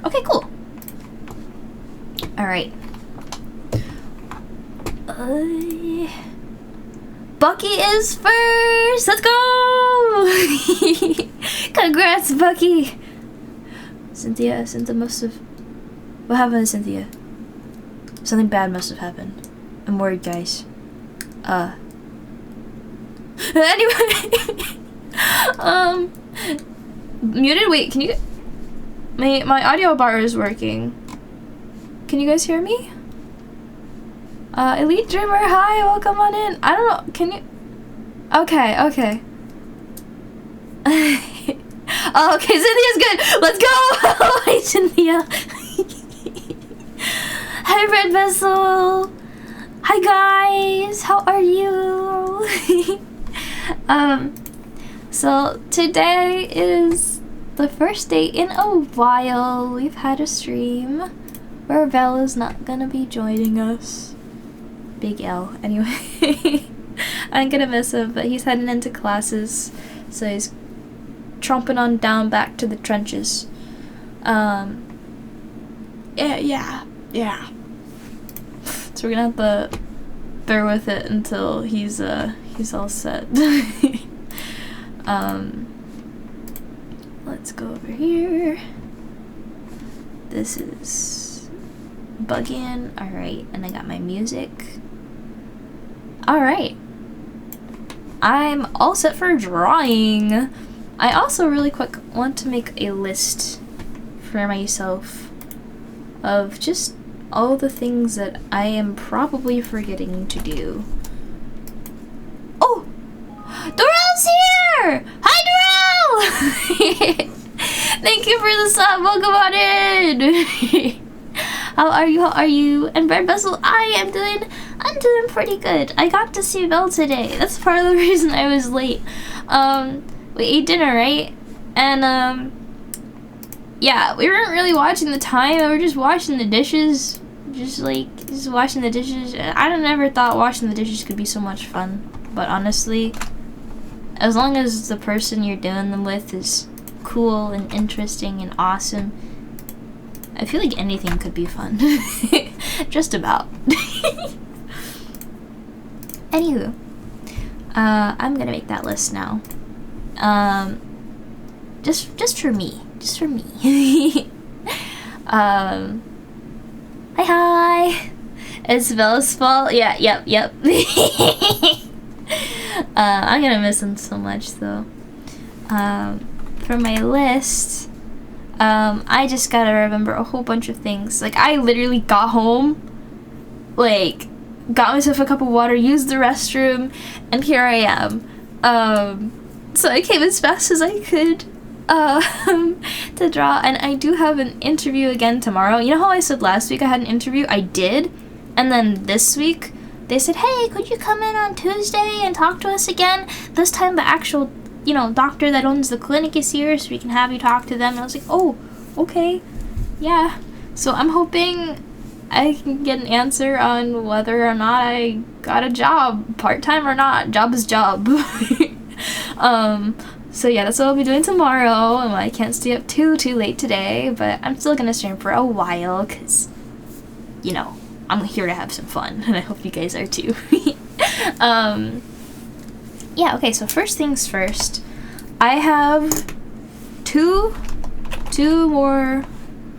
Okay, cool. Alright. Bucky is first! Let's go! Congrats, Bucky! Cynthia must have... What happened to Cynthia? Something bad must have happened. I'm worried, guys. Anyway... Muted? Wait, can you... My audio bar is working. Can you guys hear me? Elite Dreamer, hi, welcome on in. I don't know, can you... Okay, okay. Oh, okay, Cynthia's good. Let's go! Hi, Cynthia. Hi, Red Vessel. Hi, guys. How are you? So today is the first day in a while we've had a stream where Bella's not gonna be joining us. Big L. Anyway, I'm gonna miss him, but he's heading into classes, so he's tromping on down back to the trenches. Yeah. So we're gonna have to bear with it until he's all set. Let's go over here. This is bugging. Alright, and I got my music. Alright. I'm all set for drawing. I also really quick want to make a list for myself of just all the things that I am probably forgetting to do. Oh! Dorel's here! Hi, Dorel! Thank you for the sub. Welcome on in. How are you? How are you? And Red Vessel, I'm doing pretty good. I got to see Belle today. That's part of the reason I was late. We ate dinner, right? And yeah, we weren't really watching the time. We were just washing the dishes. Just washing the dishes. I never thought washing the dishes could be so much fun. But honestly, as long as the person you're doing them with is cool and interesting and awesome, I feel like anything could be fun. Just about. Anywho, I'm gonna make that list now. Just for me. Just for me. Hi. It's Bella's fault. Yeah, yep. I'm gonna miss him so much though. For my list, I just gotta remember a whole bunch of things. Like, I literally got home, like, got myself a cup of water, used the restroom, and here I am. So I came as fast as I could to draw, and I do have an interview again tomorrow. You know how I said last week I had an interview? I did, and then this week they said, hey, could you come in on Tuesday and talk to us again? This time the actual, you know, doctor that owns the clinic is here, so we can have you talk to them. And I was like, oh, okay, yeah. So I'm hoping I can get an answer on whether or not I got a job, part-time or not. Job is job. So yeah, that's what I'll be doing tomorrow. And I can't stay up too late today, but I'm still gonna stream for a while, because, you know, I'm here to have some fun, and I hope you guys are too. Yeah, okay, so first things first, I have two more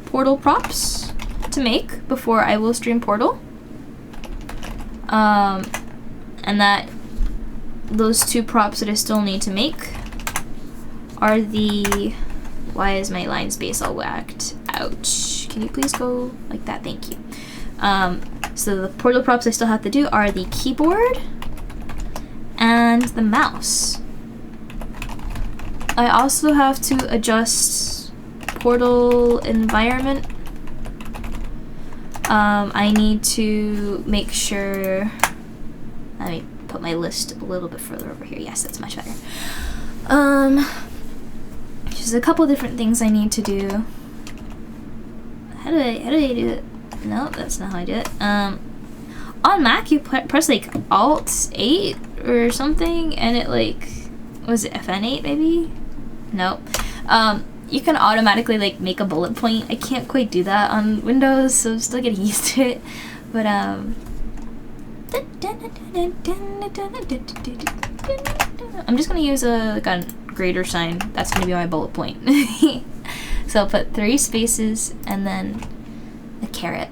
Portal props to make before I will stream Portal. And those two props that I still need to make are the... Why is my line space all whacked? Ouch. Can you please go like that? Thank you. So the Portal props I still have to do are the keyboard and the mouse. I also have to adjust Portal environment. I need to make sure... Let me put my list a little bit further over here. Yes, that's much better. There's a couple different things I need to do. How do I do it? No, that's not how I do it. On Mac, you press like Alt 8 or something, and it like, was it FN8 maybe? Nope. you can automatically like make a bullet point. I can't quite do that on Windows, so I'm still getting used to it. But I'm just gonna use a greater sign. That's gonna be my bullet point. So I'll put 3 spaces and then a caret.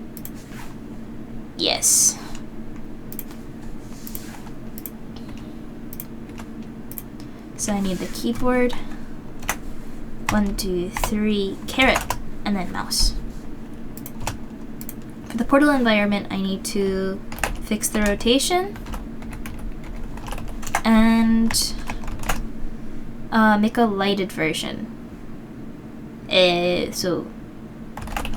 Yes. So I need the keyboard. 1, 2, 3, caret, and then mouse. For the portal environment, I need to fix the rotation and make a lighted version. So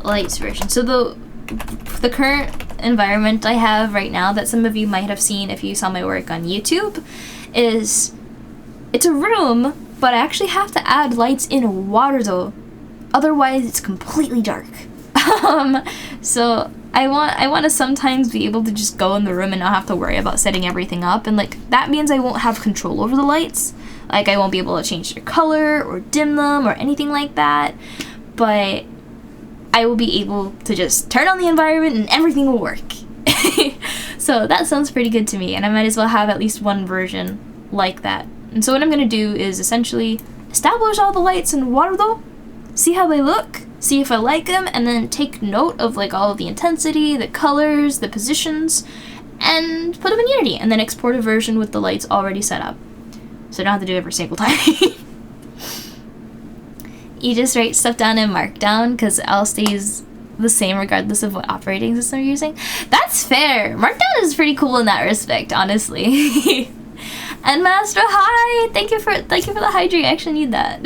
lights version. So the current environment I have right now that some of you might have seen if you saw my work on YouTube is it's a room, but I actually have to add lights in water though. Otherwise it's completely dark. So I want to sometimes be able to just go in the room and not have to worry about setting everything up, and like that means I won't have control over the lights. Like I won't be able to change their color or dim them or anything like that, but I will be able to just turn on the environment and everything will work. So that sounds pretty good to me, and I might as well have at least one version like that. And so what I'm going to do is essentially establish all the lights in water though, see how they look, see if I like them, and then take note of like all of the intensity, the colors, the positions, and put them in Unity, and then export a version with the lights already set up. So I don't have to do it every single time. You just write stuff down in Markdown because it all stays the same regardless of what operating system you're using. That's fair. Markdown is pretty cool in that respect, honestly. And Master, hi! Thank you for the hydrate. I actually need that.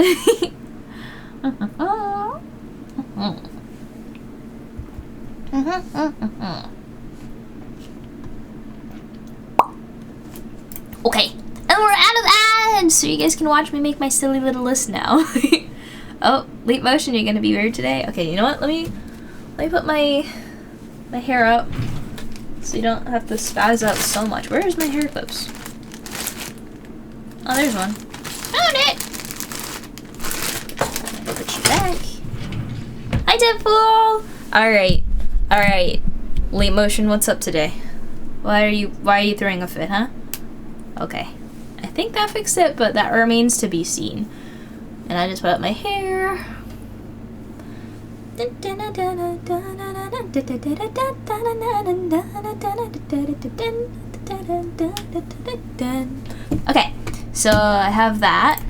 Okay, and we're out of ads, so you guys can watch me make my silly little list now. Oh, Leap Motion, you're gonna be weird today. Okay, you know what? Let me put my hair up so you don't have to spaz out so much. Where's my hair clips? Oh, there's one. Found it! Put you back. Hi, Deadpool! Alright. Leap Motion, what's up today? Why are you throwing a fit, huh? Okay. I think that fixed it, but that remains to be seen. And I just put up my hair. Okay, so I have that.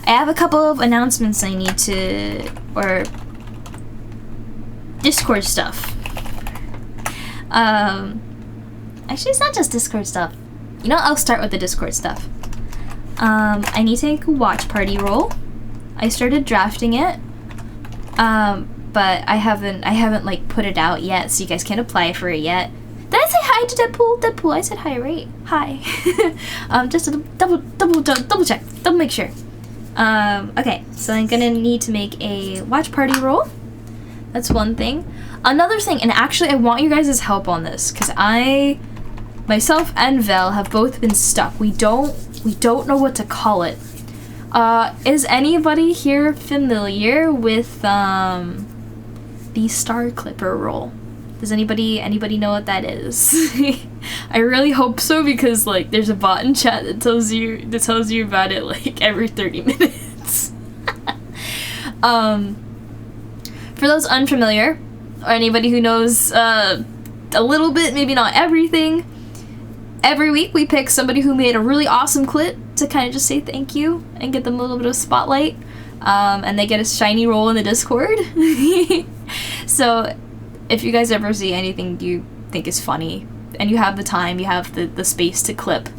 I have a couple of announcements I need to, or Discord stuff. Actually, it's not just Discord stuff. You know, I'll start with the Discord stuff. I need to make a watch party role. I started drafting it, but I haven't like put it out yet, so you guys can't apply for it yet. Did I say hi to Deadpool? Deadpool, I said hi, right? Hi. Just to double check, double make sure. Okay, so I'm gonna need to make a watch party role. That's one thing. Another thing, and actually I want you guys' help on this, because myself and Vel have both been stuck. We don't know what to call it. Is anybody here familiar with the Star Clipper role? Does anybody know what that is? I really hope so, because like there's a bot in chat that tells you about it like every 30 minutes. For those unfamiliar, or anybody who knows a little bit, maybe not everything, every week we pick somebody who made a really awesome clip to kind of just say thank you and get them a little bit of spotlight, and they get a shiny role in the Discord. So if you guys ever see anything you think is funny and you have the time, you have the space to clip,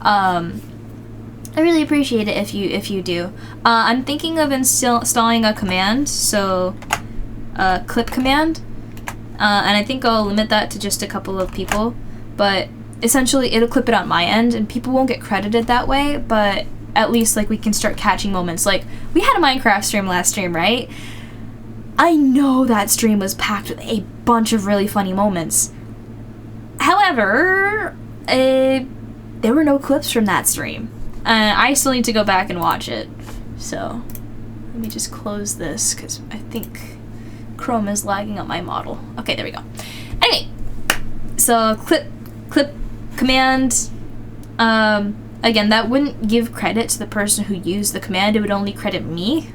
I really appreciate it if you do. I'm thinking of installing a command, so a clip command, and I think I'll limit that to just a couple of people, but essentially it'll clip it on my end and people won't get credited that way, but at least like we can start catching moments. Like we had a Minecraft stream last stream, right? I know that stream was packed with a bunch of really funny moments. However, there were no clips from that stream. I still need to go back and watch it. So let me just close this because I think Chrome is lagging on my model. Okay, there we go. Anyway, so clip command. Again, that wouldn't give credit to the person who used the command. It would only credit me,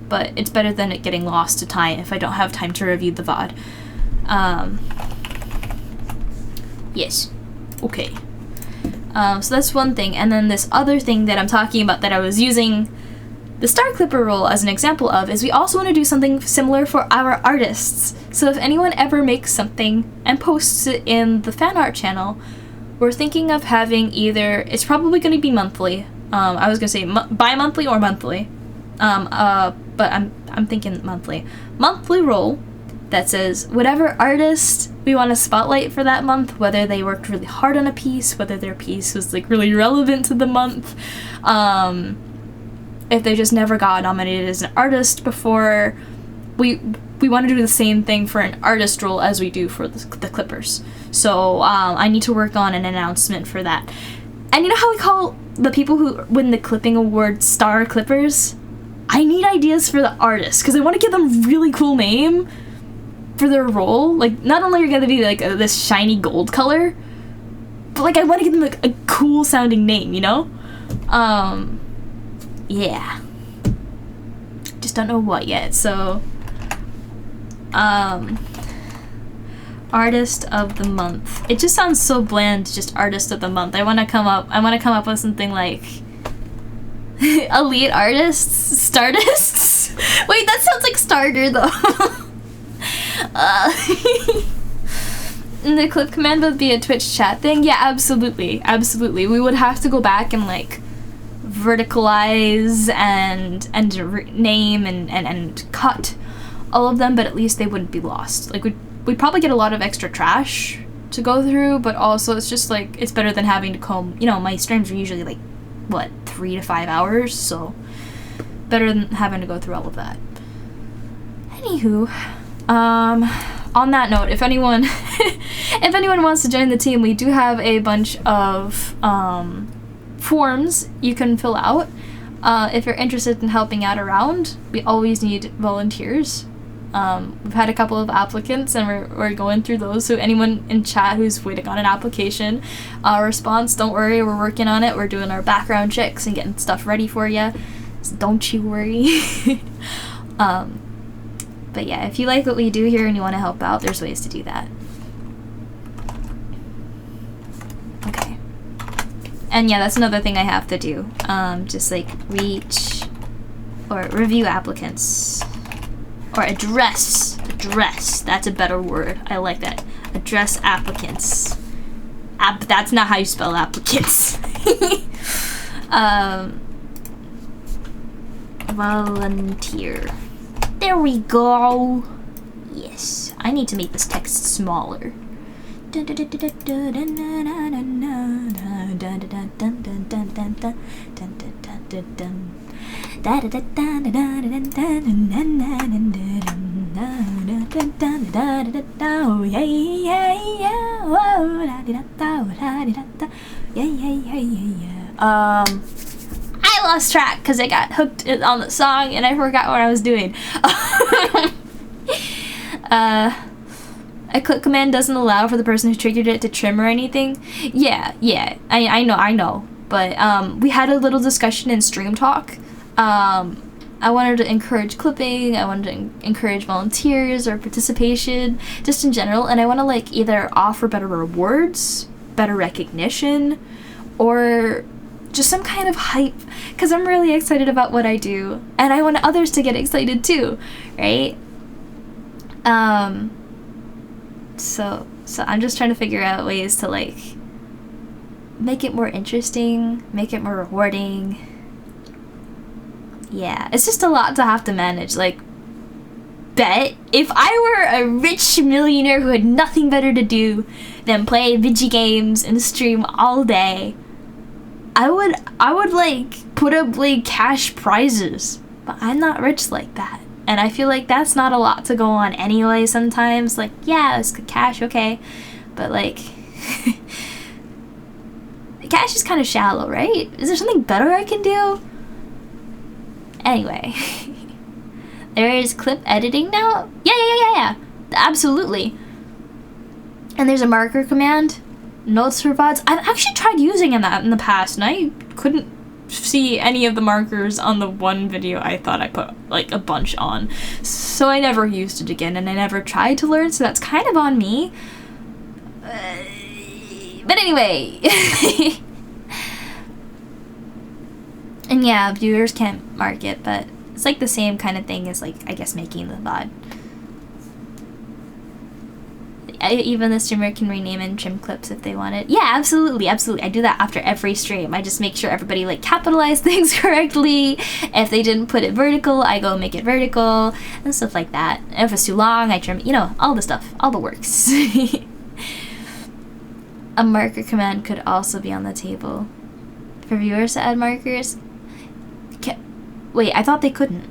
but it's better than it getting lost to time if I don't have time to review the VOD. Yes. Okay. So that's one thing. And then this other thing that I'm talking about that I was using the Star Clipper role as an example of is we also want to do something similar for our artists. So if anyone ever makes something and posts it in the fan art channel, we're thinking of having either, it's probably going to be monthly. I was going to say bi-monthly or monthly. But I'm thinking monthly. Monthly role that says whatever artist we want to spotlight for that month, whether they worked really hard on a piece, whether their piece was like really relevant to the month, if they just never got nominated as an artist before, we want to do the same thing for an artist role as we do for the Clippers. So I need to work on an announcement for that. And you know how we call the people who win the clipping award Star Clippers? I need ideas for the artists because I want to give them a really cool name for their role. Like, not only are going to be like this shiny gold color, but like I want to give them like a cool sounding name, you know? Yeah. Just don't know what yet. So artist of the month. It just sounds so bland, just artist of the month. I want to come up with something like elite artists, startists. Wait, that sounds like starter though. And the clip command would be a Twitch chat thing. Yeah, absolutely. We would have to go back and like verticalize and name and cut all of them, but at least they wouldn't be lost. Like we'd probably get a lot of extra trash to go through, but also it's just like it's better than having to comb. You know, my streams are usually like what, 3 to 5 hours, so better than having to go through all of that. Anywho, on that note, if anyone wants to join the team, we do have a bunch of forms you can fill out. If you're interested in helping out around, we always need volunteers. We've had a couple of applicants and we're going through those, so anyone in chat who's waiting on an application response, don't worry, we're working on it. We're doing our background checks and getting stuff ready for you, so don't you worry. But yeah, if you like what we do here and you want to help out, there's ways to do that. Okay. And yeah, that's another thing I have to do. Just like reach or review applicants. Or address. That's a better word. I like that. Address applicants. That's not how you spell applicants. Volunteer. There we go. Yes. I need to make this text smaller. I lost track because I got hooked on the song and I forgot what I was doing. A clip command doesn't allow for the person who triggered it to trim or anything. Yeah, I know. But we had a little discussion in Stream Talk. I wanted to encourage clipping, I wanted to encourage volunteers or participation, just in general, and I want to like either offer better rewards, better recognition, or just some kind of hype, because I'm really excited about what I do, and I want others to get excited too, right? So I'm just trying to figure out ways to like make it more interesting, make it more rewarding. Yeah, it's just a lot to have to manage. Like, bet if I were a rich millionaire who had nothing better to do than play video games and stream all day, I would like put up like cash prizes. But I'm not rich like that. And I feel like that's not a lot to go on anyway sometimes. Like, yeah, it's cash, okay. But like cache is kind of shallow, right? Is there something better I can do? Anyway. There is clip editing now? Yeah. Absolutely. And there's a marker command. Notes for VODs. I've actually tried using that in the past, and I couldn't see any of the markers on the one video I thought I put like a bunch on. So I never used it again, and I never tried to learn, so that's kind of on me. But anyway. And yeah, viewers can't mark it, but it's like the same kind of thing as, like, I guess making the VOD. Even the streamer can rename and trim clips if they want it. Yeah, absolutely. I do that after every stream. I just make sure everybody, like, capitalized things correctly. If they didn't put it vertical, I go make it vertical and stuff like that. If it's too long, I trim, you know, all the stuff, all the works. A marker command could also be on the table. For viewers to add markers? Wait, I thought they couldn't.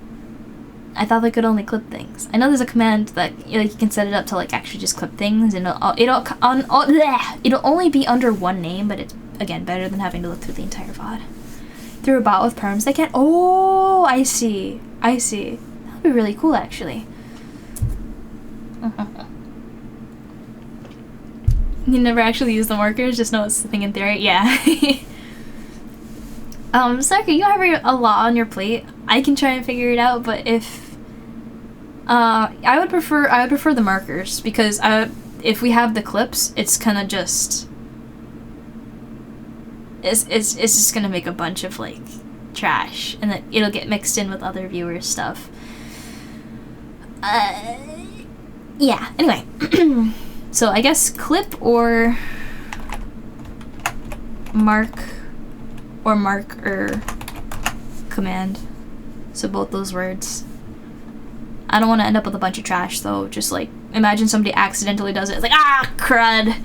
I thought they could only clip things. I know there's a command that you can set it up to like actually just clip things, and it'll only be under one name, but it's again better than having to look through the entire VOD. Through a bot with perms, they can't. Oh, I see. That would be really cool, actually. You never actually use the markers, just know it's the thing in theory. Yeah. Saki, you have a lot on your plate. I can try and figure it out, but if I would prefer the markers, because if we have the clips, it's kind of just it's just gonna make a bunch of like trash, and then it'll get mixed in with other viewers' stuff. Yeah. Anyway, so I guess clip or marker command. So both those words. I don't want to end up with a bunch of trash, though. Just like, imagine somebody accidentally does it. It's like, ah, crud.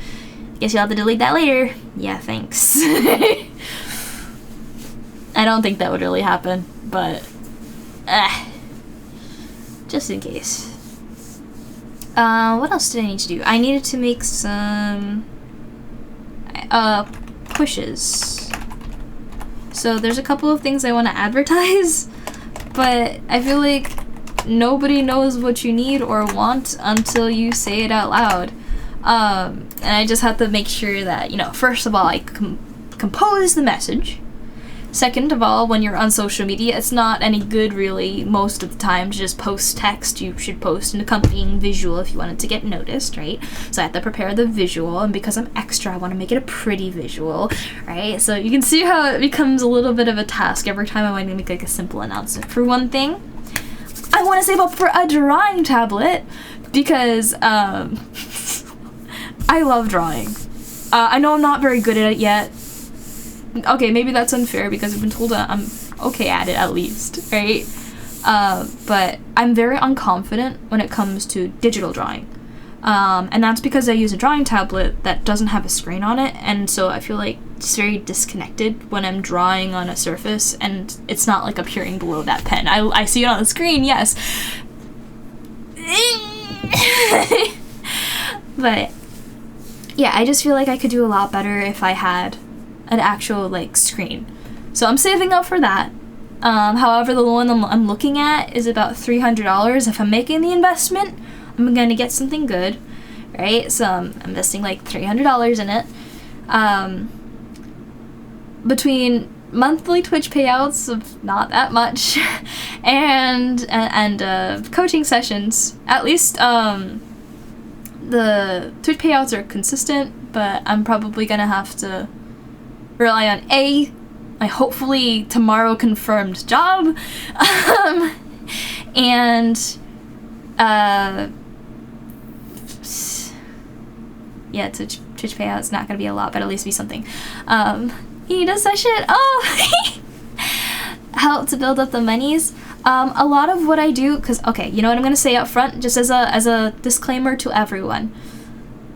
Guess you'll have to delete that later. Yeah, thanks. I don't think that would really happen, but just in case. What else did I need to do? I needed to make some pushes. So there's a couple of things I want to advertise, but I feel like nobody knows what you need or want until you say it out loud. And I just have to make sure that, first of all, I compose the message. Second of all, when you're on social media, it's not any good, really, most of the time to just post text. You should post an accompanying visual if you want it to get noticed, right? So I have to prepare the visual, and because I'm extra, I want to make it a pretty visual, right? So you can see how it becomes a little bit of a task every time I want to make like a simple announcement. For one thing, I want to save up for a drawing tablet, because I love drawing. I know I'm not very good at it yet. Okay, maybe that's unfair because I've been told that I'm okay at it at least, right? But I'm very unconfident when it comes to digital drawing. And that's because I use a drawing tablet that doesn't have a screen on it, and so I feel like it's very disconnected when I'm drawing on a surface, and it's not like appearing below that pen. I see it on the screen, yes. But yeah, I just feel like I could do a lot better if I had an actual like screen. So I'm saving up for that. However, the one I'm looking at is about $300. If I'm making the investment, I'm gonna get something good, right? So I'm investing like $300 in it. Between monthly Twitch payouts of not that much, and coaching sessions, at least the Twitch payouts are consistent, but I'm probably gonna have to rely on my hopefully tomorrow confirmed job, and yeah, Twitch payout's not gonna be a lot, but at least be something. He does that shit. Oh, help to build up the monies. A lot of what I do, cause okay, you know what I'm gonna say up front, just as a disclaimer to everyone.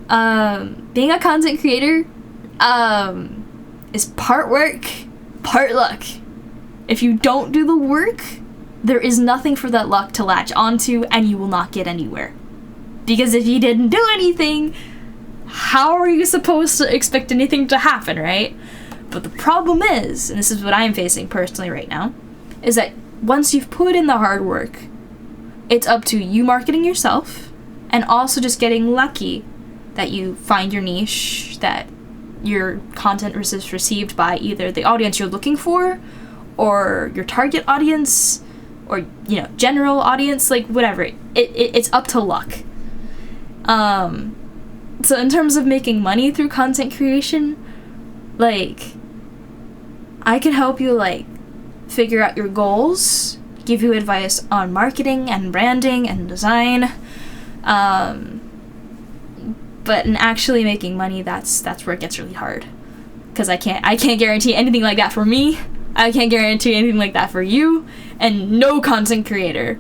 Being a content creator, is part work, part luck. If you don't do the work, there is nothing for that luck to latch onto, and you will not get anywhere. Because if you didn't do anything, how are you supposed to expect anything to happen, right? But the problem is, and this is what I'm facing personally right now, is that once you've put in the hard work, it's up to you marketing yourself and also just getting lucky that you find your niche, that your content is received by either the audience you're looking for or your target audience or, you know, general audience, like whatever. It's up to luck. So in terms of making money through content creation, like, I can help you, like, figure out your goals, give you advice on marketing and branding and design, but in actually making money, that's where it gets really hard, because I can't guarantee anything like that for me. I can't guarantee anything like that for you, and no content creator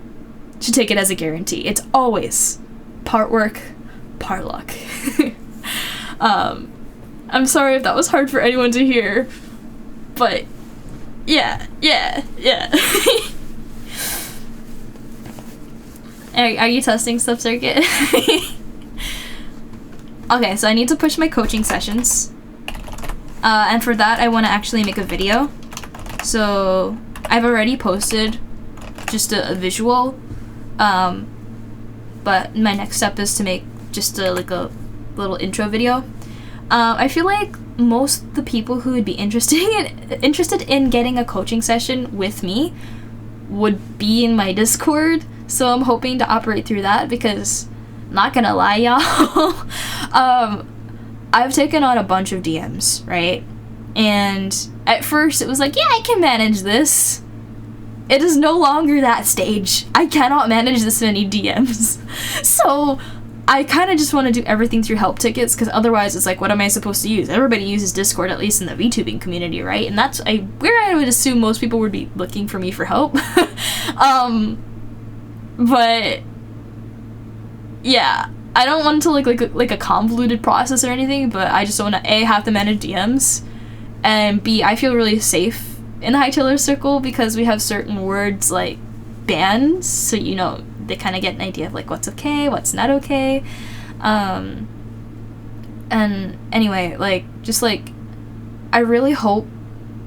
should take it as a guarantee. It's always part work, part luck. I'm sorry if that was hard for anyone to hear, but yeah. Are you testing Slip Circuit? Okay, so I need to push my coaching sessions. And for that, I want to actually make a video. So I've already posted just a visual. But my next step is to make just a little intro video. I feel like most of the people who would be interested in getting a coaching session with me would be in my Discord. So I'm hoping to operate through that, because, not gonna lie, y'all, I've taken on a bunch of DMs, right? And at first it was like, yeah, I can manage this. It is no longer that stage. I cannot manage this many DMs. So I kind of just want to do everything through help tickets, because otherwise it's like, what am I supposed to use? Everybody uses Discord, at least in the VTubing community, right? And that's where I would assume most people would be looking for me for help. But yeah, I don't want to like a convoluted process or anything, but I just don't want to A, have to manage DMs, and B, I feel really safe in the Hightailor circle because we have certain words like banned, so you know they kind of get an idea of like what's okay, what's not okay. And anyway, like, just like, I really hope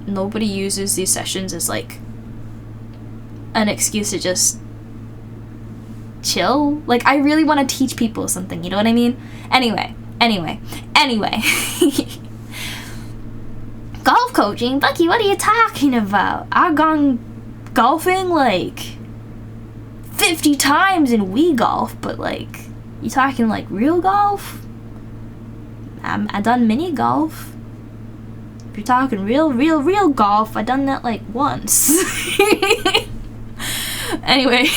nobody uses these sessions as like an excuse to just chill. Like, I really want to teach people something, you know what I mean? Anyway. Golf coaching? Bucky, what are you talking about? I've gone golfing like 50 times in Wii Golf, but like, you talking like real golf? I done mini golf. If you're talking real golf, I done that like once. Anyway.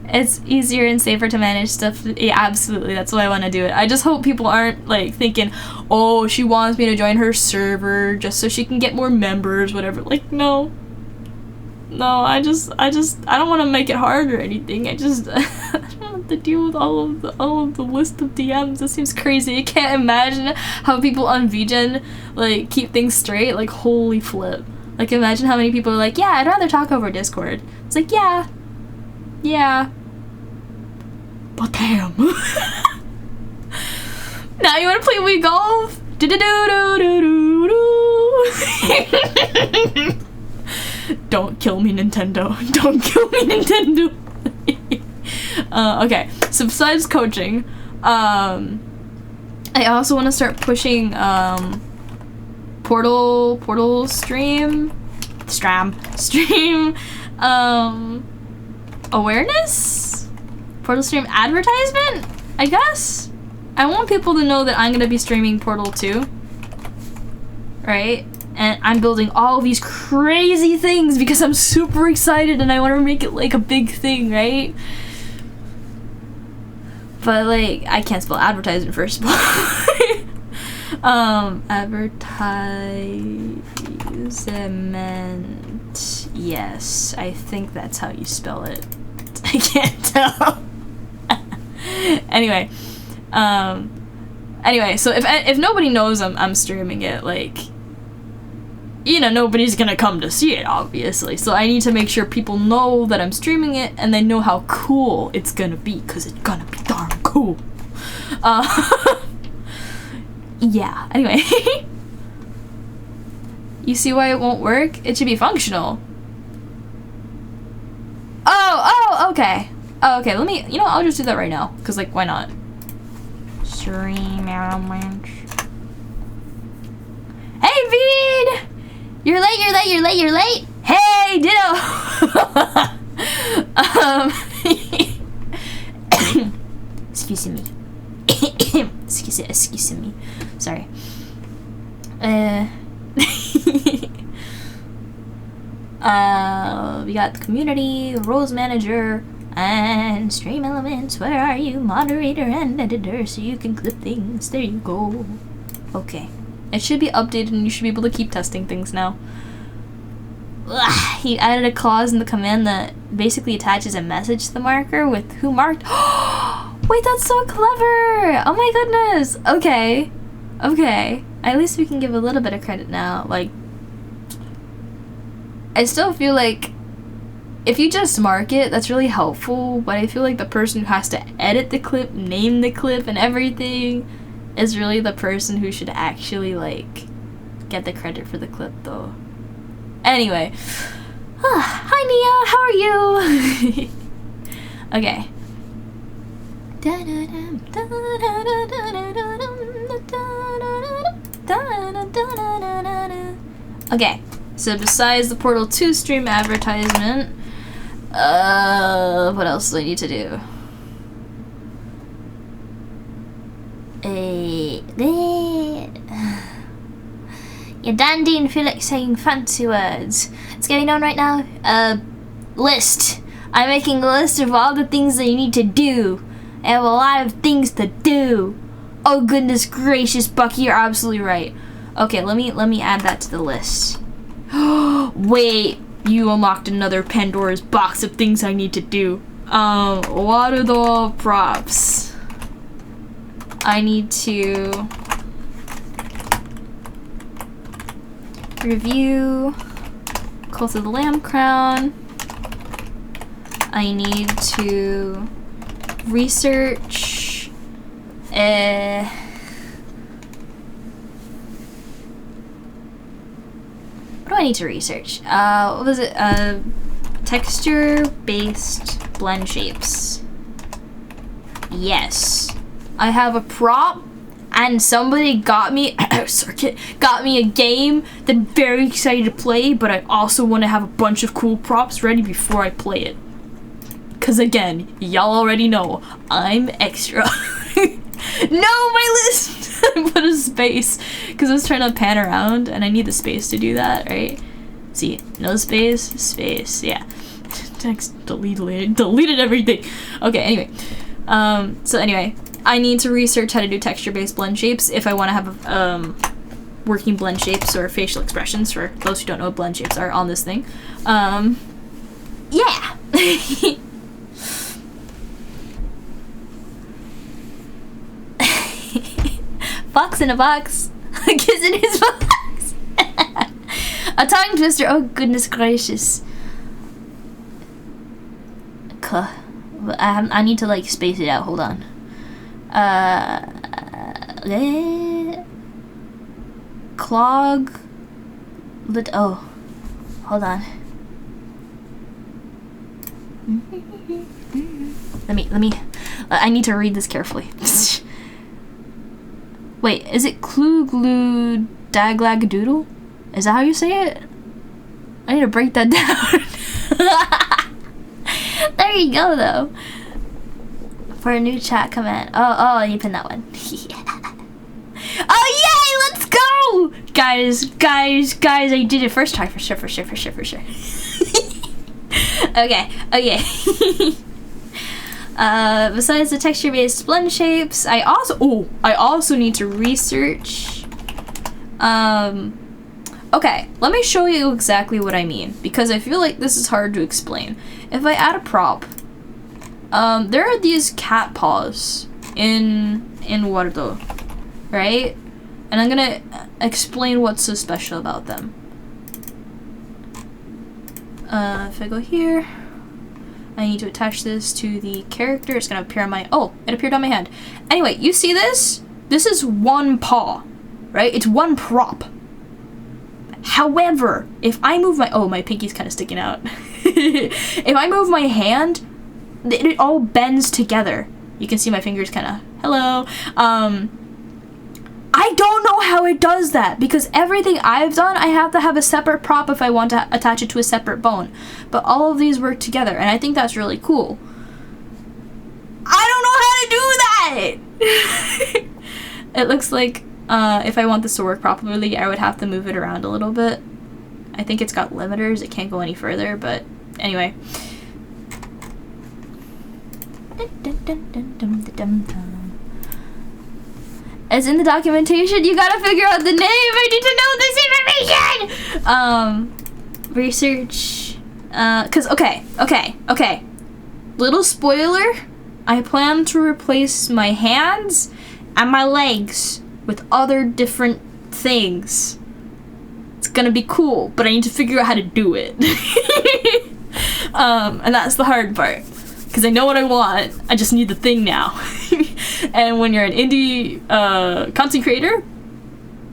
It's easier and safer to manage stuff. Yeah, absolutely. That's why I want to do it. I just hope people aren't like thinking, oh, she wants me to join her server just so she can get more members, whatever. Like, no, I don't want to make it hard or anything. I don't want to deal with all of the list of DMs. This seems crazy. I can't imagine how people on VGen like keep things straight. Like, holy flip. Like, imagine how many people are like, yeah, I'd rather talk over Discord. It's like, yeah. But damn. Now you want to play Wii Golf? Don't kill me, Nintendo. Don't kill me, Nintendo. Okay, so besides coaching, I also want to start pushing Portal stream awareness? Portal stream advertisement, I guess? I want people to know that I'm gonna be streaming Portal 2. Right? And I'm building all these crazy things because I'm super excited and I want to make it like a big thing, right? But like, I can't spell advertisement first of all. Advertisement. Yes, I think that's how you spell it. I can't tell. Anyway, so if nobody knows I'm streaming it, like, you know, nobody's gonna come to see it, obviously. So I need to make sure people know that I'm streaming it and they know how cool it's gonna be, because it's gonna be darn cool. Yeah, anyway. You see why it won't work? It should be functional. Oh, okay. Oh, okay, let me, you know, I'll just do that right now. Because, like, why not? Stream elements. Hey, Vid! You're late. Hey, Ditto! Excuse me. excuse me. Sorry. We got the community, roles manager, and stream elements. Where are you? Moderator and editor, so you can clip things. There you go. Okay. It should be updated and you should be able to keep testing things now. Ugh, he added a clause in the command that basically attaches a message to the marker with who marked. Wait, that's so clever! Oh my goodness! Okay. Okay. At least we can give a little bit of credit now. Like, I still feel like if you just mark it, that's really helpful, but I feel like the person who has to edit the clip, name the clip, and everything is really the person who should actually, like, get the credit for the clip, though. Anyway. Hi, Nia! How are you? Okay. Okay. So besides the Portal 2 stream advertisement, what else do I need to do? You're dandy and feel like saying fancy words. What's going on right now? List. I'm making a list of all the things that you need to do. I have a lot of things to do. Oh goodness gracious, Bucky, you're absolutely right. Okay, let me add that to the list. Wait, you unlocked another Pandora's box of things I need to do. What are the props? I need to review Cult of the Lamb Crown. I need to research what do I need to research? What was it? Texture-based blend shapes. Yes. I have a prop, and somebody got me got me a game that I'm very excited to play, but I also want to have a bunch of cool props ready before I play it. Cause again, y'all already know I'm extra. No, my list! I put a space because I was trying to pan around and I need the space to do that, right? See, no space, space, yeah. Text deleted everything. Okay, anyway. So anyway, I need to research how to do texture-based blend shapes if I want to have working blend shapes or facial expressions, for those who don't know what blend shapes are on this thing. Yeah. Fox in a box. Kiss in his box. A tongue twister. Oh goodness gracious. I need to like space it out. Hold on. Clog. Oh, hold on. Let me. I need to read this carefully. Wait, is it Clue Glue Daglagadoodle? Is that how you say it? I need to break that down. There you go, though. For a new chat command. Oh, you pin that one. Oh, yay! Let's go! Guys, I did it first try for sure. Okay. Besides the texture-based blend shapes, I also need to research. Okay, let me show you exactly what I mean, because I feel like this is hard to explain. If I add a prop, there are these cat paws in Wardo, right? And I'm gonna explain what's so special about them. If I go here, I need to attach this to the character. It's gonna appear on my, it appeared on my hand. Anyway, you see this? This is one paw, right? It's one prop. However, if I move my pinky's kind of sticking out. If I move my hand, it all bends together. You can see my fingers kind of, hello. I don't know how it does that, because everything I've done, I have to have a separate prop if I want to attach it to a separate bone. But all of these work together, and I think that's really cool. I don't know how to do that! It looks like if I want this to work properly, I would have to move it around a little bit. I think it's got limiters, it can't go any further, but anyway. As in the documentation, you gotta figure out the name. I need to know this information. Research. Cause okay. Little spoiler. I plan to replace my hands and my legs with other different things. It's gonna be cool, but I need to figure out how to do it. And that's the hard part. Because I know what I want, I just need the thing now. And when you're an indie content creator,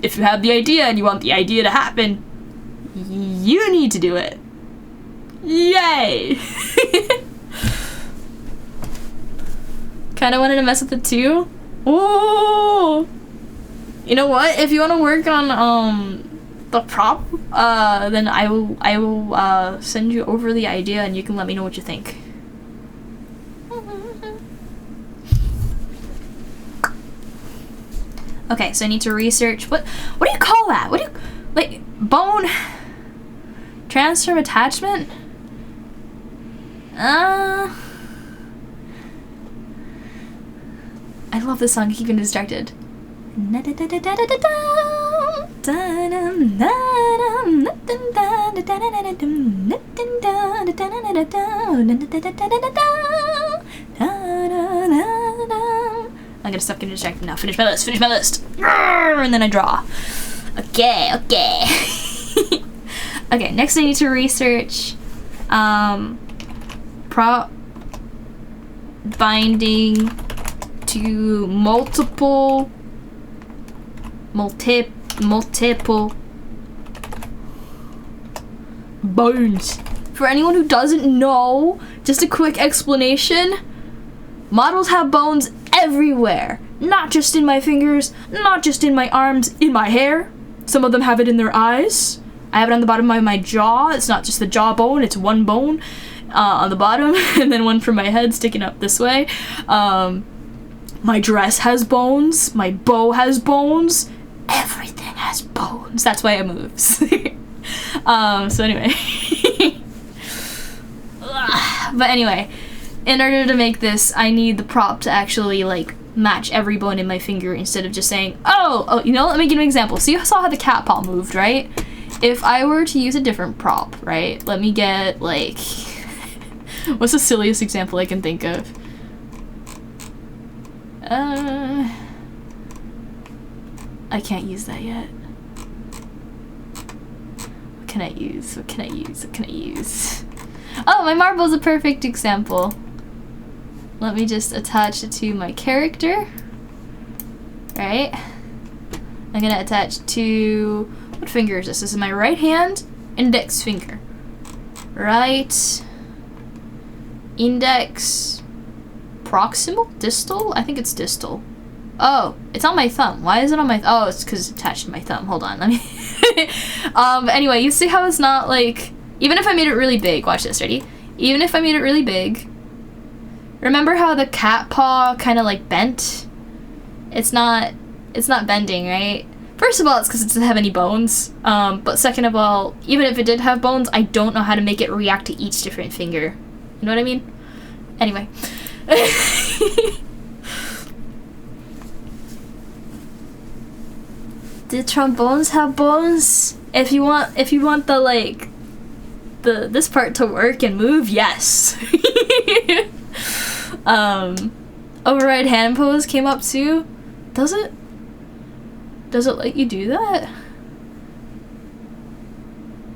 if you have the idea and you want the idea to happen, you need to do it. Yay! Kinda wanted to mess with it too. Oh! You know what? If you want to work on the prop, then I will send you over the idea and you can let me know what you think. Okay, so I need to research what do you call that? What do you like bone transform attachment? I love this song, keeping distracted. I'm gonna stop getting distracted now. Finish my list. And then I draw. Okay. Okay, next I need to research prop binding to multiple bones. For anyone who doesn't know, just a quick explanation. Models have bones everywhere. Not just in my fingers, not just in my arms, in my hair. Some of them have it in their eyes. I have it on the bottom of my jaw. It's not just the jawbone, it's one bone on the bottom, and then one from my head sticking up this way. My dress has bones. My bow has bones. Everything has bones. That's why it moves. So anyway. But anyway, in order to make this, I need the prop to actually like match every bone in my finger instead of just saying, oh, you know, let me give you an example. So you saw how the cat paw moved, right? If I were to use a different prop, right? Let me get like, what's the silliest example I can think of? I can't use that yet. What can I use? Oh, my marble's a perfect example. Let me just attach it to my character. Right? I'm gonna attach to, what finger is this? This is my right hand, index finger. Right, index, proximal, distal? I think it's distal. Oh, it's on my thumb. Why is it on my, oh, it's because it's attached to my thumb. Hold on, let me, anyway, you see how it's not like, even if I made it really big, watch this, ready? Even if I made it really big, remember how the cat paw kind of like bent? It's not bending, right? First of all, it's because it doesn't have any bones. But second of all, even if it did have bones, I don't know how to make it react to each different finger. You know what I mean? Anyway. Do trombones have bones? If you want the like this part to work and move, yes. Override hand pose came up too. Does it let you do that?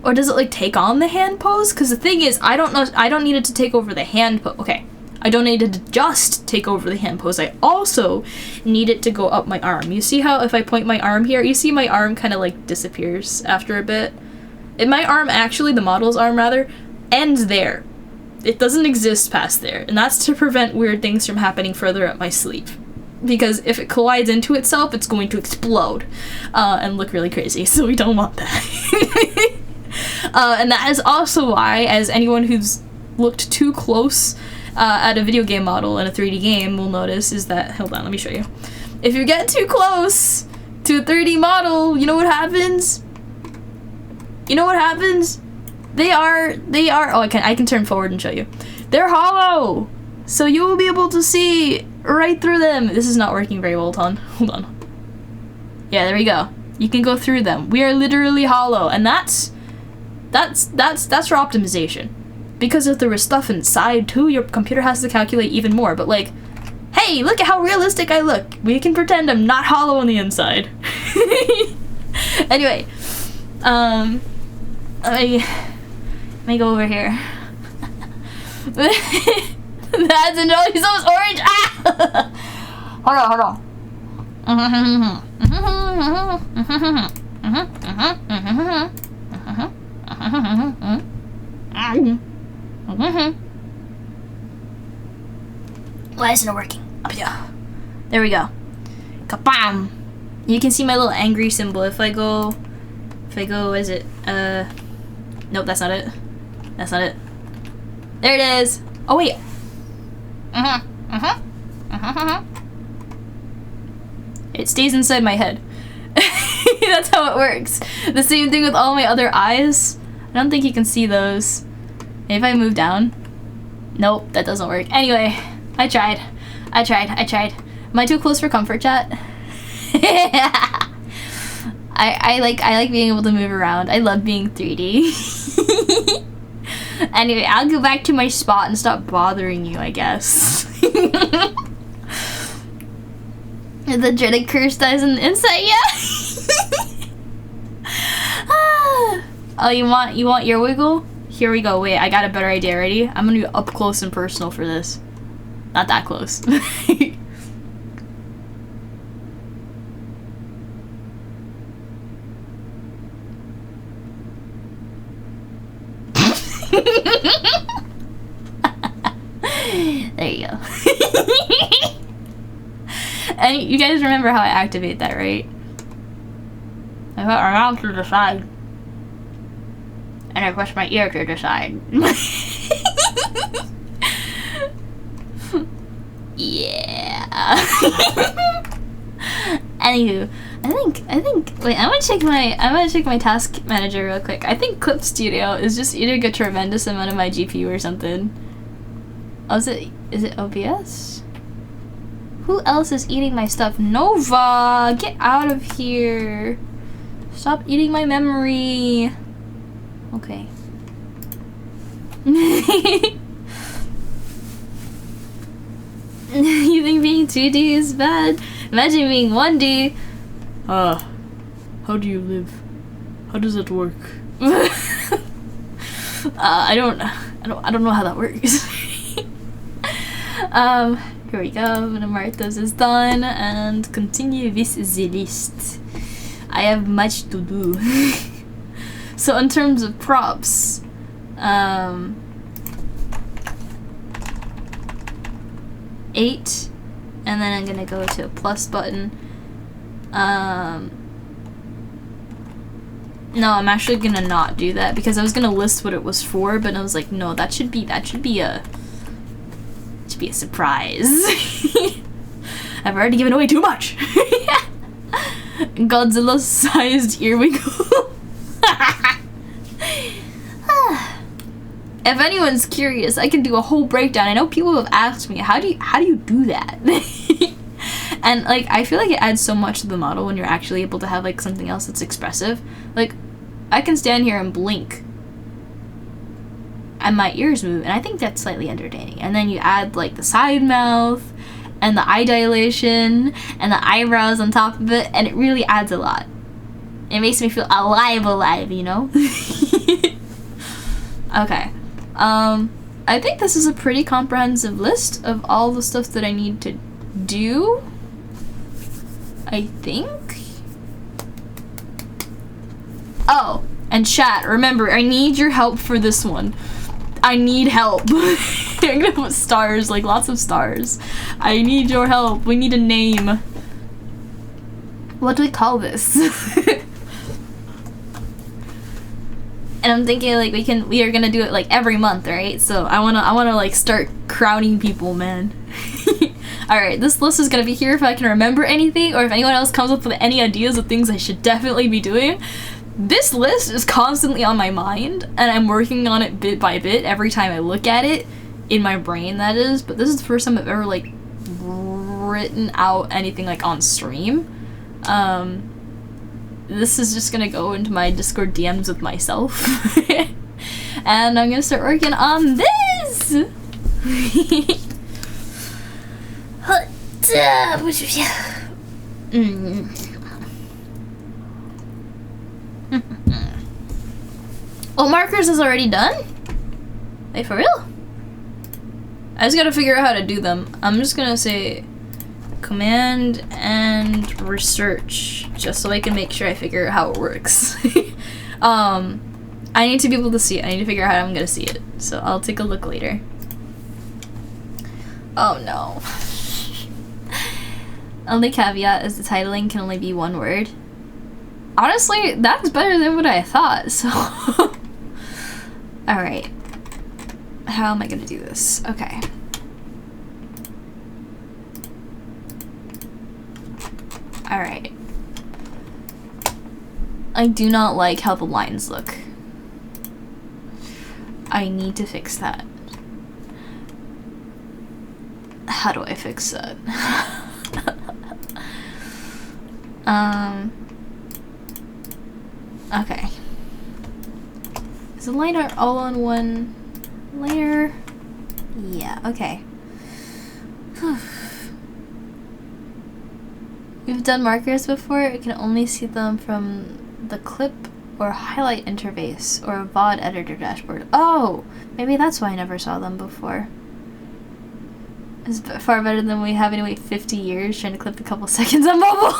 Or does it like take on the hand pose? Because the thing is, I don't know, I don't need it to take over the hand pose. Okay, I don't need it to just take over the hand pose. I also need it to go up my arm. You see how if I point my arm here, you see my arm kind of like disappears after a bit? My arm, actually, the model's arm rather, ends there. It doesn't exist past there, and that's to prevent weird things from happening further up my sleeve. Because if it collides into itself, it's going to explode and look really crazy, so we don't want that. And that is also why, as anyone who's looked too close at a video game model in a 3D game will notice, is that, hold on, let me show you. If you get too close to a 3D model, you know what happens? You know what happens? They are, oh, I can turn forward and show you. They're hollow! So you will be able to see right through them. This is not working very well, hold on. Yeah, there we go. You can go through them. We are literally hollow, and that's for optimization. Because if there was stuff inside too, your computer has to calculate even more, but like, hey, look at how realistic I look. We can pretend I'm not hollow on the inside. Anyway, let me go over here. That's a no, he's almost orange. Ah! Hold on. Why isn't it working? Up here. There we go. Kabam! You can see my little angry symbol. If I go, is it? Nope, that's not it. That's not it. There it is. Oh wait. It stays inside my head. That's how it works. The same thing with all my other eyes. I don't think you can see those. Maybe if I move down. Nope, that doesn't work. Anyway, I tried. Am I too close for comfort chat? I like being able to move around. I love being 3D. Anyway, I'll go back to my spot and stop bothering you, I guess. The dreaded curse dies on the inside, yeah. Oh, you want your wiggle? Here we go. Wait, I got a better idea. Ready? I'm gonna be up close and personal for this. Not that close. There you go. And you guys remember how I activate that, right? I put my mouth to the side. And I push my ear to the side. Yeah. Anywho, I think wait, I'm gonna check my task manager real quick. I think Clip Studio is just eating a tremendous amount of my GPU or something. Oh, is it OBS? Who else is eating my stuff? Nova! Get out of here! Stop eating my memory! Okay. You think being 2D is bad? Imagine being 1D! How do you live? How does it work? I don't know how that works. Here we go. I'm gonna mark those as done and continue with the list. I have much to do. So in terms of props, 8, and then I'm gonna go to a plus button. No, I'm actually gonna not do that because I was gonna list what it was for, but I was like, no, that should be a surprise. I've already given away too much. Godzilla-sized earwiggle. If anyone's curious, I can do a whole breakdown. I know people have asked me, how do you do that? And like, I feel like it adds so much to the model when you're actually able to have like something else that's expressive. Like, I can stand here and blink and my ears move, and I think that's slightly entertaining. And then you add like the side mouth and the eye dilation and the eyebrows on top of it, and it really adds a lot. It makes me feel alive, you know? Okay. I think this is a pretty comprehensive list of all the stuff that I need to do. I think. Oh, And chat, remember, I need your help for this one. I need help. I'm gonna put stars, like lots of stars. I need your help. We need a name. What do we call this? And I'm thinking like we are gonna do it like every month, right? So I wanna like start crowning people, man. Alright, this list is gonna be here if I can remember anything, or if anyone else comes up with any ideas of things I should definitely be doing. This list is constantly on my mind, and I'm working on it bit by bit every time I look at it, in my brain that is, but this is the first time I've ever like written out anything like on stream. This is just gonna go into my Discord DMs with myself. And I'm gonna start working on this! Oh, markers is already done? Wait, for real? I just gotta figure out how to do them. I'm just gonna say command and research just so I can make sure I figure out how it works. I need to be able to see it. I need to figure out how I'm gonna see it. So I'll take a look later. Oh no. Only caveat is the titling can only be one word. Honestly, that's better than what I thought, so... Alright. How am I gonna do this? Okay. Alright. I do not like how the lines look. I need to fix that. How do I fix that? Okay. Is the line art all on one layer? Yeah, okay. We've done markers before. I can only see them from the clip or highlight interface or a VOD editor dashboard. Oh! Maybe that's why I never saw them before. It's far better than we having to wait 50 years trying to clip a couple seconds on mobile.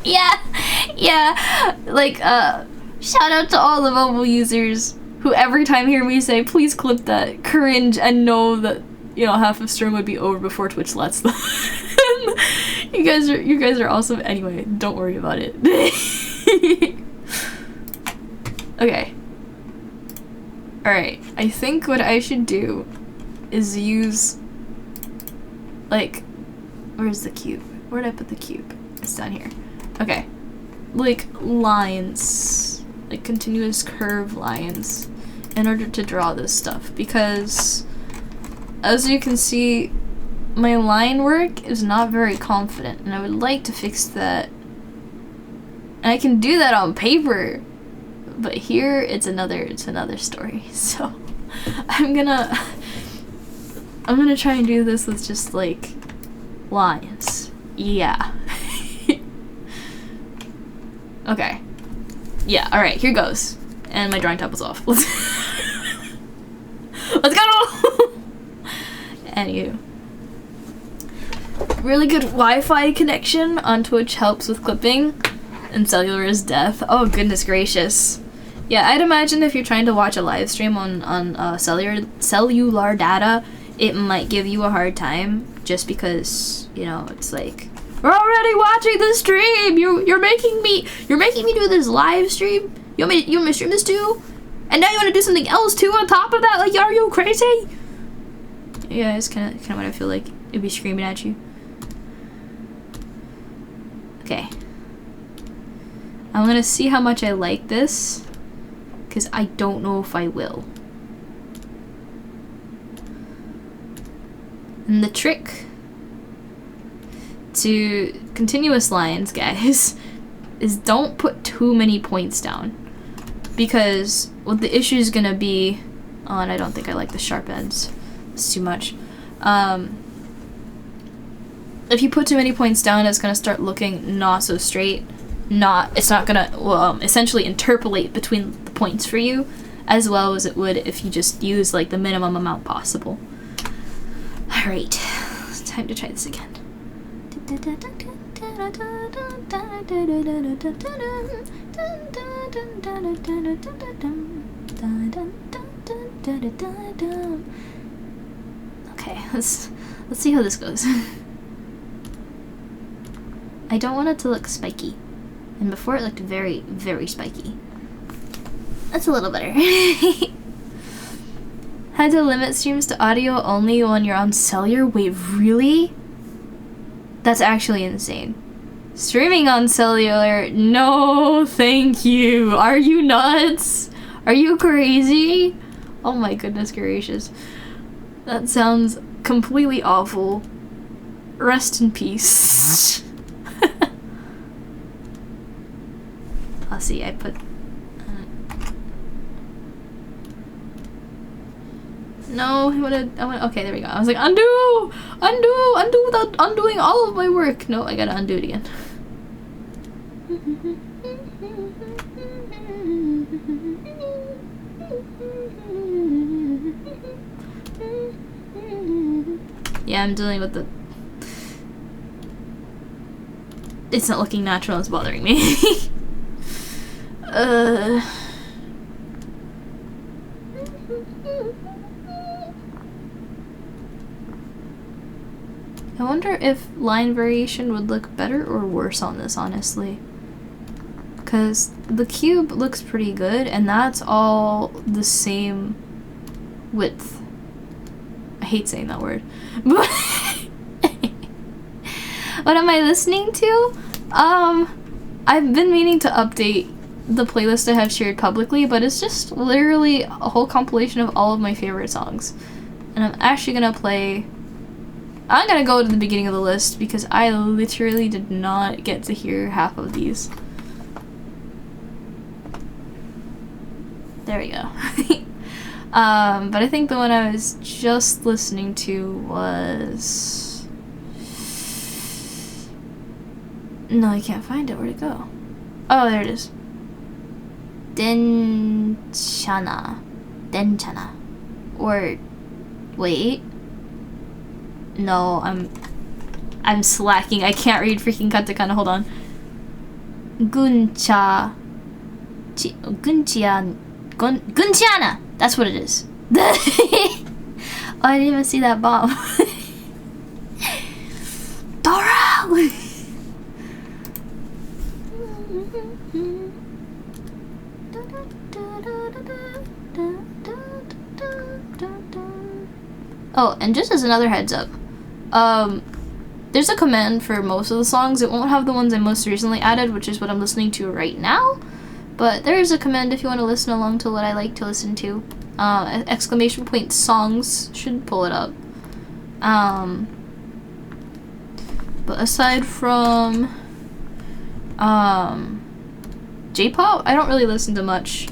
Yeah. Like, shout out to all the mobile users who every time hear me say, please clip that, cringe and know that, you know, half of stream would be over before Twitch lets them. You guys are awesome. Anyway, don't worry about it. Okay. Alright, I think what I should do is use, like, where's the cube? Where did I put the cube? It's down here. Okay. Like, lines. Like, continuous curve lines in order to draw this stuff. Because, as you can see, my line work is not very confident, and I would like to fix that. And I can do that on paper, but here it's another story. So I'm gonna try and do this with just like lines. Yeah. Okay. Yeah, alright, here goes. And my drawing tab was off. Let's go! Anywho. Really good Wi-Fi connection on Twitch helps with clipping, and cellular is death. Oh goodness gracious. Yeah, I'd imagine if you're trying to watch a live stream on cellular data, it might give you a hard time just because, you know, it's like, we're already watching the stream. You're making me do this live stream. You want me to stream this too? And now you want to do something else too on top of that? Like, are you crazy? Yeah, it's kind of what I feel like. It'd be screaming at you. Okay. I'm gonna see how much I like this, because I don't know if I will. And the trick to continuous lines, guys, is don't put too many points down. Because what the issue is gonna be, oh, and I don't think I like the sharp ends. It's too much. If you put too many points down, it's gonna start looking not so straight. It's not gonna, well, essentially interpolate between the points for you, as well as it would if you just use like the minimum amount possible. Alright, it's time to try this again. Okay, let's see how this goes. I don't want it to look spiky. And before it looked very, very spiky. That's a little better. Had to limit streams to audio only when you're on cellular? Wait, really? That's actually insane. Streaming on cellular? No, thank you. Are you nuts? Are you crazy? Oh my goodness gracious. That sounds completely awful. Rest in peace. I'll see, I put... no, I wanna, okay, there we go. I was like, undo without undoing all of my work. No, I gotta undo it again. Yeah, I'm dealing with the... it's not looking natural, it's bothering me. I wonder if line variation would look better or worse on this, honestly. Because the cube looks pretty good, and that's all the same width. I hate saying that word. But what am I listening to? I've been meaning to update the playlist I have shared publicly, but it's just literally a whole compilation of all of my favorite songs. And I'm actually gonna play... I'm gonna go to the beginning of the list because I literally did not get to hear half of these. There we go. But I think the one I was just listening to was... no, I can't find it. Where'd it go? Oh, there it is. Denchana. Or... wait. No, I'm slacking. I can't read freaking katakana. Hold on. Gunchiana! That's what it is. Oh, I didn't even see that bomb. Dora! Oh, and just as another heads up, there's a command for most of the songs. It won't have the ones I most recently added, which is what I'm listening to right now. But there is a command if you want to listen along to what I like to listen to. Exclamation point songs should pull it up. But aside from J-pop, I don't really listen to much.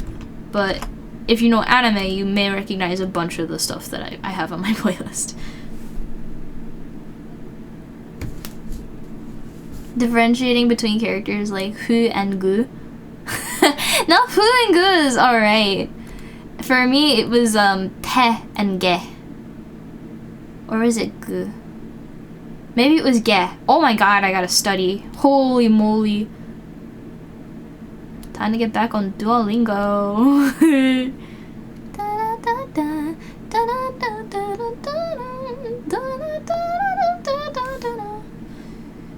But if you know anime, you may recognize a bunch of the stuff that I have on my playlist. Differentiating between characters like hu and gu. No, hu and gu is alright. For me, it was te and ge. Or is it gu? Maybe it was ge. Oh my god, I gotta study. Holy moly. Time to get back on Duolingo.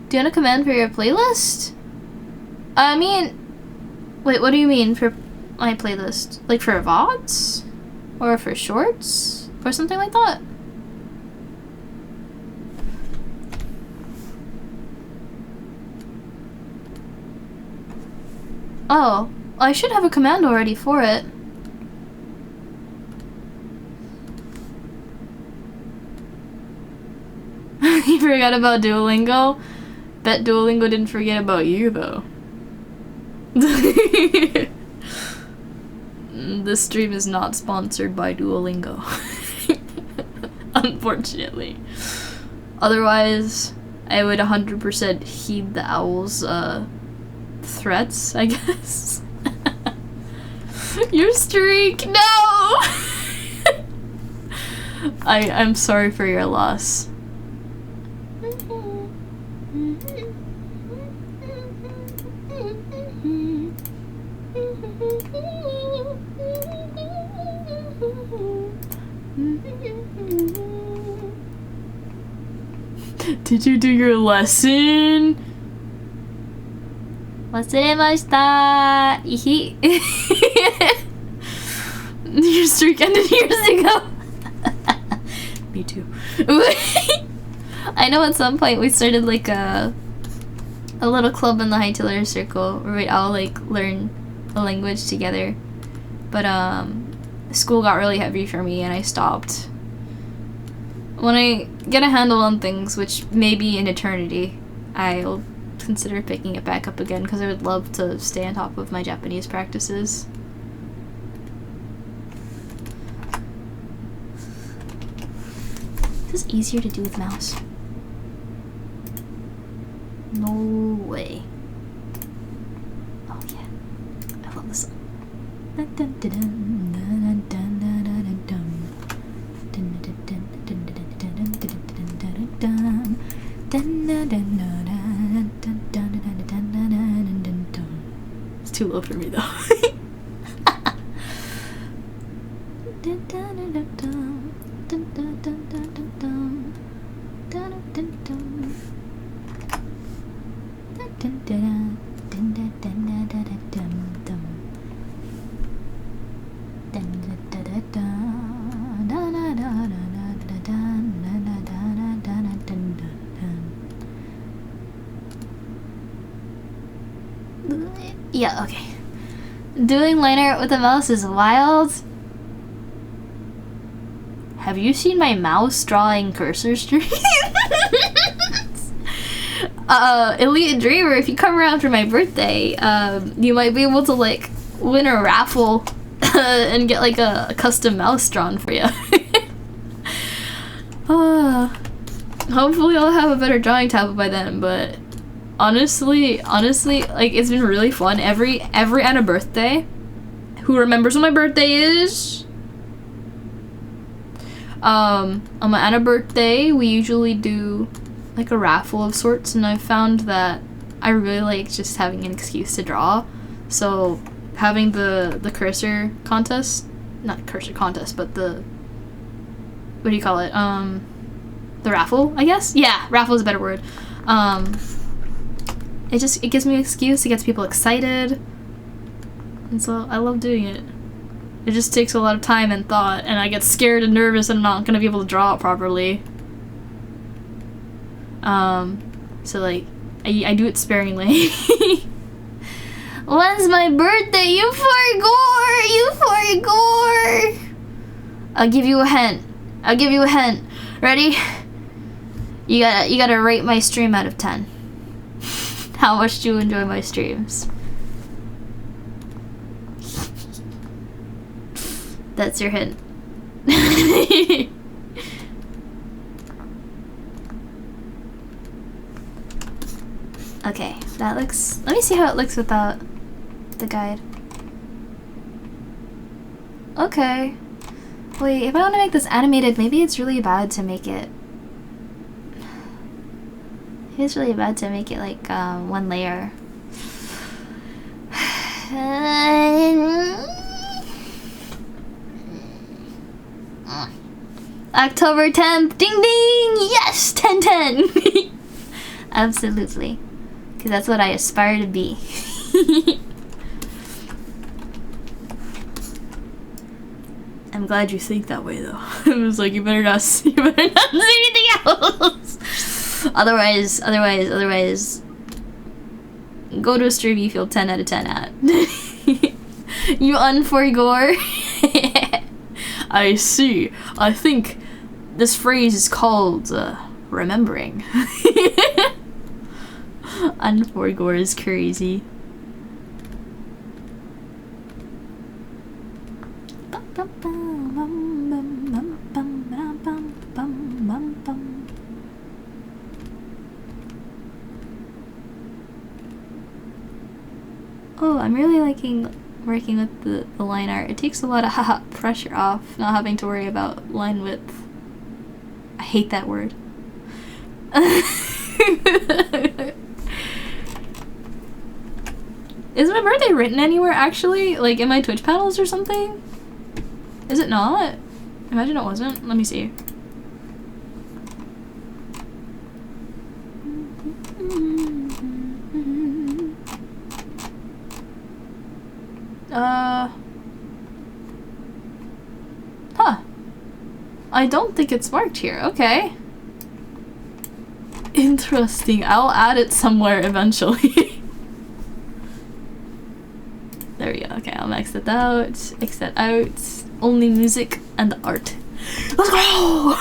Do you want a command for your playlist? I mean... wait, what do you mean for my playlist? Like for VODs? Or for shorts? Or something like that? Oh, I should have a command already for it. You forgot about Duolingo? Bet Duolingo didn't forget about you, though. This stream is not sponsored by Duolingo. Unfortunately. Otherwise, I would 100% heed the owl's, threats, I guess. Your streak! No! I'm sorry for your loss. Did you do your lesson? 忘れました. Your streak ended years ago. Me too. I know at some point we started like a little club in the Hightailers circle where we all like learn a language together. But school got really heavy for me and I stopped. When I get a handle on things, which may be an eternity, I'll consider picking it back up again because I would love to stay on top of my Japanese practices. This is easier to do with mouse. No way. Oh yeah, I love this song. It's too low for me though. Yeah, okay. Doing line art with a mouse is wild. Have you seen my mouse drawing cursor streams? Elite Dreamer, if you come around for my birthday, you might be able to like win a raffle and get like a custom mouse drawn for you. Hopefully I'll have a better drawing tablet by then, but honestly, like it's been really fun. Every Anna birthday, who remembers when my birthday is? On my Anna birthday, we usually do like a raffle of sorts, and I've found that I really like just having an excuse to draw. So having the cursor contest, not cursor contest, but the, what do you call it? The raffle, I guess? Yeah, raffle is a better word. It gives me an excuse, it gets people excited, and so I love doing it. It just takes a lot of time and thought, and I get scared and nervous and I'm not gonna be able to draw it properly. So like, I do it sparingly. When's my birthday? You forgot! I'll give you a hint. Ready? You gotta rate my stream out of 10. How much do you enjoy my streams? That's your hint. Okay, that looks... Let me see how it looks without the guide. Okay. Wait, if I want to make this animated, maybe it's really bad to make it... Maybe it's really bad to make it like one layer. October 10th! Ding ding! Yes! 10-10! Absolutely. Because that's what I aspire to be. I'm glad you think that way though. It was like, you better not say anything else! Otherwise, go to a stream you feel 10 out of 10 at. You unforgore. I see. I think this phrase is called remembering. Unforgore is crazy. Oh, I'm really liking working with the line art. It takes a lot of pressure off, not having to worry about line width. I hate that word. Is my birthday written anywhere actually? Like in my Twitch panels or something? Is it not? Am Imagine it wasn't. Let me see. Huh. I don't think it's marked here. Okay. Interesting. I'll add it somewhere eventually. There we go. Okay, I'll max that out. X that out. Only music and art. Let's go!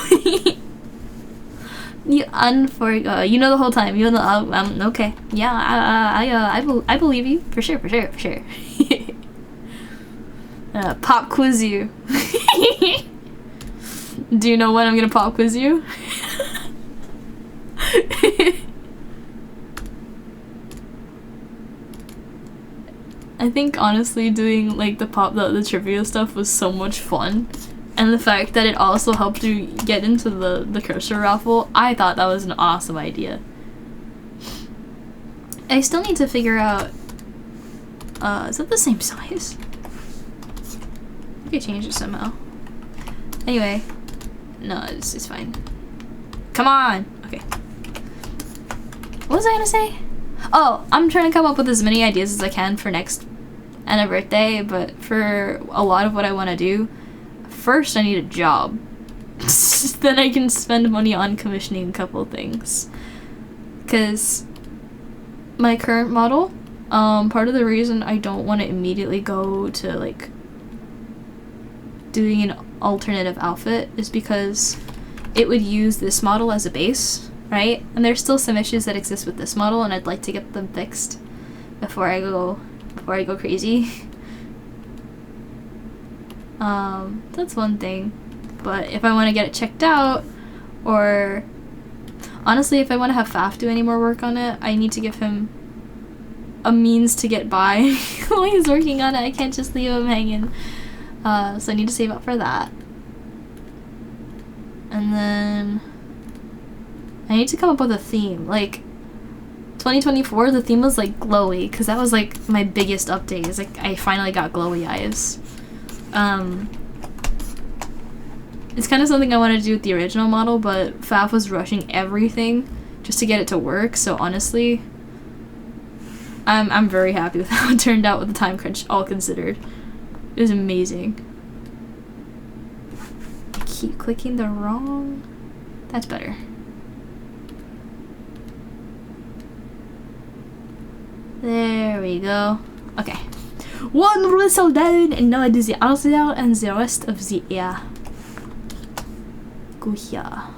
You unforgot. You know the whole time. You know. Okay. Yeah. I believe you for sure. Pop quiz you. Do you know when I'm gonna pop quiz you? I think honestly doing like the trivia stuff was so much fun, and the fact that it also helped you get into the cursor raffle, I thought that was an awesome idea. I still need to figure out, is that the same size? I could change it somehow. Anyway, no, it's fine. Come on! Okay. What was I gonna say? Oh, I'm trying to come up with as many ideas as I can for next and a birthday, but for a lot of what I want to do, first I need a job. Then I can spend money on commissioning a couple of things. Because my current model, part of the reason I don't want to immediately go to like doing an alternative outfit is because it would use this model as a base, right? And there's still some issues that exist with this model, and I'd like to get them fixed before I go crazy. That's one thing. But if I want to get it checked out, or honestly, if I want to have Faf do any more work on it, I need to give him a means to get by while he's working on it. I can't just leave him hanging. So I need to save up for that. And then I need to come up with a theme. Like 2024, the theme was like glowy, because that was like my biggest update. Is like I finally got glowy eyes. It's kind of something I wanted to do with the original model, but Faf was rushing everything just to get it to work. So honestly, I'm very happy with how it turned out with the time crunch all considered. It was amazing. I keep clicking the wrong. That's better. There we go. Okay. One whistle down, and now it is the outside and the rest of the air. Go here.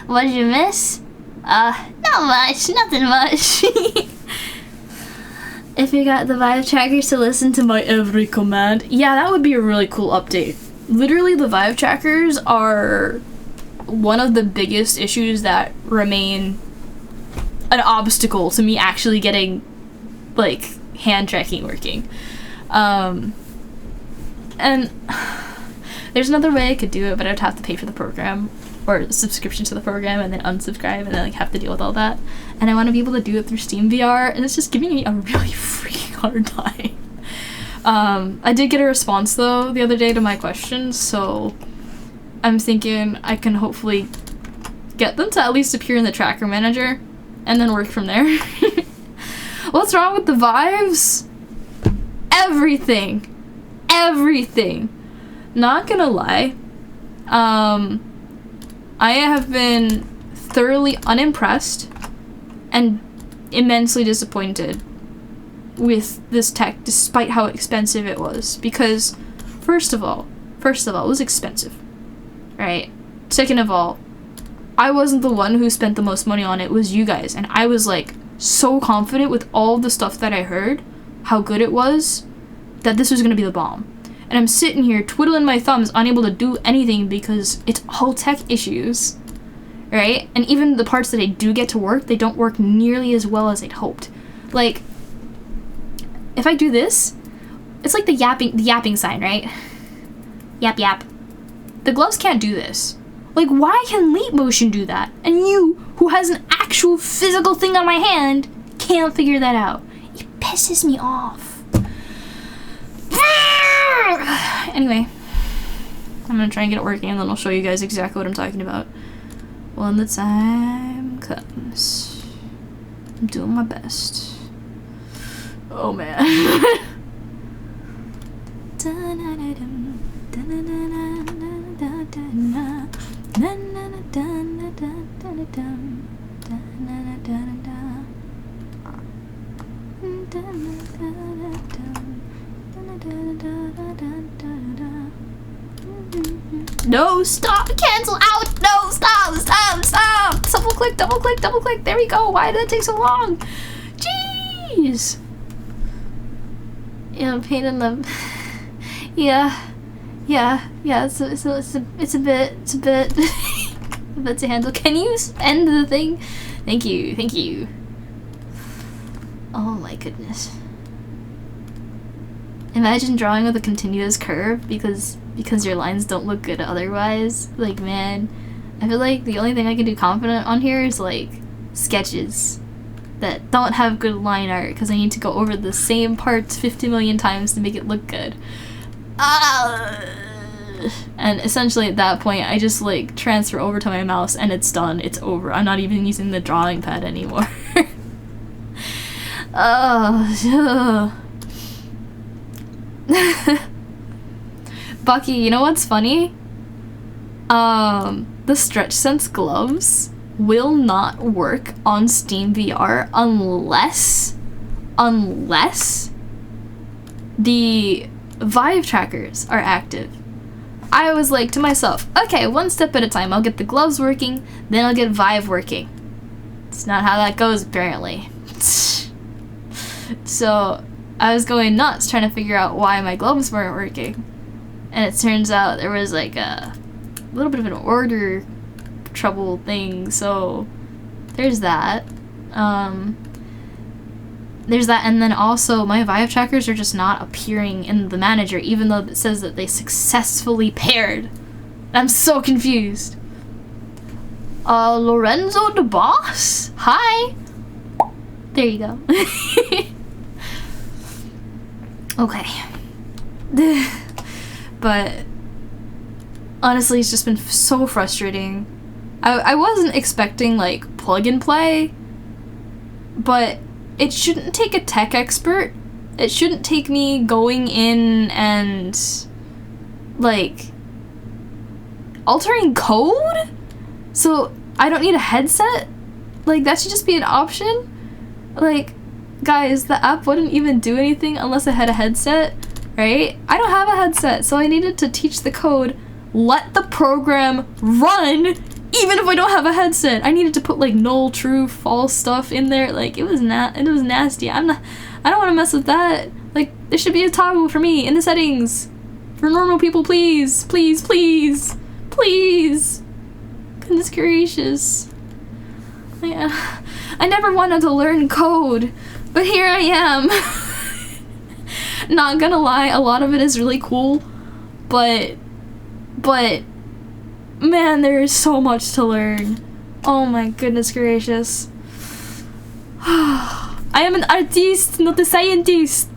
What did you miss? Not much, nothing much. If you got the Vive trackers to listen to my every command, yeah, that would be a really cool update. Literally, the Vive trackers are one of the biggest issues that remain an obstacle to me actually getting, like, hand tracking working. And there's another way I could do it, but I'd have to pay for the program. or subscription to the program and then unsubscribe and then like have to deal with all that. And I want to be able to do it through Steam VR, and it's just giving me a really freaking hard time. I did get a response though the other day to my question, so I'm thinking I can hopefully get them to at least appear in the tracker manager and then work from there. What's wrong with the Vives? Everything. Not gonna lie. I have been thoroughly unimpressed and immensely disappointed with this tech, despite how expensive it was. Because, first of all, it was expensive, right? Second of all, I wasn't the one who spent the most money on it. It was you guys, and I was like so confident with all the stuff that I heard, how good it was, that this was gonna be the bomb. And I'm sitting here twiddling my thumbs, unable to do anything because it's all tech issues, right? And even the parts that I do get to work, they don't work nearly as well as I'd hoped. Like, if I do this, it's like the yapping sign, right? Yap yap. The gloves can't do this. Like, why can Leap Motion do that? And you, who has an actual physical thing on my hand, can't figure that out. It pisses me off. Anyway, I'm gonna try and get it working and then I'll show you guys exactly what I'm talking about when the time comes. I'm doing my best. Oh man. No, stop, cancel out, no, stop. Double click, there we go. Why did that take so long? Jeez. Yeah, pain in the, yeah, it's a bit, a bit to handle. Can you end the thing? Thank you. Oh my goodness. Imagine drawing with a continuous curve because your lines don't look good otherwise. Like, man, I feel like the only thing I can do confident on here is like sketches that don't have good line art because I need to go over the same parts 50 million times to make it look good. And essentially at that point I just like transfer over to my mouse and it's done. It's over. I'm not even using the drawing pad anymore. Bucky, you know what's funny? The Stretch Sense gloves will not work on Steam VR unless the Vive trackers are active. I was like to myself, okay, one step at a time. I'll get the gloves working, then I'll get Vive working. It's not how that goes, apparently. So I was going nuts trying to figure out why my gloves weren't working. And it turns out there was like a little bit of an order trouble thing, so there's that. There's that, and then also my Vive trackers are just not appearing in the manager, even though it says that they successfully paired. I'm so confused. Lorenzo the boss? Hi! There you go. Okay. But honestly, it's just been so frustrating. I wasn't expecting like plug and play, but it shouldn't take a tech expert. It shouldn't take me going in and like altering code so I don't need a headset. Like, that should just be an option. Like, guys, the app wouldn't even do anything unless I had a headset, right? I don't have a headset, so I needed to teach the code, let the program run, even if I don't have a headset. I needed to put like null, true, false stuff in there. Like, it was nasty. I don't want to mess with that. Like, there should be a toggle for me in the settings. For normal people, please. Please, please. Please. Goodness gracious. Yeah. I never wanted to learn code, but here I am. Not gonna lie, a lot of it is really cool, but Man, there is so much to learn. Oh my goodness gracious. I am an artist, not a scientist.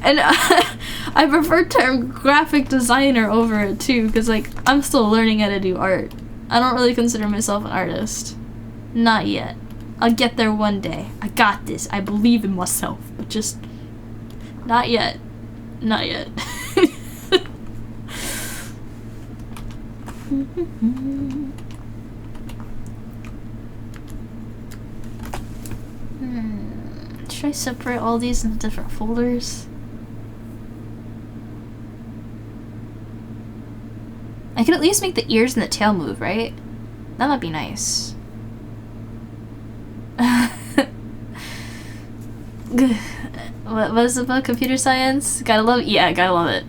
And I prefer term graphic designer over it too, because like I'm still learning how to do art. I don't really consider myself an artist. Not yet. I'll get there one day. I got this. I believe in myself, but just not yet. Not yet. Should I separate all these into different folders? I could at least make the ears and the tail move, right? That might be nice. What is it about computer science? Gotta love it. Yeah, gotta love it.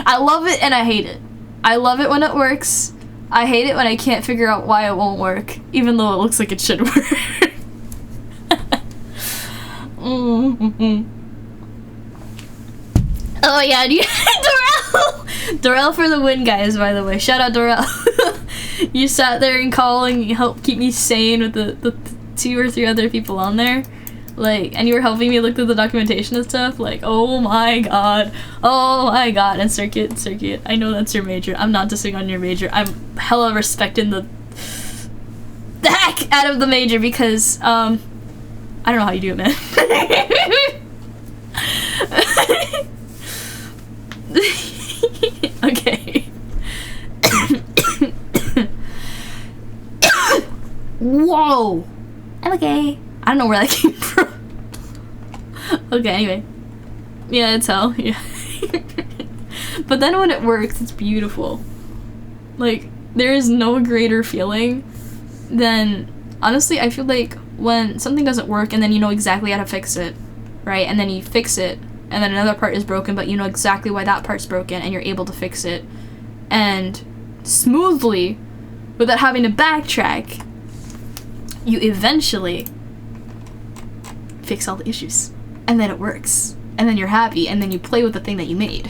I love it and I hate it. I love it when it works. I hate it when I can't figure out why it won't work, even though it looks like it should work. Oh yeah, Dorel! Dorel for the win, guys, by the way. Shout out Dorel. You sat there and calling, you helped keep me sane with the 2 or 3 other people on there. Like, and you were helping me look through the documentation and stuff. Like, oh my god. Oh my god. And circuit. I know that's your major. I'm not dissing on your major. I'm hella respecting the heck out of the major because, I don't know how you do it, man. Okay. Whoa. I'm okay. I don't know where that came from. Okay, anyway. Yeah, it's hell. Yeah. But then when it works, it's beautiful. Like, there is no greater feeling than... Honestly, I feel like when something doesn't work and then you know exactly how to fix it, right? And then you fix it, and then another part is broken, but you know exactly why that part's broken, and you're able to fix it. And smoothly, without having to backtrack, you eventually fix all the issues. And then it works. And then you're happy, and then you play with the thing that you made.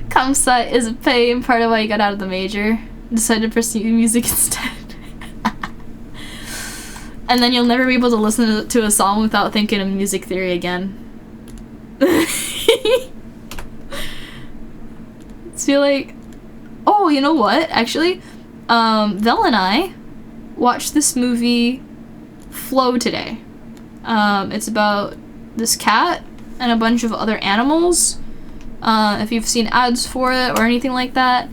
Comsci is a pain, part of why you got out of the major. Decided to pursue music instead. And then you'll never be able to listen to a song without thinking of music theory again. I feel like... Oh, you know what? Actually, Vel and I watched this movie Flow today. It's about this cat and a bunch of other animals. If you've seen ads for it or anything like that,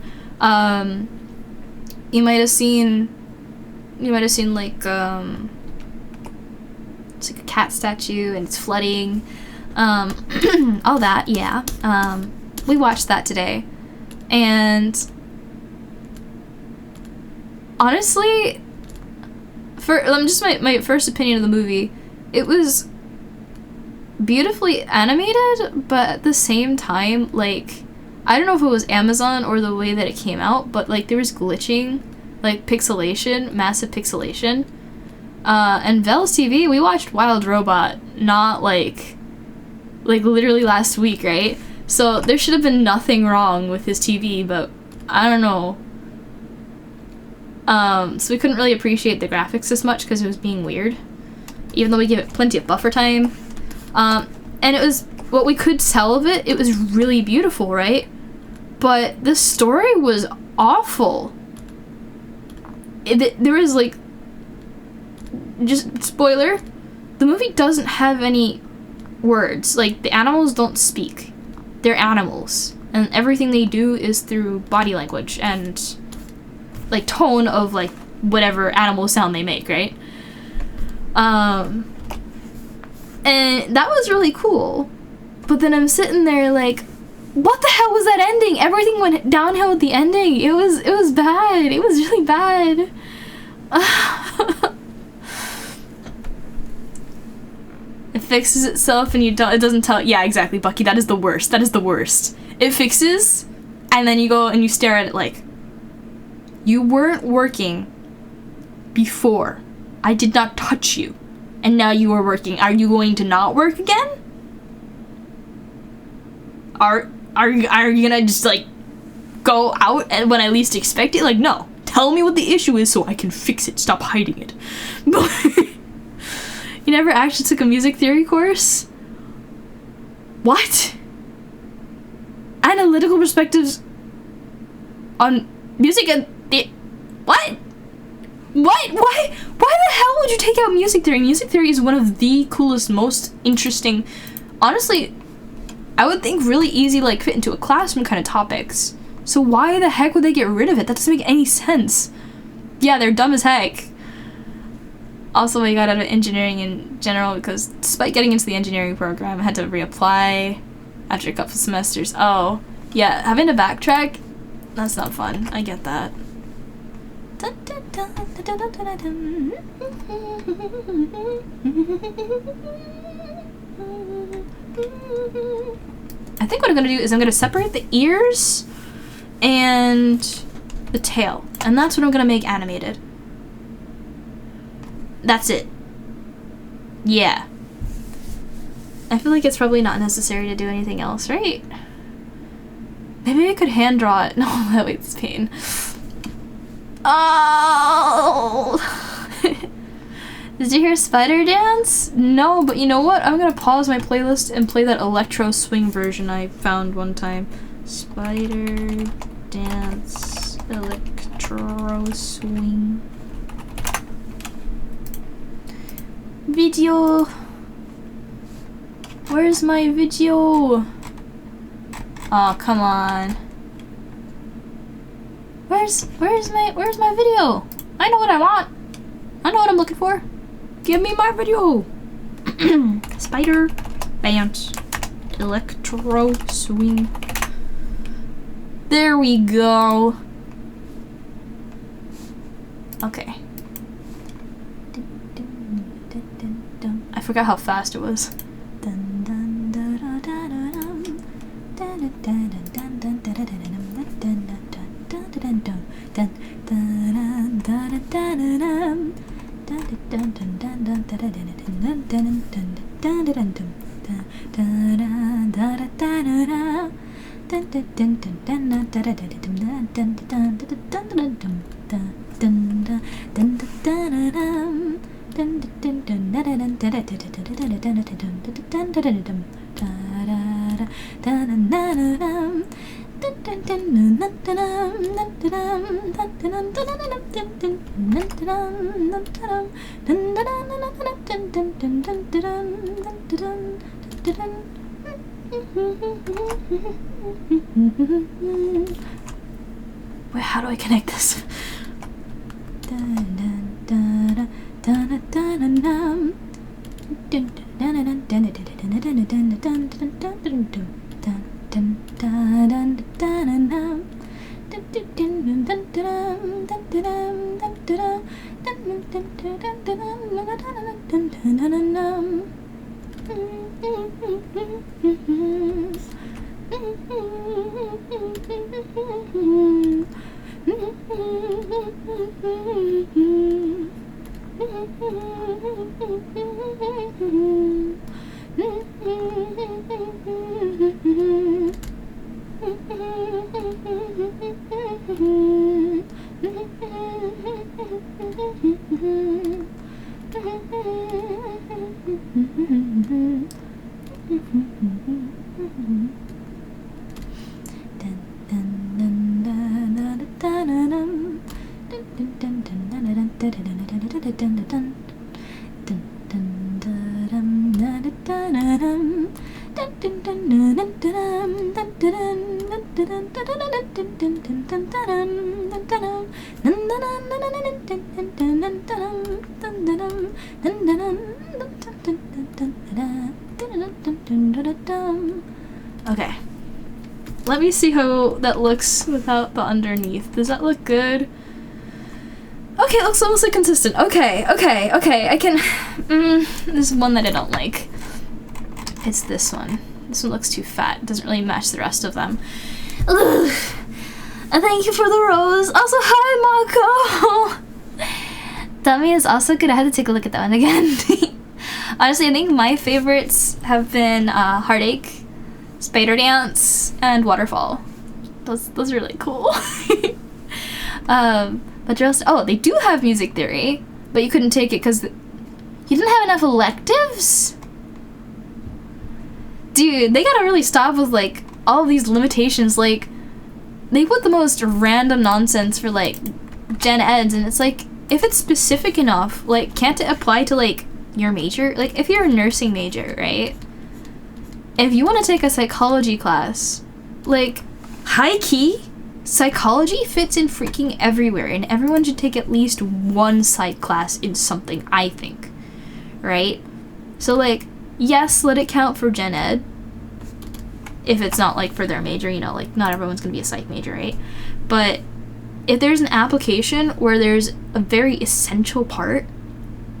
you might have seen like it's like a cat statue and it's flooding, all that. Yeah. We watched that today, and honestly, for just my first opinion of the movie, it was beautifully animated, but at the same time, like, I don't know if it was Amazon or the way that it came out, but like there was glitching, like pixelation, massive pixelation. And Vel's TV, we watched Wild Robot, not like literally last week, right? So there should have been nothing wrong with his TV, but I don't know. So we couldn't really appreciate the graphics as much because it was being weird, even though we gave it plenty of buffer time. And it was, what we could tell of it, it was really beautiful, right? But the story was awful. There was like, just spoiler, the movie doesn't have any words. Like, the animals don't speak. They're animals. And everything they do is through body language and like tone of like whatever animal sound they make, right? And that was really cool. But then I'm sitting there like, what the hell was that ending? Everything went downhill with the ending. It was bad. It was really bad. It fixes itself and it doesn't tell. Yeah, exactly, Bucky. That is the worst. That is the worst. It fixes, and then you go and you stare at it like, you weren't working before. I did not touch you. And now you are working. Are you going to not work again? are you gonna just like go out and when I least expect it? Like, no. Tell me what the issue is so I can fix it. Stop hiding it. You never actually took a music theory course? What? Analytical perspectives on music and the what? What? Why the hell would you take out music theory? Music theory is one of the coolest, most interesting, honestly, I would think really easy, like, fit into a classroom kind of topics. So why the heck would they get rid of it? That doesn't make any sense. Yeah, they're dumb as heck. Also, I got out of engineering in general because despite getting into the engineering program, I had to reapply after a couple semesters. Oh, yeah, having to backtrack, that's not fun. I get that. I think what I'm gonna do is I'm gonna separate the ears and the tail, and that's what I'm gonna make animated. That's it. Yeah. I feel like it's probably not necessary to do anything else, right? Maybe I could hand draw it. No, that wastes pain. Oh! Did you hear Spider Dance? No, but you know what? I'm gonna pause my playlist and play that electro swing version I found one time. Spider Dance electro swing. Video. Where's my video? Oh, come on. Where's my video? I know what I want. I know what I'm looking for. Give me my video. Spider Dance electro swing. There we go. Okay. I forgot how fast it was. Wait, how do I connect this? Okay. Let me see how that looks without the underneath. Does that look good? Okay, it looks almost like consistent. Okay, I can... there's one that I don't like. It's this one. This one looks too fat. It doesn't really match the rest of them. Ugh. And thank you for the rose. Also, hi, Mako! Dummy is also good. I had to take a look at that one again. Honestly, I think my favorites have been Heartache, Spider Dance, and waterfall. Those are really cool. But just, oh, they do have music theory, but you couldn't take it because you didn't have enough electives? Dude, they gotta really stop with, like, all these limitations. Like, they put the most random nonsense for, like, gen eds, and it's like, if it's specific enough, like, can't it apply to, like, your major? Like, if you're a nursing major, right? If you want to take a psychology class, like, high key, psychology fits in freaking everywhere, and everyone should take at least one psych class in something, I think. Right? So, like, yes, let it count for gen ed. If it's not, like, for their major, you know, like, not everyone's gonna be a psych major, right? But if there's an application where there's a very essential part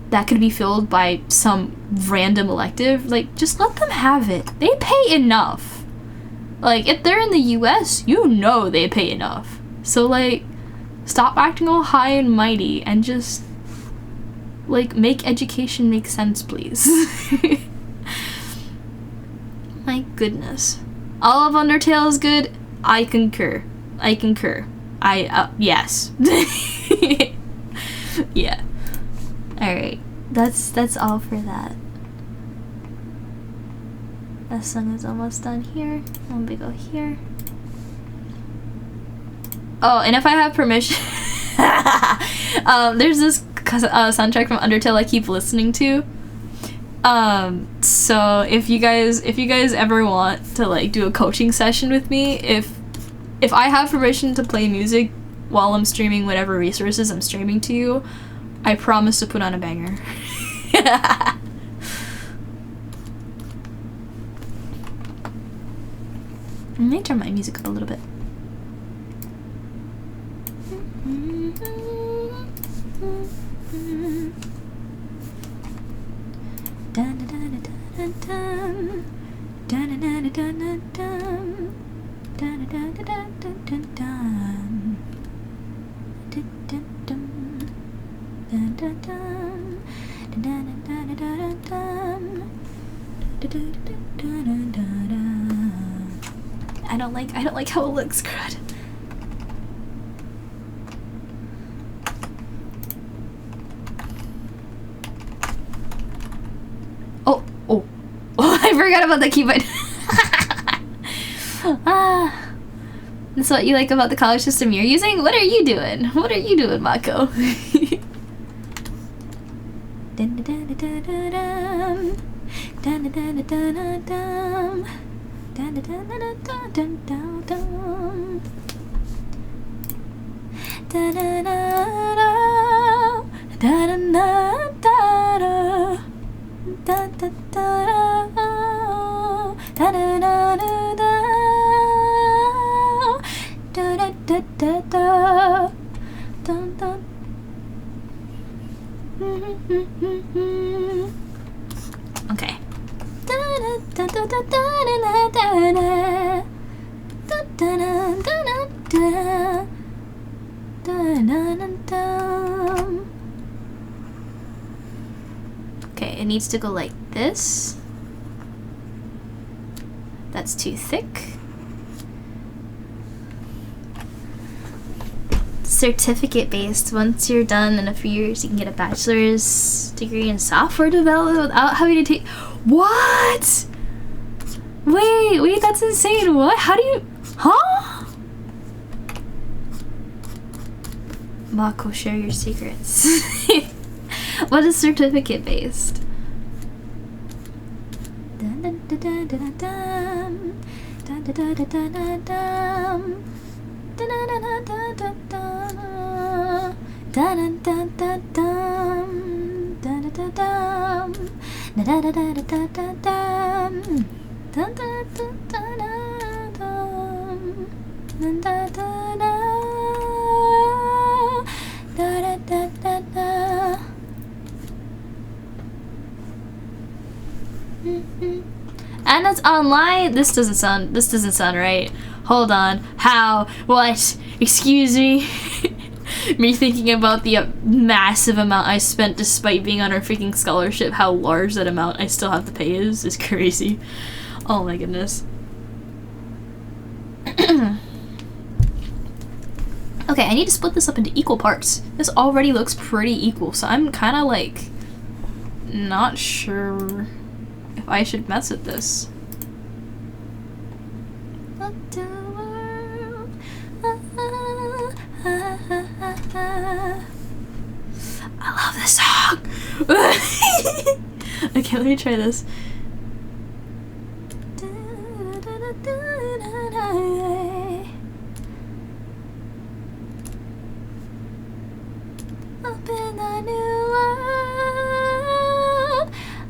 that could be filled by some random elective, like, just let them have it. They pay enough. Like, if they're in the US, you know they pay enough. So, like, stop acting all high and mighty and just, like, make education make sense, please. My goodness. All of Undertale is good. I concur. Yes. Yeah. Alright. That's all for that. That song is almost done here. Let me go here. Oh, and if I have permission, there's this soundtrack from Undertale I keep listening to. So if you guys ever want to, like, do a coaching session with me, if I have permission to play music while I'm streaming whatever resources I'm streaming to you, I promise to put on a banger. Let me turn my music up a little bit. I don't like how it looks, crud. Oh, I forgot about the keyboard. That's what you like about the college system you're using? What are you doing? What are you doing, Mako? Okay. Okay, it needs to go like this. That's too thick. Certificate based. Once you're done in a few years, you can get a bachelor's degree in software development without having to take. What? Wait, that's insane. What? How do you. Huh? Mako, share your secrets. What is certificate based? And it's online. This doesn't sound right. Hold on. How? What? Excuse me. Me thinking about the massive amount I spent despite being on our freaking scholarship, how large that amount I still have to pay is crazy. Oh my goodness. Okay, I need to split this up into equal parts. This already looks pretty equal, so I'm kind of like not sure if I should mess with this. I love this song. Okay, let me try this. Up in the new world.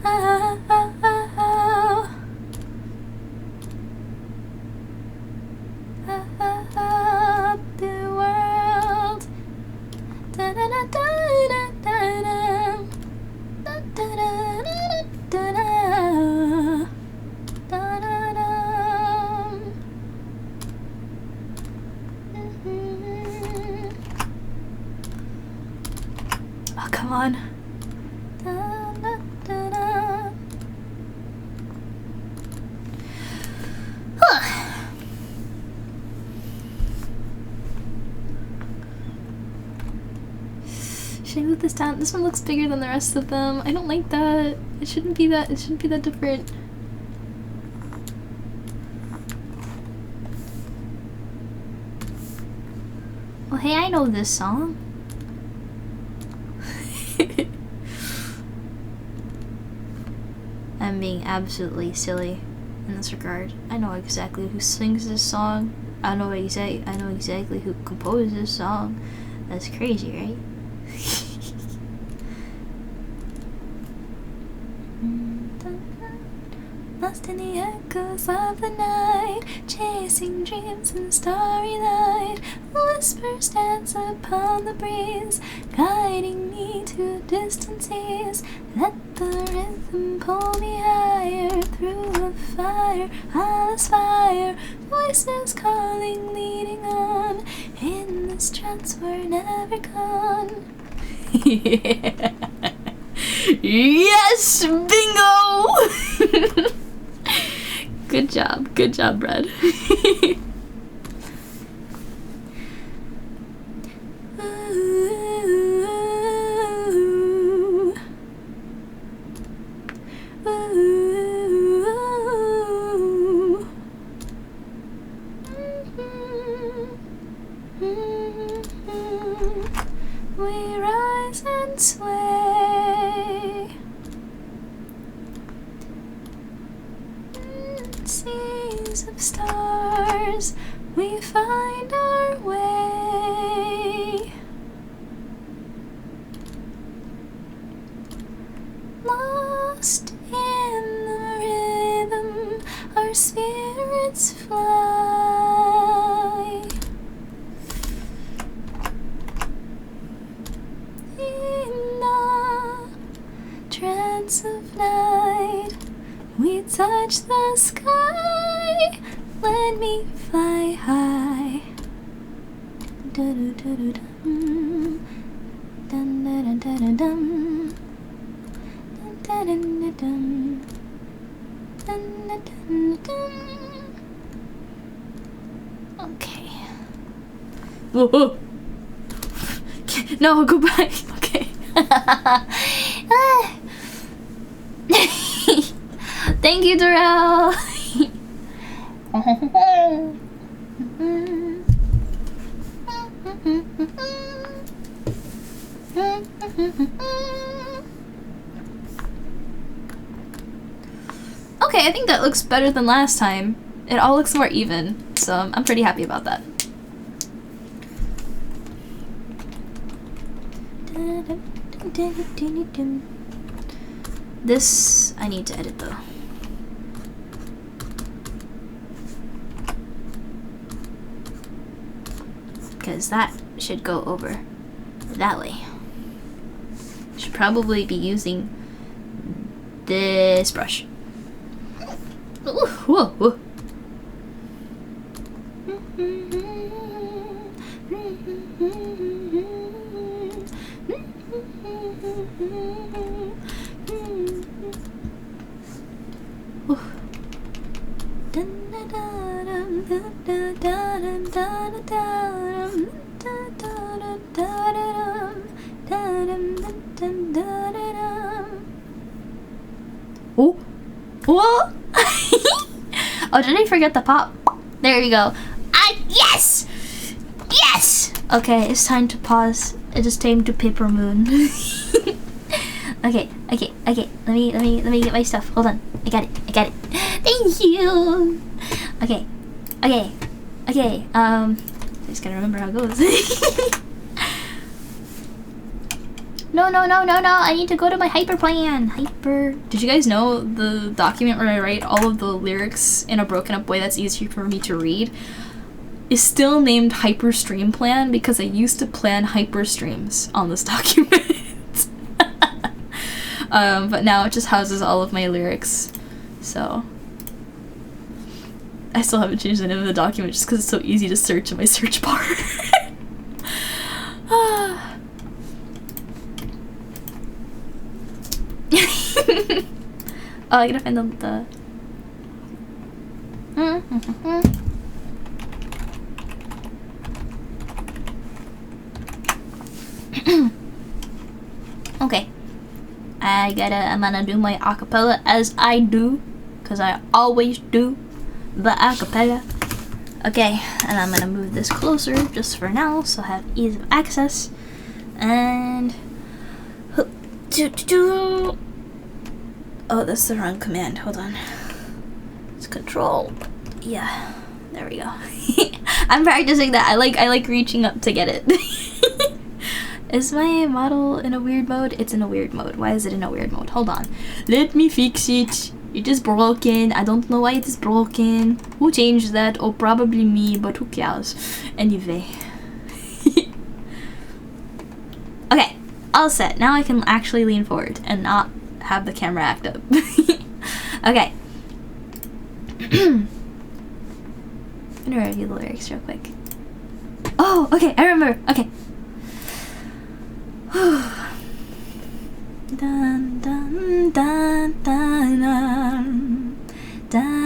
Oh, oh, oh, oh. Oh, oh, oh, the world. Da, da, da, da, da, da, da. Da, da, da, da, da, da, da, da. Oh, come on. Da, da, da, da. Huh. Should I move this down? This one looks bigger than the rest of them. I don't like that. It shouldn't be that. It shouldn't be that different. Well, hey, I know this song. I'm being absolutely silly in this regard. I know exactly who sings this song. I know exactly who composed this song. That's crazy, right? Lost in the echoes of the night, chasing dreams in the starry light. Whispers dance upon the breeze, guiding me to distant seas. Let the rhythm pull me higher, through the fire I'll aspire. Voices calling, leading on, in this trance we're never gone. Yeah. Yes! Bingo! Good job, Brad. We rise and sway. Seas of stars, we find our way. Lost in the rhythm, our spirits fly. In the trance of night, we touch the sky. Let me fly high. Dun-dun-dun-dun-dun. Dun-dun-dun-dun-dun. Dun-dun-dun-dun. Dun-dun-dun-dun. Okay. Whoa. No, go back. Okay. Thank you, Darrell. Okay, I think that looks better than last time. It all looks more even, so I'm pretty happy about that. This I need to edit though. Because that should go over that way. Should probably be using this brush. Ooh, whoa, whoa. Ooh. Dun, dun, dun, dun. Oh, what? Oh, did I forget the pop? There we go. Yes! Yes! Okay, it's time to pause. It is time to paper moon. Okay. Let me get my stuff. Hold on. I got it. Thank you. Okay. I just gotta remember how it goes. No. I need to go to my hyper plan. Did you guys know the document where I write all of the lyrics in a broken up way that's easier for me to read is still named Hyper Stream Plan because I used to plan hyper streams on this document. But now it just houses all of my lyrics. So I still haven't changed the name of the document just because it's so easy to search in my search bar. Oh, I gotta find the okay. I'm gonna do my acapella as I do, because I always do the acapella. Okay, and I'm gonna move this closer just for now so I have ease of access. And oh, that's the wrong command. Hold on. It's control. Yeah, there we go. I'm practicing that. I like reaching up to get it. Is my model in a weird mode? It's in a weird mode. Why is it in a weird mode? Hold on. Let me fix it. It is broken. I don't know why it is broken. Who changed that? Oh, probably me, but who cares? Anyway. Okay, all set. Now I can actually lean forward and not have the camera act up. Okay. I'm gonna review the lyrics real quick. Oh, okay, I remember. Okay. Dun dun dun dun dun dun.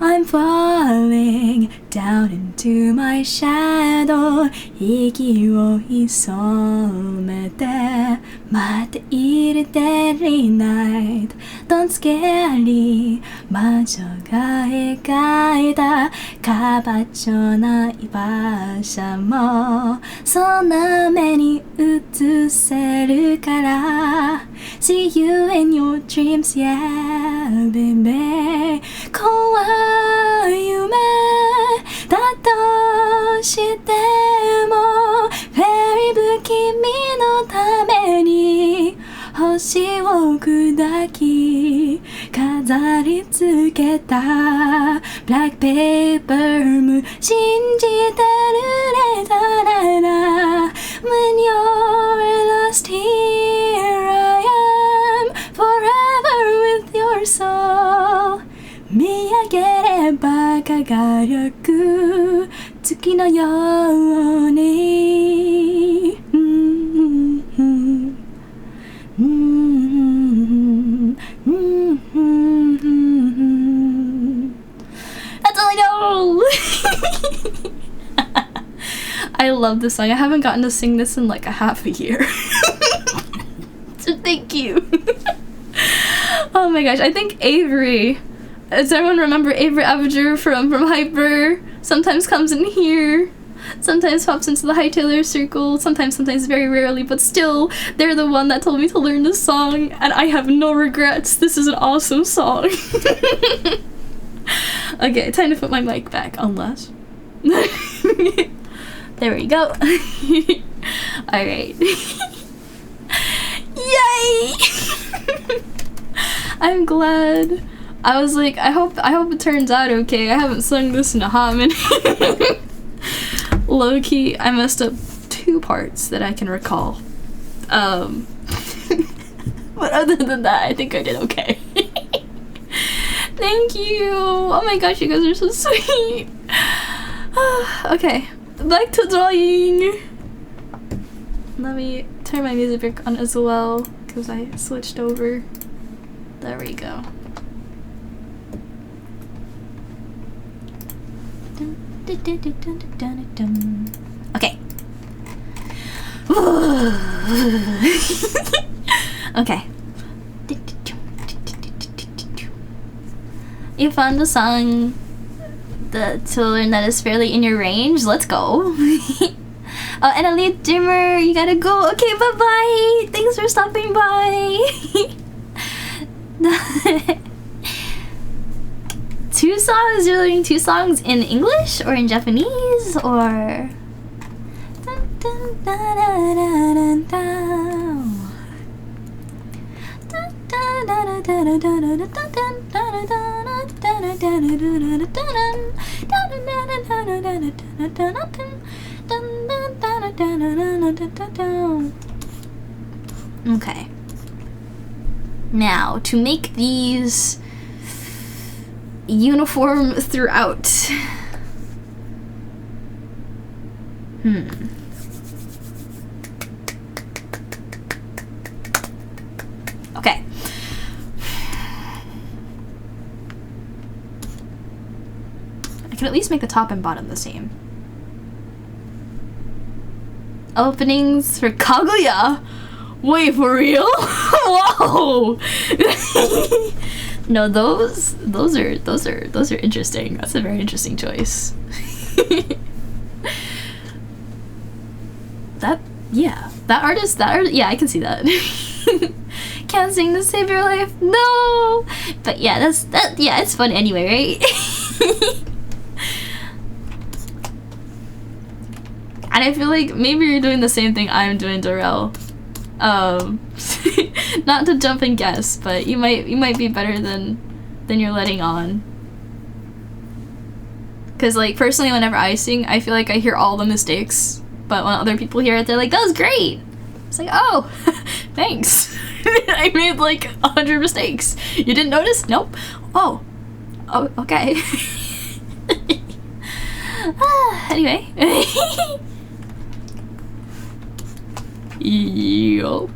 I'm falling down into my shadow. 息を潜めて待っている Daily night. Don't scary 魔女が描いたかばっちょない馬車もそんな目に映せるから See you in your dreams, yeah, baby. 怖い夢だとしても Very 不気味のために星を砕き飾りつけた Black paper moon 信じてるレターなら When you're lost here I am Forever with your soul 見上げれば輝く月のように That's all I know! I love this song. I haven't gotten to sing this in like a half a year. So thank you. Oh my gosh, I think Avery, does everyone remember Avery Avenger from Hyper? Sometimes comes in here. Sometimes pops into the Hightailor circle, sometimes very rarely, but still, they're the one that told me to learn this song, and I have no regrets. This is an awesome song. Okay, time to put my mic back, unless... There we go. Alright. Yay! I'm glad. I was like, I hope it turns out okay. I haven't sung this in a hot minute. Low-key, I messed up 2 parts that I can recall. But other than that, I think I did okay. Thank you! Oh my gosh, you guys are so sweet! Okay, back to drawing! Let me turn my music back on as well, because I switched over. There we go. Okay. Okay. You found a song to learn that is fairly in your range. Let's go. Oh, and ENVTuber, you gotta go. Okay, bye-bye. Thanks for stopping by. 2 songs? You're learning 2 songs in English or in Japanese or... Okay. Now, to make these uniform throughout. Okay. I can at least make the top and bottom the same. Openings for Kaguya? Wait, for real? Whoa! No, those are interesting. That's a very interesting choice. That artist, yeah, I can see that. Can't sing to save your life. No! But yeah, yeah, it's fun anyway, right? And I feel like maybe you're doing the same thing I'm doing, Darrell. Not to jump and guess, but you might be better than you're letting on. Cause like personally, whenever I sing, I feel like I hear all the mistakes, but when other people hear it, they're like, "That was great." It's like, "Oh, thanks." I made like 100 mistakes. You didn't notice? Nope. Oh, okay. Anyway. Yup.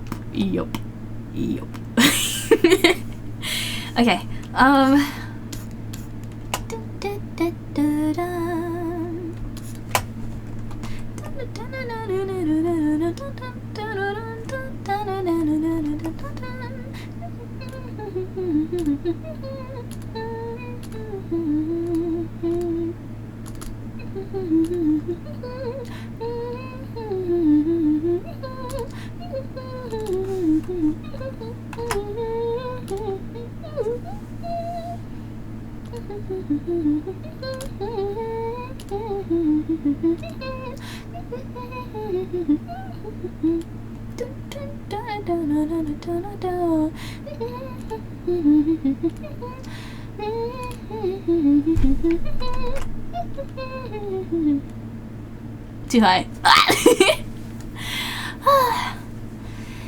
Okay. Too high.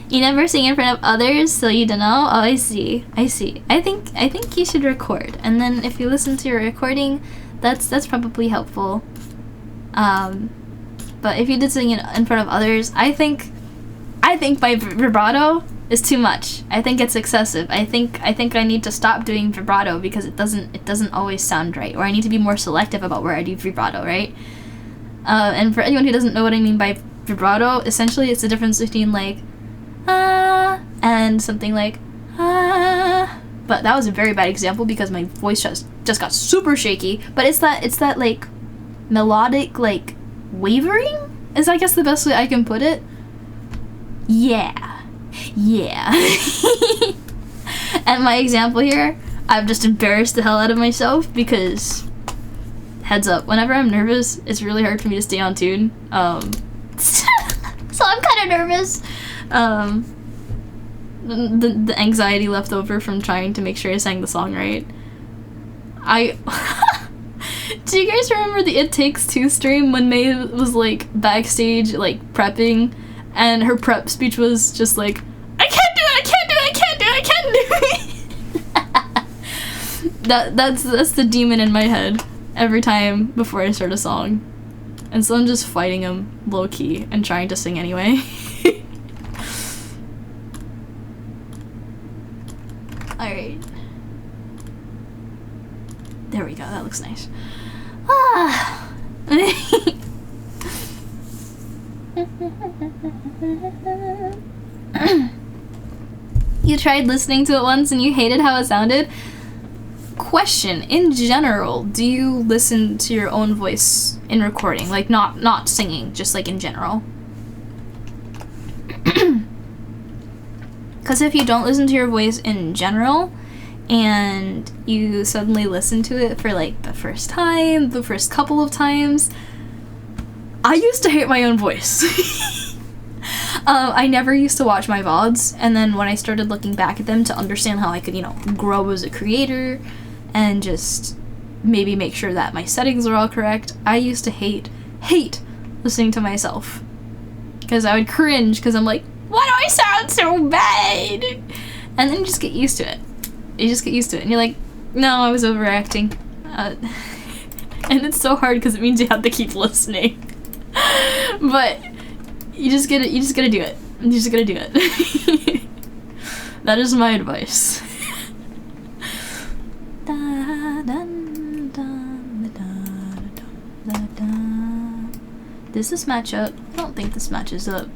You never sing in front of others, so you don't know? Oh, I see. I think you should record, and then if you listen to your recording, that's probably helpful. But if you did sing in front of others, I think my vibrato is too much. I think it's excessive. I think I need to stop doing vibrato because it doesn't always sound right, or I need to be more selective about where I do vibrato, right? And for anyone who doesn't know what I mean by vibrato, essentially it's the difference between like and something like but that was a very bad example because my voice just got super shaky. But it's that like melodic like wavering is I guess the best way I can put it. Yeah. And my example here, I've just embarrassed the hell out of myself because heads up, whenever I'm nervous, it's really hard for me to stay on tune. So I'm kind of nervous. The anxiety left over from trying to make sure I sang the song right. Do you guys remember the It Takes Two stream when May was like backstage like prepping, and her prep speech was just like, I can't do it. That's the demon in my head every time before I start a song. And so I'm just fighting him low-key and trying to sing anyway. Alright. looks nice. Ah. You tried listening to it once and you hated how it sounded? Question, in general, do you listen to your own voice in recording? Like, not singing, just like in general. Because if you don't listen to your voice in general, and you suddenly listen to it for like the first time, the first couple of times, I used to hate my own voice. I never used to watch my VODs, and then when I started looking back at them to understand how I could, you know, grow as a creator and just maybe make sure that my settings are all correct, I used to hate listening to myself. Because I would cringe, because I'm like, why do I sound so bad? And then you just get used to it. You just get used to it, and you're like, no, I was overacting. And it's so hard because it means you have to keep listening. But you just gotta do it. You just gotta do it. That is my advice. Does this match up? I don't think this matches up.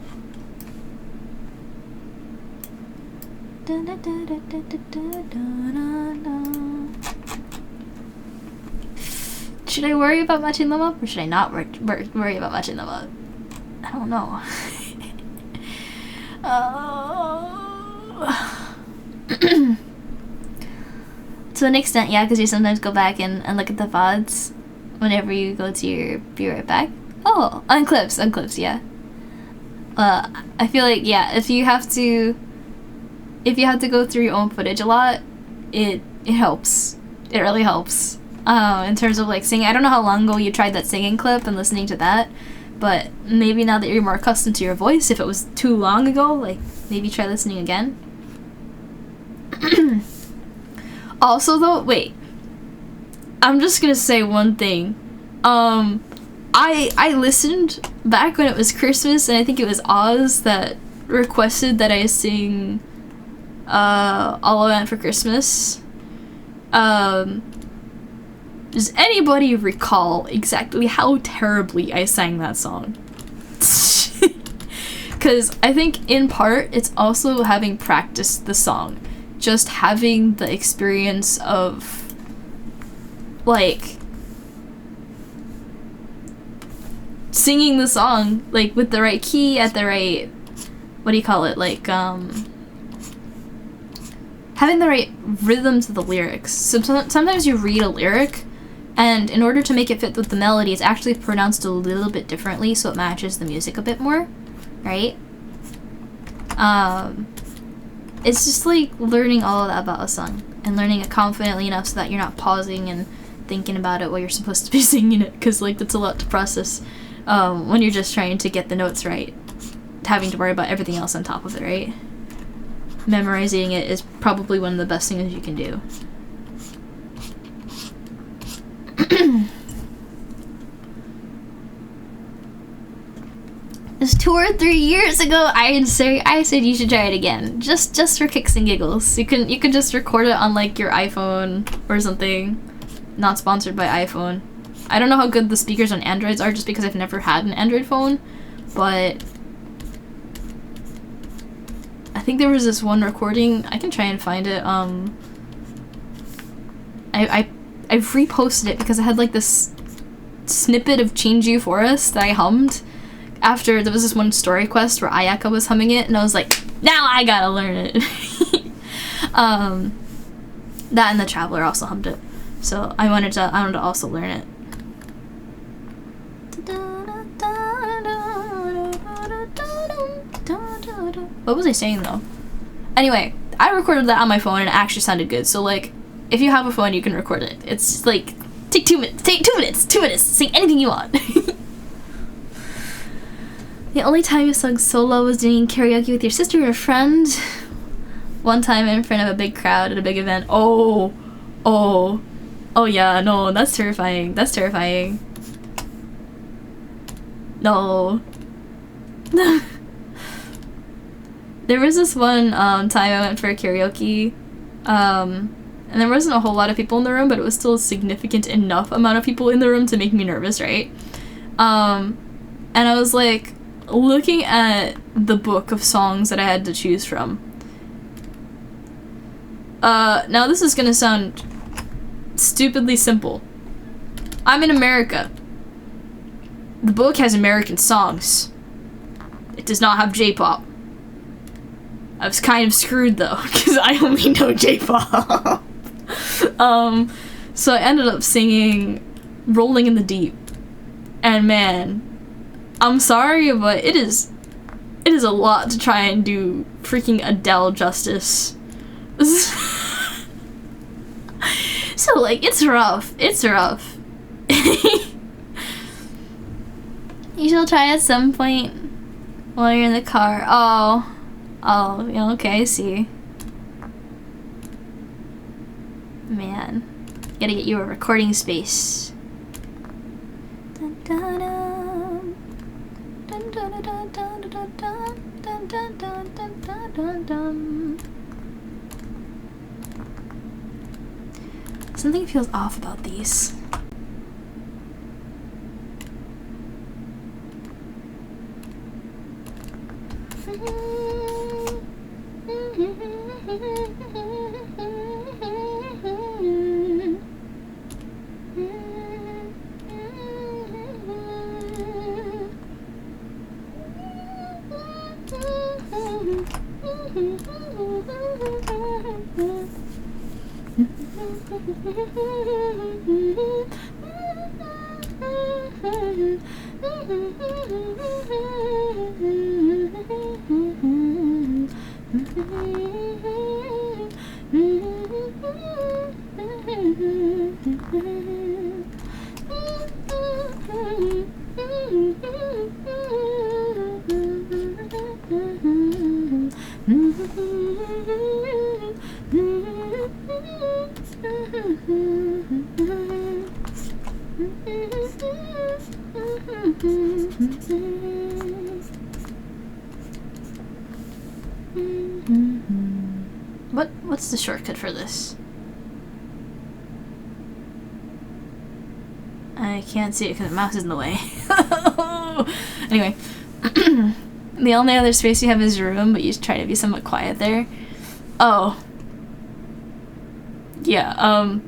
Should I worry about matching them up, or should I not worry about matching them up? I don't know. To an extent, yeah, because you sometimes go back and look at the VODs whenever you go to your Be Right Back. Oh, on clips, yeah. I feel like, yeah, if you have to go through your own footage a lot, it helps. It really helps. In terms of like singing, I don't know how long ago you tried that singing clip and listening to that, but maybe now that you're more accustomed to your voice, if it was too long ago, like maybe try listening again. Also though, wait, I'm just gonna say one thing. I listened back when it was Christmas, and I think it was Oz that requested that I sing All I Want for Christmas. Does anybody recall exactly how terribly I sang that song? Because I think in part it's also having practiced the song, just having the experience of like singing the song like with the right key at the right, what do you call it, like having the right rhythm to the lyrics. So sometimes you read a lyric, and in order to make it fit with the melody, it's actually pronounced a little bit differently so it matches the music a bit more, right? It's just like learning all of that about a song and learning it confidently enough so that you're not pausing and thinking about it while you're supposed to be singing it, because like that's a lot to process when you're just trying to get the notes right, having to worry about everything else on top of it, right? Memorizing it is probably one of the best things you can do. It's 2 or 3 years ago. I said you should try it again, just for kicks and giggles. You can just record it on like your iPhone or something. Not sponsored by iPhone. I don't know how good the speakers on Androids are, just because I've never had an Android phone, but I think there was this one recording. I can try and find it. I reposted it because I had like this snippet of Change You Forest that I hummed after there was this one story quest where Ayaka was humming it, and I was like, now I gotta learn it. That and the Traveler also hummed it, so I wanted to also learn it. What was I saying though? Anyway, I recorded that on my phone and it actually sounded good. So like, if you have a phone, you can record it. It's like, take 2 minutes. Take 2 minutes. 2 minutes. Sing anything you want. The only time you sung solo was doing karaoke with your sister or a friend. One time in front of a big crowd at a big event. Oh yeah, no, that's terrifying. That's terrifying. No. There was this one time I went for a karaoke, and And there wasn't a whole lot of people in the room, but it was still a significant enough amount of people in the room to make me nervous, right? And I was like looking at the book of songs that I had to choose from. Now this is gonna sound stupidly simple. I'm in America. The book has American songs. It does not have J-pop. I was kind of screwed though, because I only know J-pop. So I ended up singing Rolling in the Deep. And man, I'm sorry, but it is a lot to try and do freaking Adele justice. So like, it's rough. It's rough. You shall try at some point while you're in the car. Oh, yeah, okay, I see. Man, gotta get you a recording space. Dun, dun, dun. Dun, dun, dun, dun, dun, dun, dun, dun, dun, dun, dun, dun. Something feels off about these. What's the shortcut for this? I can't see it because the mouse is in the way. Anyway, the only other space you have is your room, but you try to be somewhat quiet there. Oh. Yeah,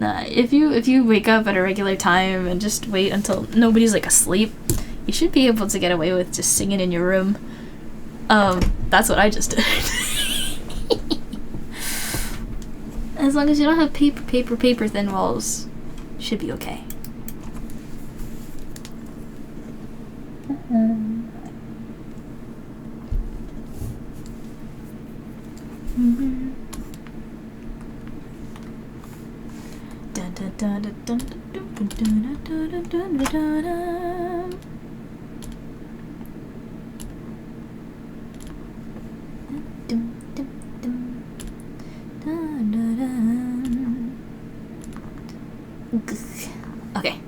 if you wake up at a regular time and just wait until nobody's like asleep, you should be able to get away with just singing in your room. That's what I just did. As long as you don't have paper thin walls, you should be okay. Okay.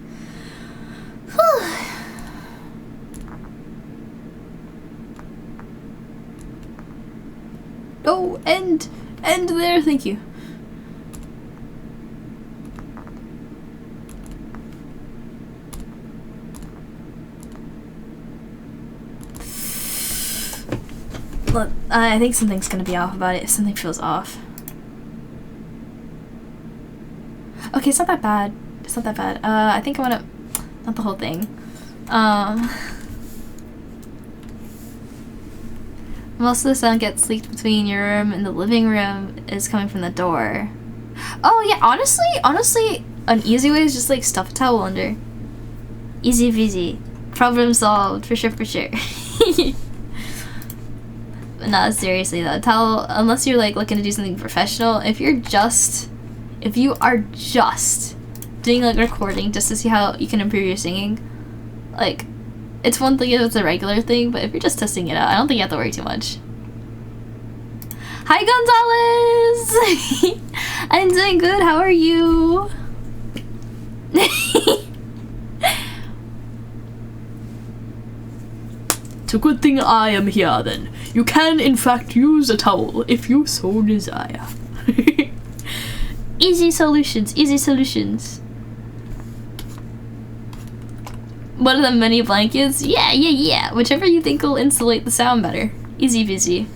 Oh, end there, thank you. Look, I think something's gonna be off about it. Something feels off. Okay, it's not that bad. It's not that bad. I think I wanna... Not the whole thing. Most of the sound gets leaked between your room and the living room is coming from the door. Oh yeah, honestly, an easy way is just like stuff a towel under. Easy peasy. Problem solved, for sure. But no, seriously though, towel, unless you're like looking to do something professional, if you are just doing like recording just to see how you can improve your singing, like, it's one thing if it's a regular thing, but if you're just testing it out, I don't think you have to worry too much. Hi Gonzalez! I'm doing good, how are you? It's a good thing I am here then. You can in fact use a towel if you so desire. Easy solutions, easy solutions. One of the mini blankets? Yeah. Whichever you think will insulate the sound better. Easy peasy.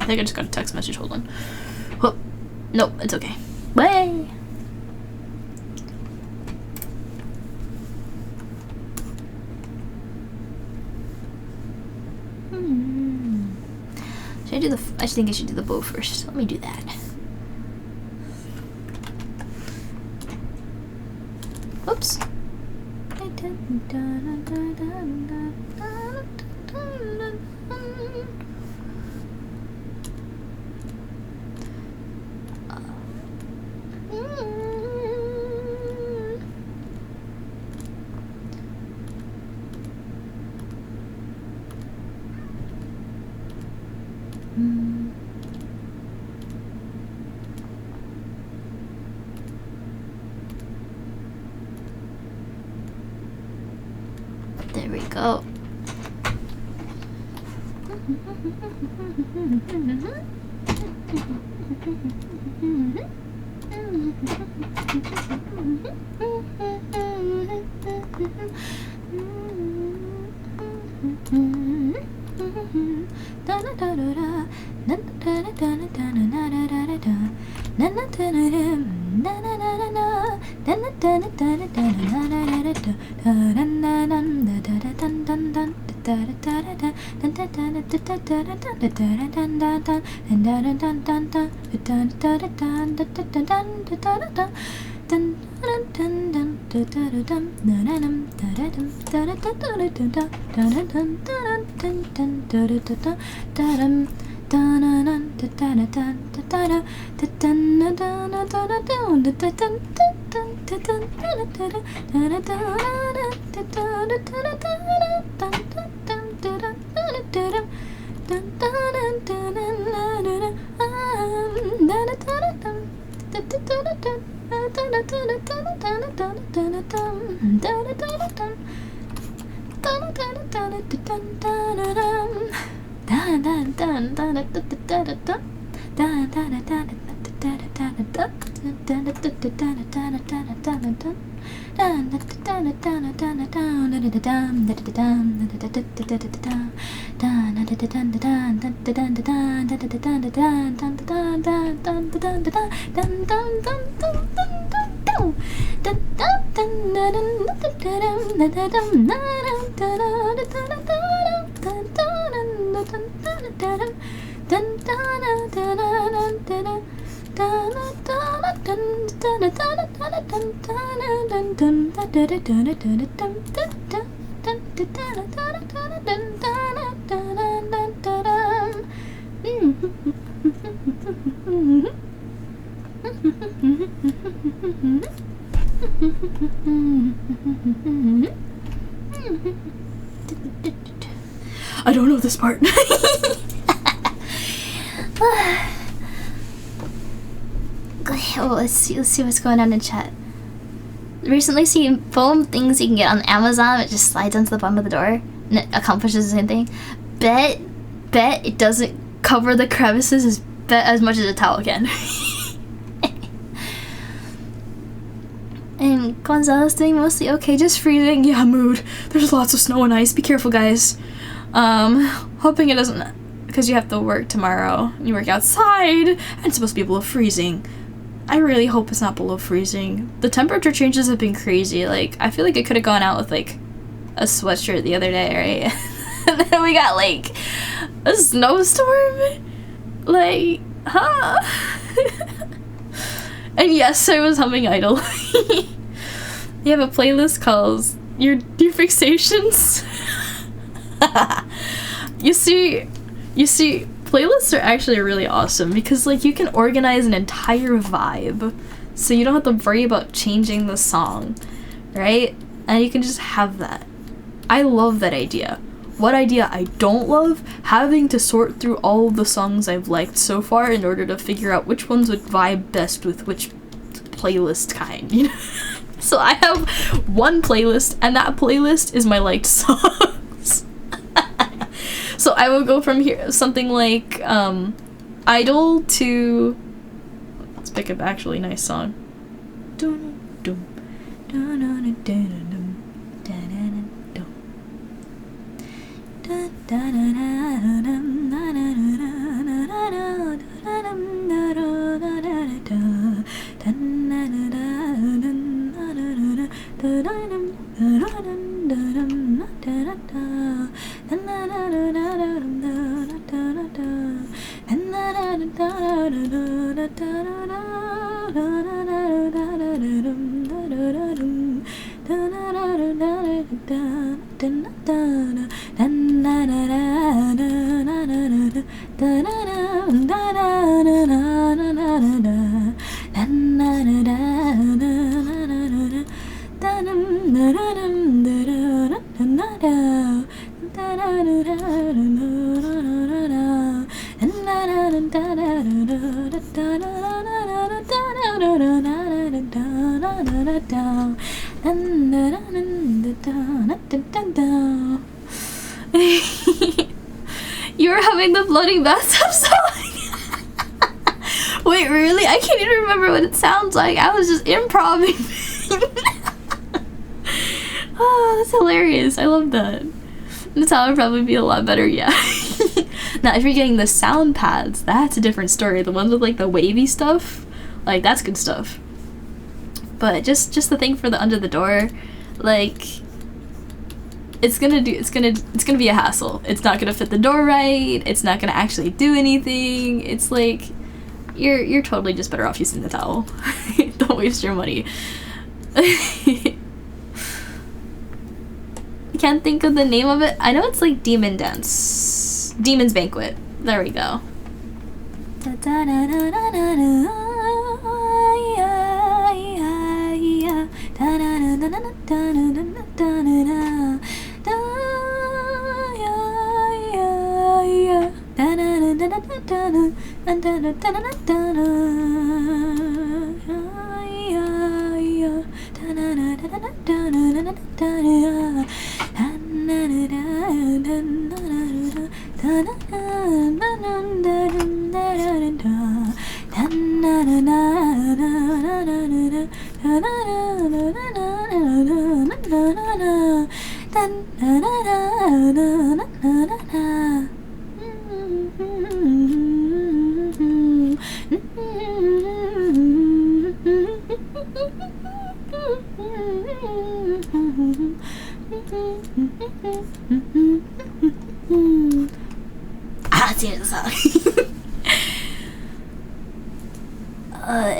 I think I just got a text message. Hold on. Oh, no, it's okay. Bye. Should I do the? I think I should do the bow first. Let me do that. Oops. There we go. I don't know this part. Oh, let's see what's going on in chat. Recently seen foam things you can get on Amazon. It just slides onto the bottom of the door and it accomplishes the same thing. Bet it doesn't cover the crevices as much as a towel can. And Gonzalez doing mostly okay, just freezing. Yeah, mood. There's lots of snow and ice. Be careful, guys. Hoping it doesn't, because you have to work tomorrow. You work outside, and it's supposed to be below freezing. I really hope it's not below freezing. The temperature changes have been crazy. Like, I feel like I could have gone out with, like, a sweatshirt the other day, right? And then we got, like, a snowstorm? Like, huh? And yes, I was humming Idol. You have a playlist called Your Fixations? You see, playlists are actually really awesome because, like, you can organize an entire vibe, so you don't have to worry about changing the song, right? And you can just have that. I love that idea. What idea I don't love? Having to sort through all of the songs I've liked so far in order to figure out which ones would vibe best with which playlist kind, you know? So I have one playlist, and that playlist is my liked songs. So I will go from here, something like Idol to, let's pick up actually nice song. You're having the floating bathtub song? Wait, really? I can't even remember what it sounds like. I was just improvising. Oh, that's hilarious. I love that. That's how it would probably be a lot better, yeah. Now, if you're getting the sound pads, that's a different story. The ones with, like, the wavy stuff, like, that's good stuff. But just the thing for the under the door, like, it's gonna be a hassle. It's not gonna fit the door right. It's not gonna actually do anything. It's like, you're totally just better off using the towel. Don't waste your money. Can't think of the name of it. I know it's like Demon Dance. Demon's Banquet. There we go.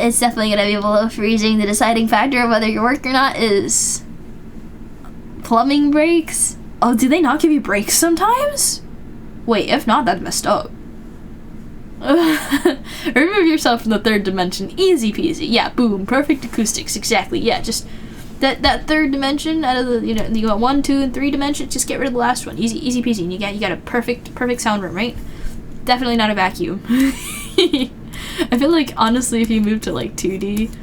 It's definitely gonna be below freezing. The deciding factor of whether you work or not is plumbing breaks. Oh, do they not give you breaks sometimes? Wait, if not, that's messed up. Remove yourself from the third dimension. Easy peasy. Yeah, boom. Perfect acoustics. Exactly. Yeah, just that third dimension out of the, you know, you got 1, 2, and 3 dimensions. Just get rid of the last one. Easy peasy. And you got a perfect sound room, right? Definitely not a vacuum. I feel like, honestly, if you move to, like, 2D,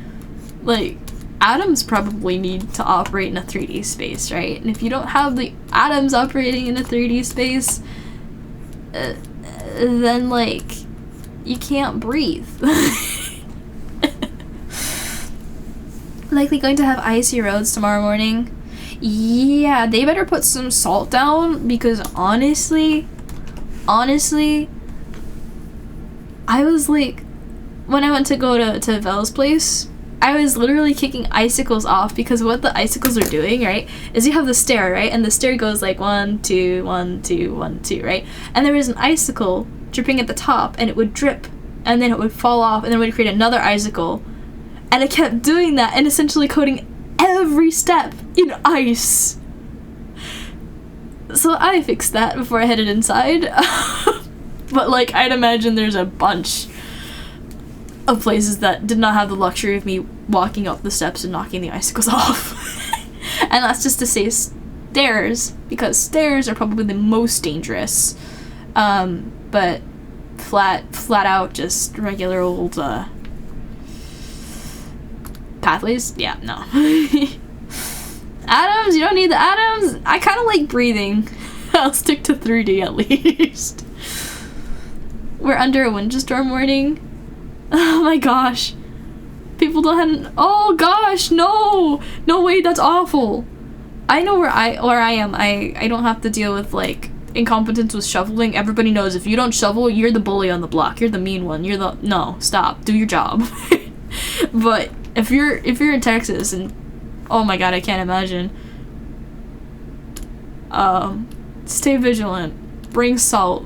like, atoms probably need to operate in a 3D space, right? And if you don't have the atoms operating in a 3D space, then, like, you can't breathe. Likely going to have icy roads tomorrow morning. Yeah, they better put some salt down, because honestly, I was like, when I went to go to Vel's place, I was literally kicking icicles off, because what the icicles are doing, right, is you have the stair, right, and the stair goes like 1, 2, 1, 2, 1, 2, right, and there was an icicle dripping at the top, and it would drip, and then it would fall off, and then it would create another icicle, and it kept doing that, and essentially coating every step in ice. So I fixed that before I headed inside. But, like, I'd imagine there's a bunch of places that did not have the luxury of me walking up the steps and knocking the icicles off. And that's just to say stairs, because stairs are probably the most dangerous. But flat out, just regular old, pathways? Yeah, no. Atoms, you don't need the atoms. I kind of like breathing. I'll stick to 3D at least. We're under a winter storm warning. Oh my gosh. People don't have, oh gosh, no! No way, that's awful. I know where I am. I don't have to deal with, like, incompetence with shoveling. Everybody knows if you don't shovel, you're the bully on the block. You're the mean one. You're the, no, stop. Do your job. But if you're in Texas and, oh my god, I can't imagine. Stay vigilant. Bring salt.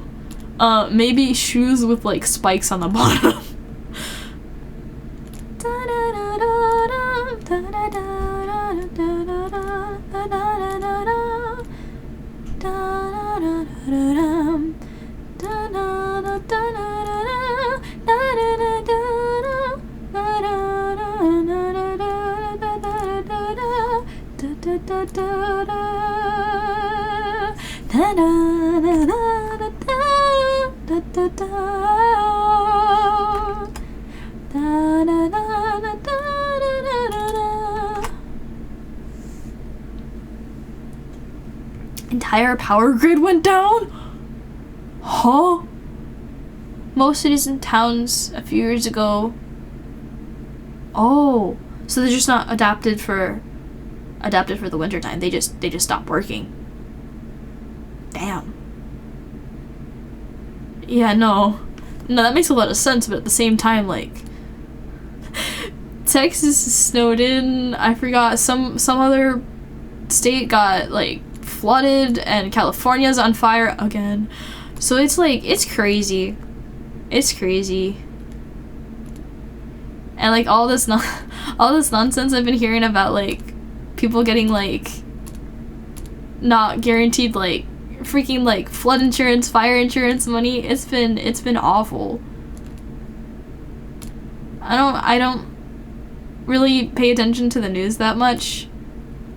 Maybe shoes with, like, spikes on the bottom. Entire power grid went down? Huh? Most cities and towns a few years ago. Oh, so they're just not adapted for the winter time. They just stopped working. Damn. Yeah, no, that makes a lot of sense, but at the same time, like, Texas is snowed in. I forgot some other state got, like, flooded, and California's on fire again. So it's like, it's crazy. It's crazy. And like all this nonsense I've been hearing about, like, people getting, like, not guaranteed, like, freaking, like, flood insurance, fire insurance money. It's been awful. I don't really pay attention to the news that much,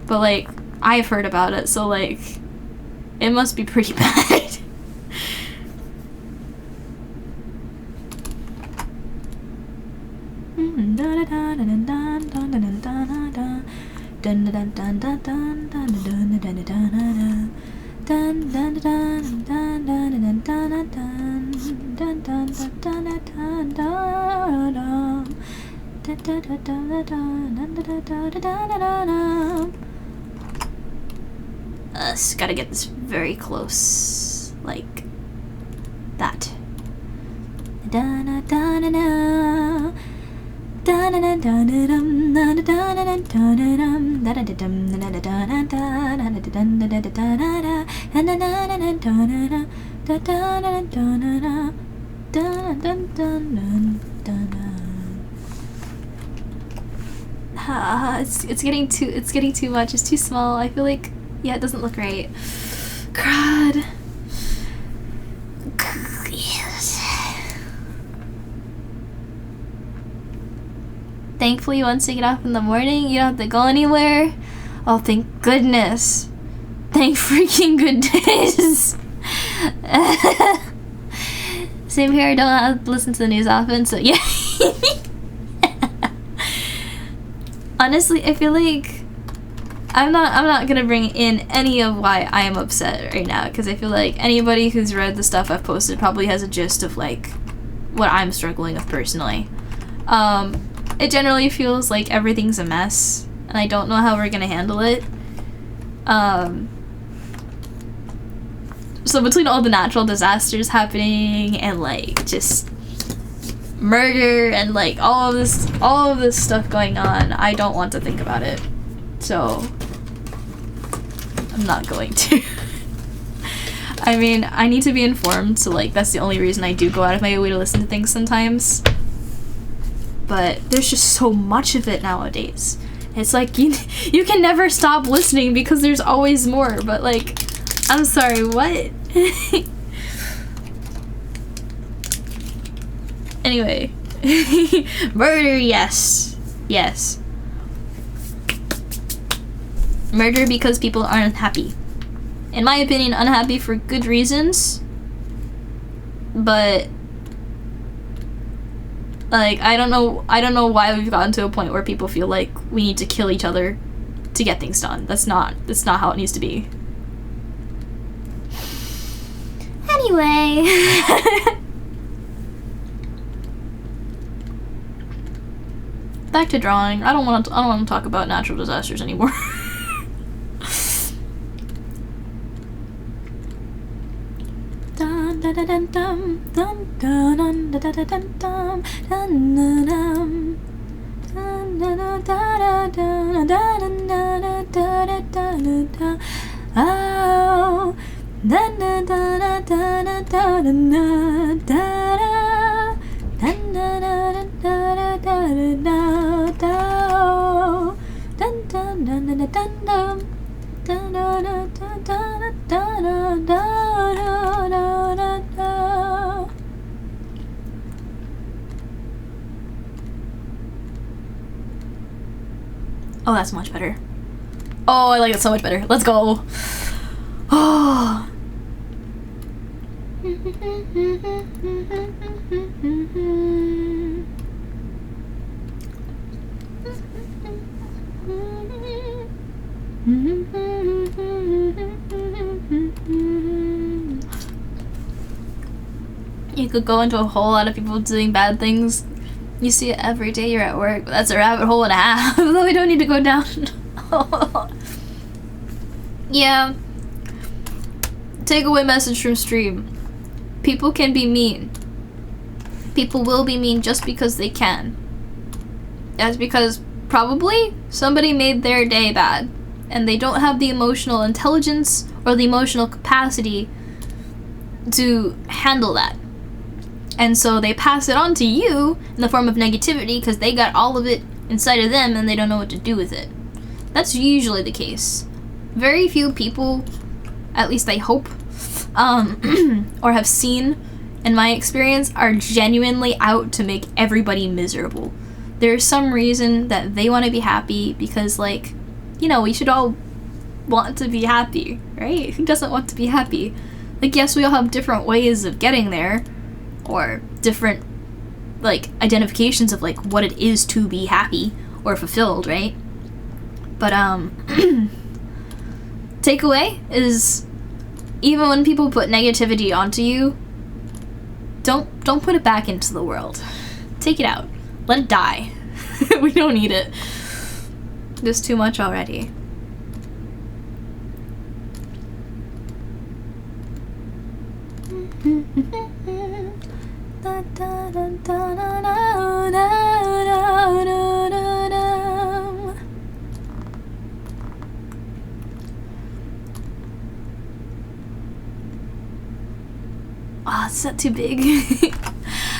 but, like, I've heard about it, so, like, it must be pretty bad. Gotta get this very close, like that. It's getting too much. It's too small. I feel like, yeah, it doesn't look right. Crud. Thankfully, once you get up in the morning, you don't have to go anywhere. Oh, thank goodness. Thank freaking goodness. Same here, I don't have to listen to the news often, so yeah. Honestly, I feel like I'm not gonna bring in any of why I am upset right now, because I feel like anybody who's read the stuff I've posted probably has a gist of, like, what I'm struggling with personally. It generally feels like everything's a mess, and I don't know how we're gonna handle it. So between all the natural disasters happening and, like, just murder and, like, all of this stuff going on, I don't want to think about it. So I'm not going to. I mean, I need to be informed, so, like, that's the only reason I do go out of my way to listen to things sometimes. But there's just so much of it nowadays. It's like, you can never stop listening because there's always more, but, like, I'm sorry, what? Anyway. Murder, yes. Yes. murder because people are unhappy. In my opinion, unhappy for good reasons. But like, I don't know why we've gotten to a point where people feel like we need to kill each other to get things done. That's not how it needs to be. Anyway. Back to drawing. I don't want to talk about natural disasters anymore. Oh, that's much better. Oh, I like it so much better. Let's go. Oh. You could go into a whole lot of people doing bad things. You see it every day you're at work. That's a rabbit hole and a half. Though we don't need to go down. Yeah. Takeaway message from stream. People can be mean. People will be mean just because they can. That's because probably somebody made their day bad. And they don't have the emotional intelligence or the emotional capacity to handle that. And so they pass it on to you in the form of negativity because they got all of it inside of them and they don't know what to do with it. That's usually the case. Very few people, at least I hope, or have seen in my experience, are genuinely out to make everybody miserable. There's some reason that they want to be happy because, like, you know, we should all want to be happy, right? Who doesn't want to be happy? Like, yes, we all have different ways of getting there, or different, like, identifications of, like, what it is to be happy or fulfilled, right? But, takeaway is, even when people put negativity onto you, don't put it back into the world. Take it out. Let it die. We don't need it. There's too much already. Oh, it's not too big.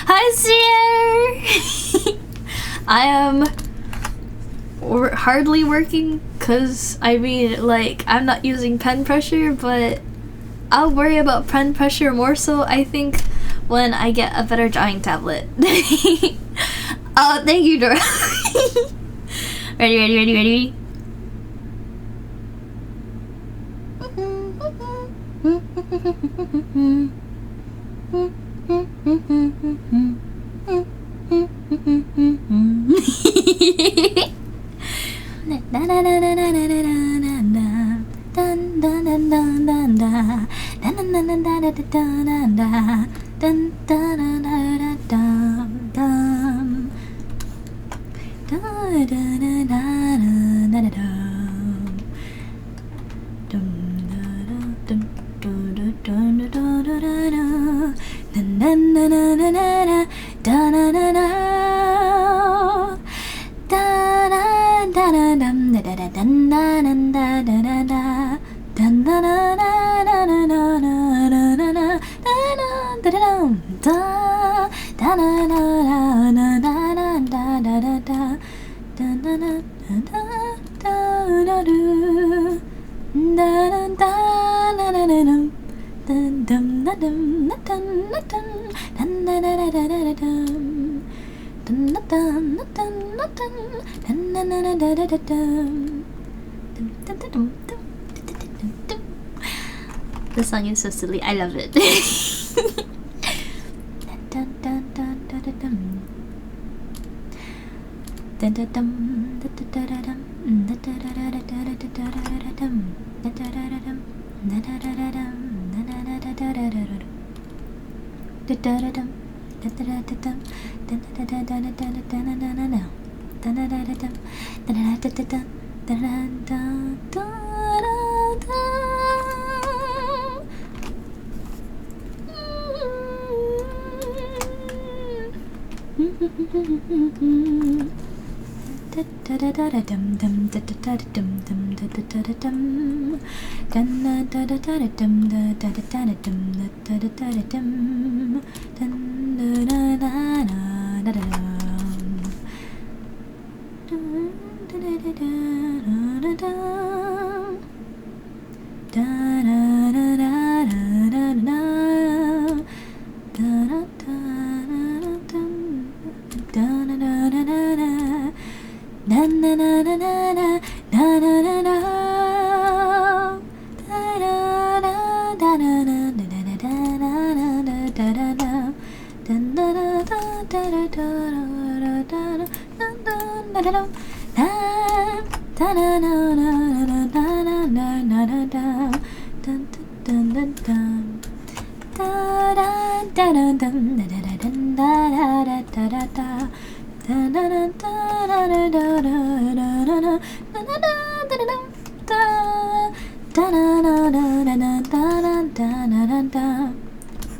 Hi, Sierra! I am hardly working because, I mean, like, I'm not using pen pressure, but I'll worry about pen pressure more so, I think, when I get a better drawing tablet. Oh, thank you, Dora. Ready? The song is so silly. I love it.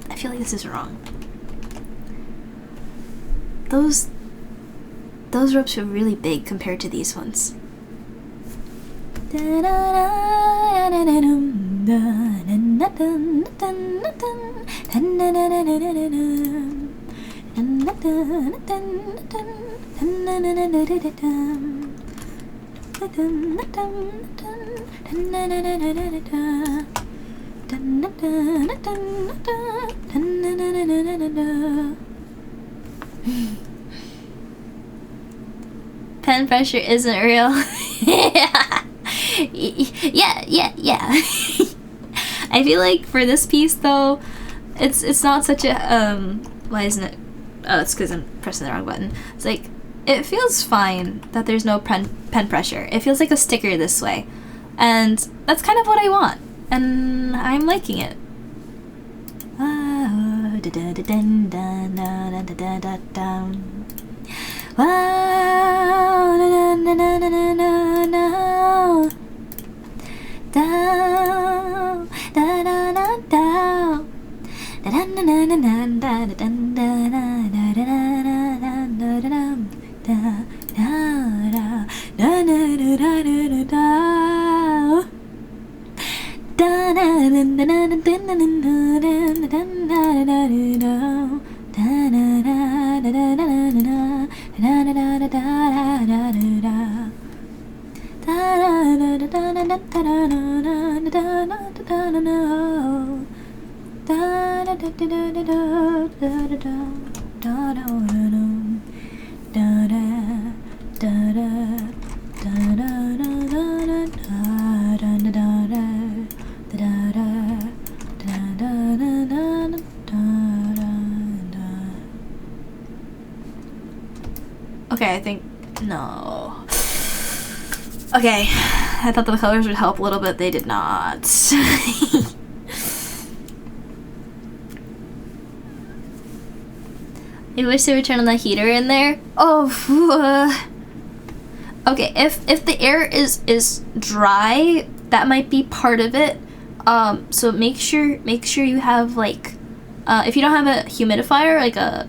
I feel like this is wrong. Those ropes are really big compared to these ones. Pen pressure isn't real. yeah. I feel like for this piece though, it's not such a why isn't it? Oh, it's because I'm pressing the wrong button. It's like it feels fine that there's no pen pressure. It feels like a sticker this way, and that's kind of what I want, and I'm liking it. Okay, I think no. Okay, I thought the colors would help a little bit. They did not. I wish they would turn on the heater in there. Oh. Okay, if the air is dry, that might be part of it. So make sure you have like, if you don't have a humidifier, like a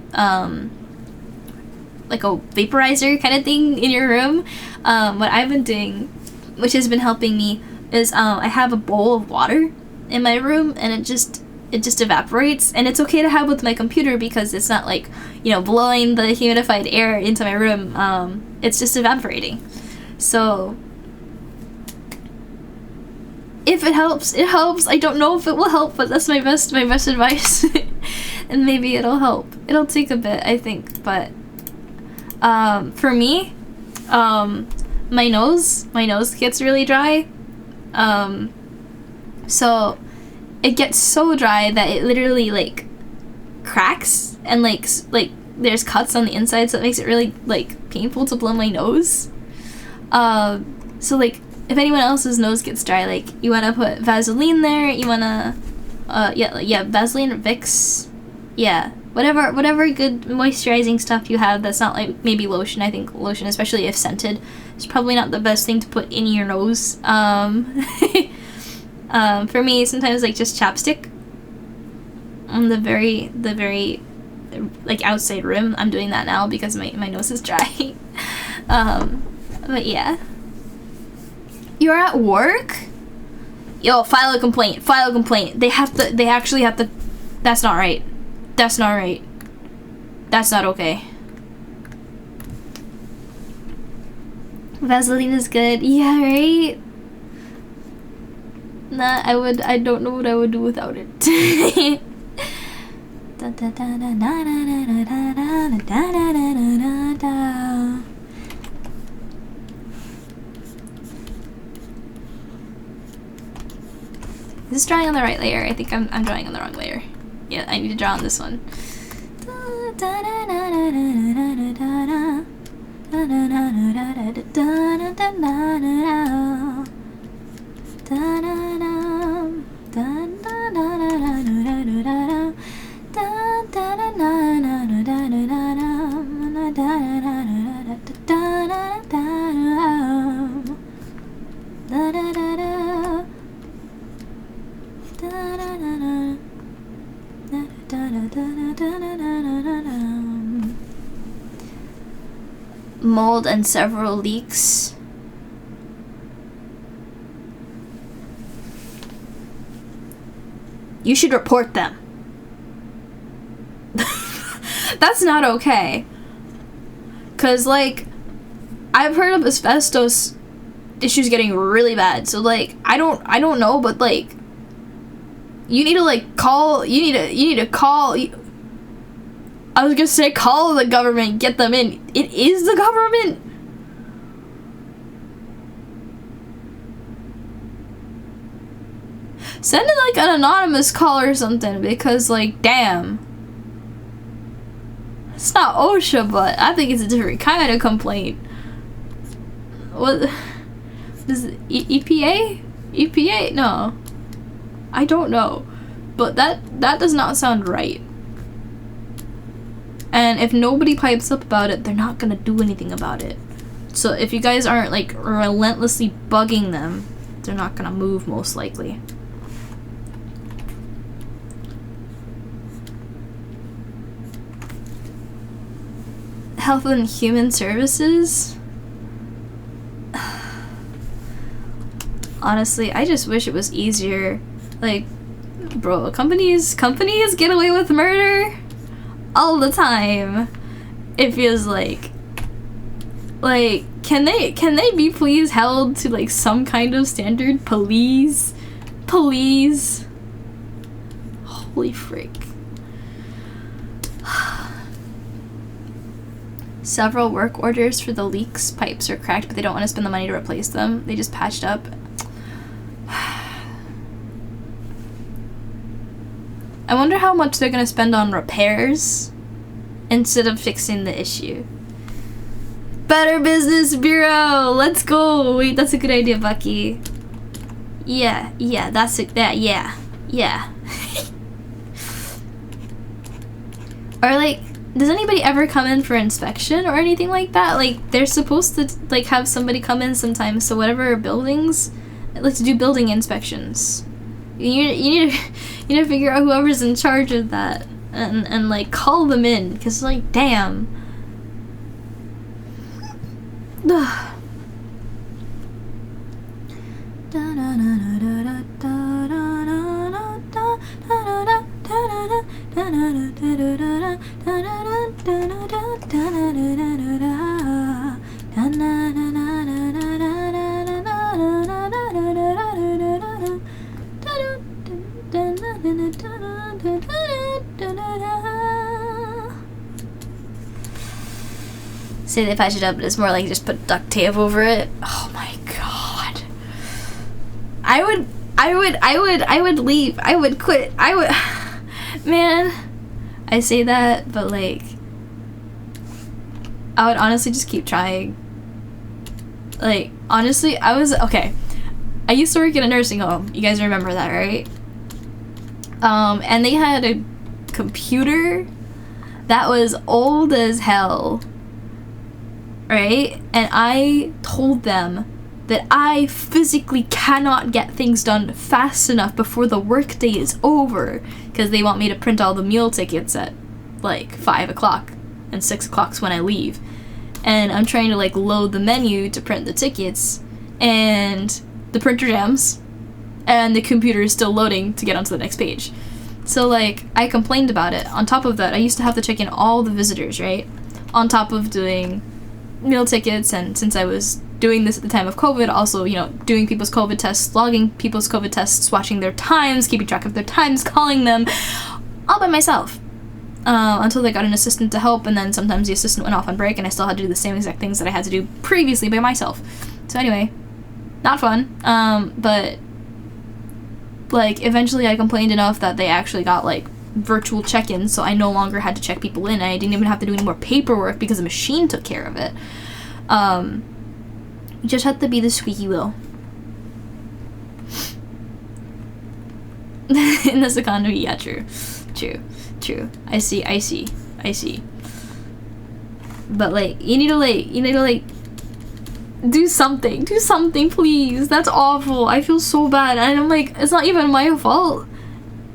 vaporizer kind of thing in your room, what I've been doing, which has been helping me, is I have a bowl of water in my room, and it just evaporates, and it's okay to have with my computer because it's not like, you know, blowing the humidified air into my room. It's just evaporating. So if it helps, it helps. I don't know if it will help, but that's my best advice. And maybe it'll help. It'll take a bit, I think, but for me, my nose gets really dry. So it gets so dry that it literally like cracks and like there's cuts on the inside, so it makes it really like painful to blow my nose. So like if anyone else's nose gets dry, like you want to put Vaseline there, you want to Vaseline or Vicks, whatever good moisturizing stuff you have that's not like maybe lotion. I think lotion, especially if scented, is probably not the best thing to put in your nose. For me, sometimes like just chapstick on the very like outside rim. I'm doing that now because my nose is dry. But yeah. You're at work? Yo, file a complaint. They actually have to. That's not right. That's not okay. Vaseline is good. Yeah, right? Nah, I don't know what I would do without it. Is this drawing on the right layer? I think I'm drawing on the wrong layer. Yeah, I need to draw on this one. Mold and several leaks. You should report them. That's not okay. 'Cause like I've heard of asbestos issues getting really bad. So like I don't know, but like you need to like call I was gonna say call the government, get them in. It is the government. Send in like an anonymous call or something, because like damn. It's not OSHA, but I think it's a different kind of complaint. What is EPA? EPA? No. I don't know. But that does not sound right. And if nobody pipes up about it, they're not gonna do anything about it. So if you guys aren't like relentlessly bugging them, they're not gonna move most likely. Health and Human Services? Honestly, I just wish it was easier. Like, bro, companies get away with murder all the time. It feels like can they be please held to like some kind of standard? Please holy frick. Several work orders for the leaks. Pipes are cracked, but they don't want to spend the money to replace them. They just patched up. I wonder how much they're gonna spend on repairs instead of fixing the issue. Better Business Bureau! Let's go! Wait, that's a good idea, Bucky. Yeah, that's it. Yeah. Or like, does anybody ever come in for inspection or anything like that? Like, they're supposed to like have somebody come in sometimes, so whatever buildings, like to do building inspections. You need to figure out whoever's in charge of that and like call them in, because like damn. say they patch it up, but it's more like just put duct tape over it. Oh my god. I would leave. I would quit. I would man, I say that, but like I would honestly just keep trying. Like, honestly, okay. I used to work in a nursing home. You guys remember that, right? And they had a computer that was old as hell, right? And I told them that I physically cannot get things done fast enough before the workday is over, because they want me to print all the meal tickets at like 5 o'clock, and 6 o'clock's when I leave. And I'm trying to like load the menu to print the tickets, and the printer jams, and the computer is still loading to get onto the next page. So like, I complained about it. On top of that, I used to have to check in all the visitors, right? On top of doing meal tickets, and since I was doing this at the time of COVID, also, you know, doing people's COVID tests, logging people's COVID tests, watching their times, keeping track of their times, calling them, all by myself. Until they got an assistant to help, and then sometimes the assistant went off on break, and I still had to do the same exact things that I had to do previously by myself. So anyway, not fun, but like eventually I complained enough that they actually got like virtual check-ins, so I no longer had to check people in, and I didn't even have to do any more paperwork because the machine took care of it. You just had to be the squeaky wheel. In this economy, yeah, true. I see. But like, you need to do something, please. That's awful. I feel so bad, and I'm like, it's not even my fault.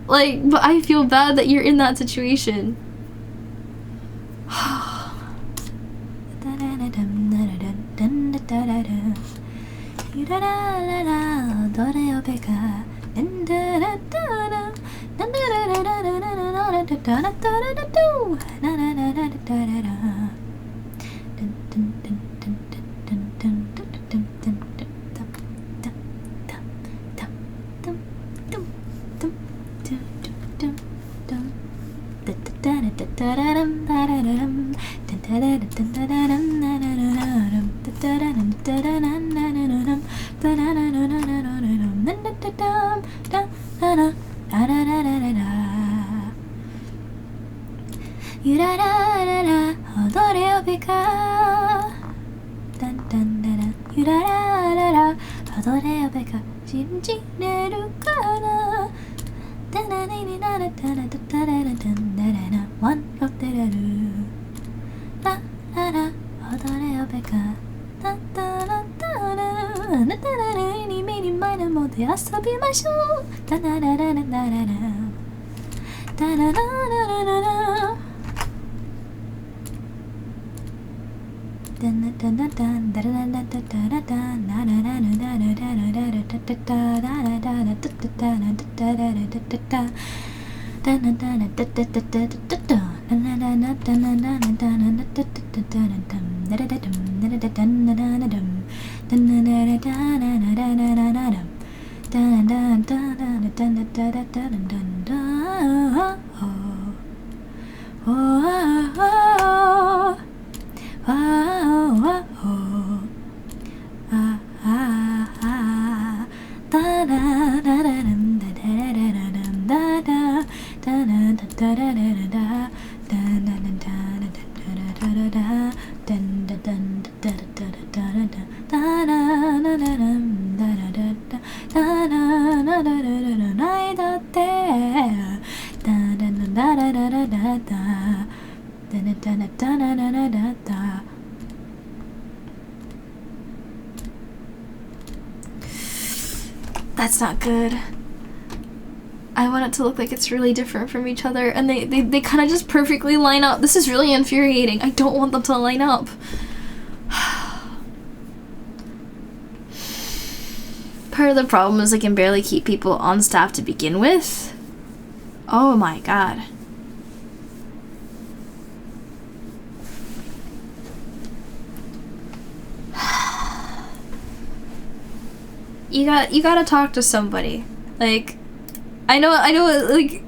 Like, but I feel bad that you're in that situation. That's not good. I want it to look like it's really different from each other, and they kind of just perfectly line up. This is really infuriating. I don't want them to line up. Part of the problem is I can barely keep people on staff to begin with. Oh my god. You gotta talk to somebody. Like, I know, like,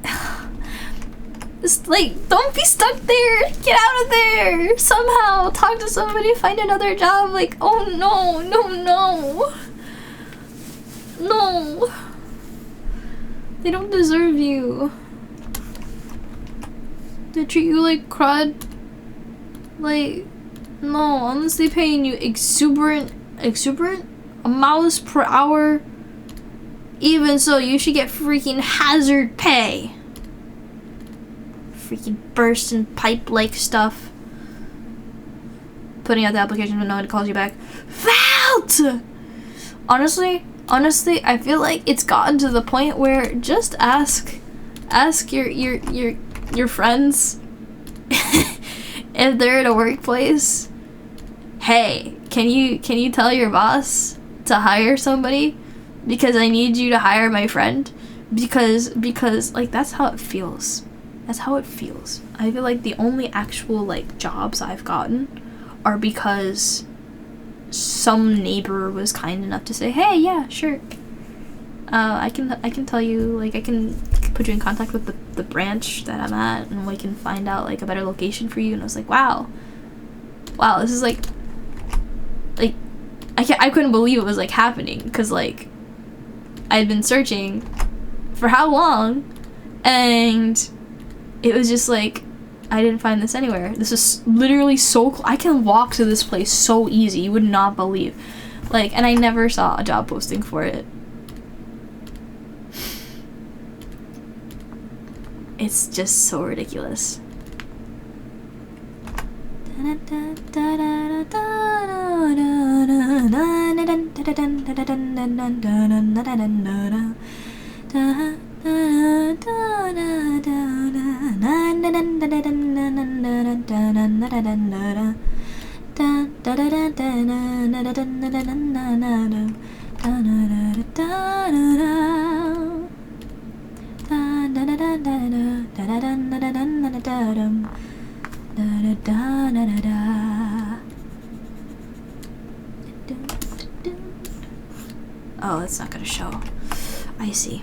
It's like, don't be stuck there. Get out of there. Somehow talk to somebody, find another job. Like, oh no, no, no. No. They don't deserve you. They treat you like crud. Like, no, unless they paying you exuberant amounts per hour. Even so, you should get freaking hazard pay. Freaking burst and pipe-like stuff. Putting out the application when no one calls you back. Failed! Honestly, I feel like it's gotten to the point where just ask your friends if they're at a workplace. Hey, can you tell your boss to hire somebody? Because I need you to hire my friend. Because like that's how it feels. That's how it feels. I feel like the only actual like jobs I've gotten are because some neighbor was kind enough to say, hey, yeah, sure. I can tell you, like, I can put you in contact with the branch that I'm at, and we can find out like a better location for you. And I was like, wow, this is like I couldn't believe it was like happening, because like I'd been searching for how long, and it was just like I didn't find this anywhere. This is literally so I can walk to this place so easy, you would not believe. Like, and I never saw a job posting for it. It's just so ridiculous. Oh, it's not gonna show. I see.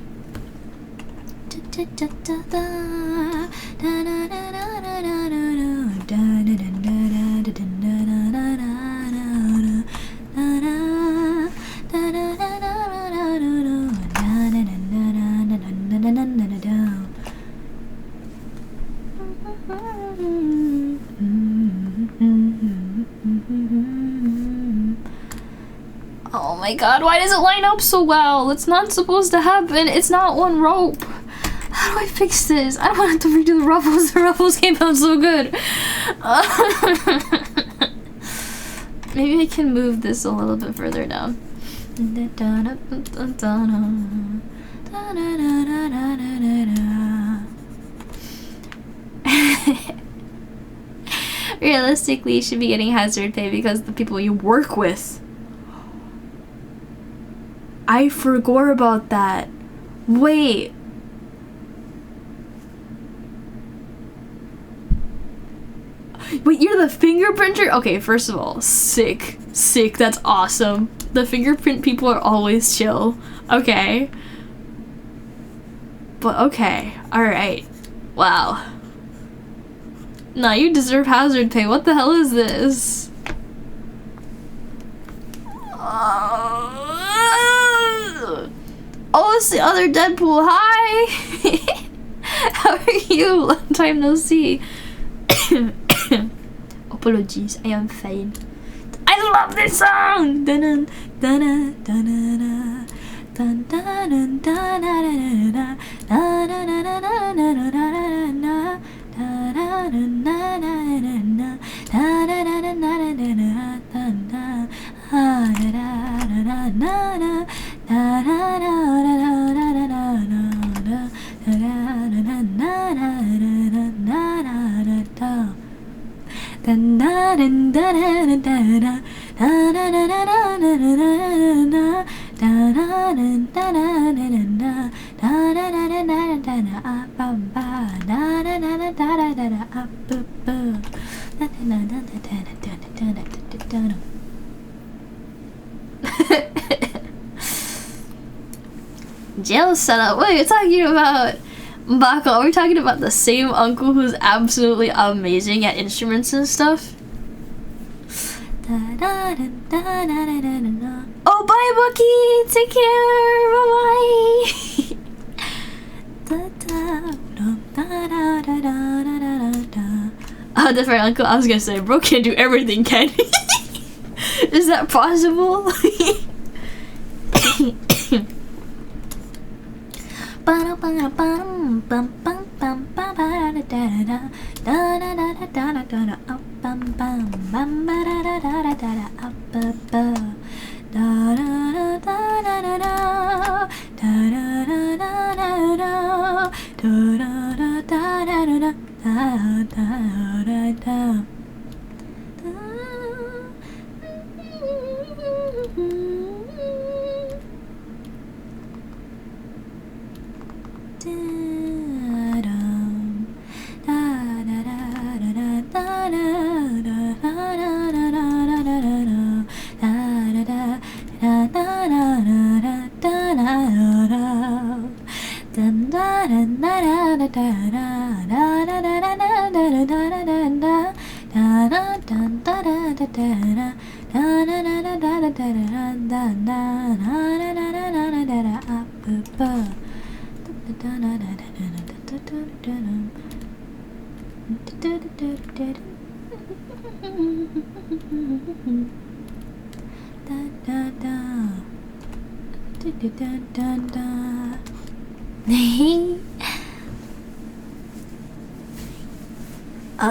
Oh my god, why does it line up so well? It's not supposed to happen. It's not one rope. How do I fix this? I don't want to have to redo the ruffles. The ruffles came out so good. Maybe I can move this a little bit further down. Realistically, you should be getting hazard pay because the people you work with. I forgot about that. Wait. Wait, you're the fingerprinter? Okay, first of all, sick. Sick, that's awesome. The fingerprint people are always chill. Okay. But okay, alright. Wow. Nah, you deserve hazard pay. What the hell is this? Oh, it's the other Deadpool. Hi! How are you? Long time no see. Apologies, I am fine. I love this song! Dun dun dun dun dun dun dun dun Jail setup. What are you talking about? Baka, are we talking about the same uncle who's absolutely amazing at instruments and stuff? Oh, bye, Bucky! Take care! Bye-bye! Different uncle. I was gonna say, bro can't do everything, can he? Is that possible?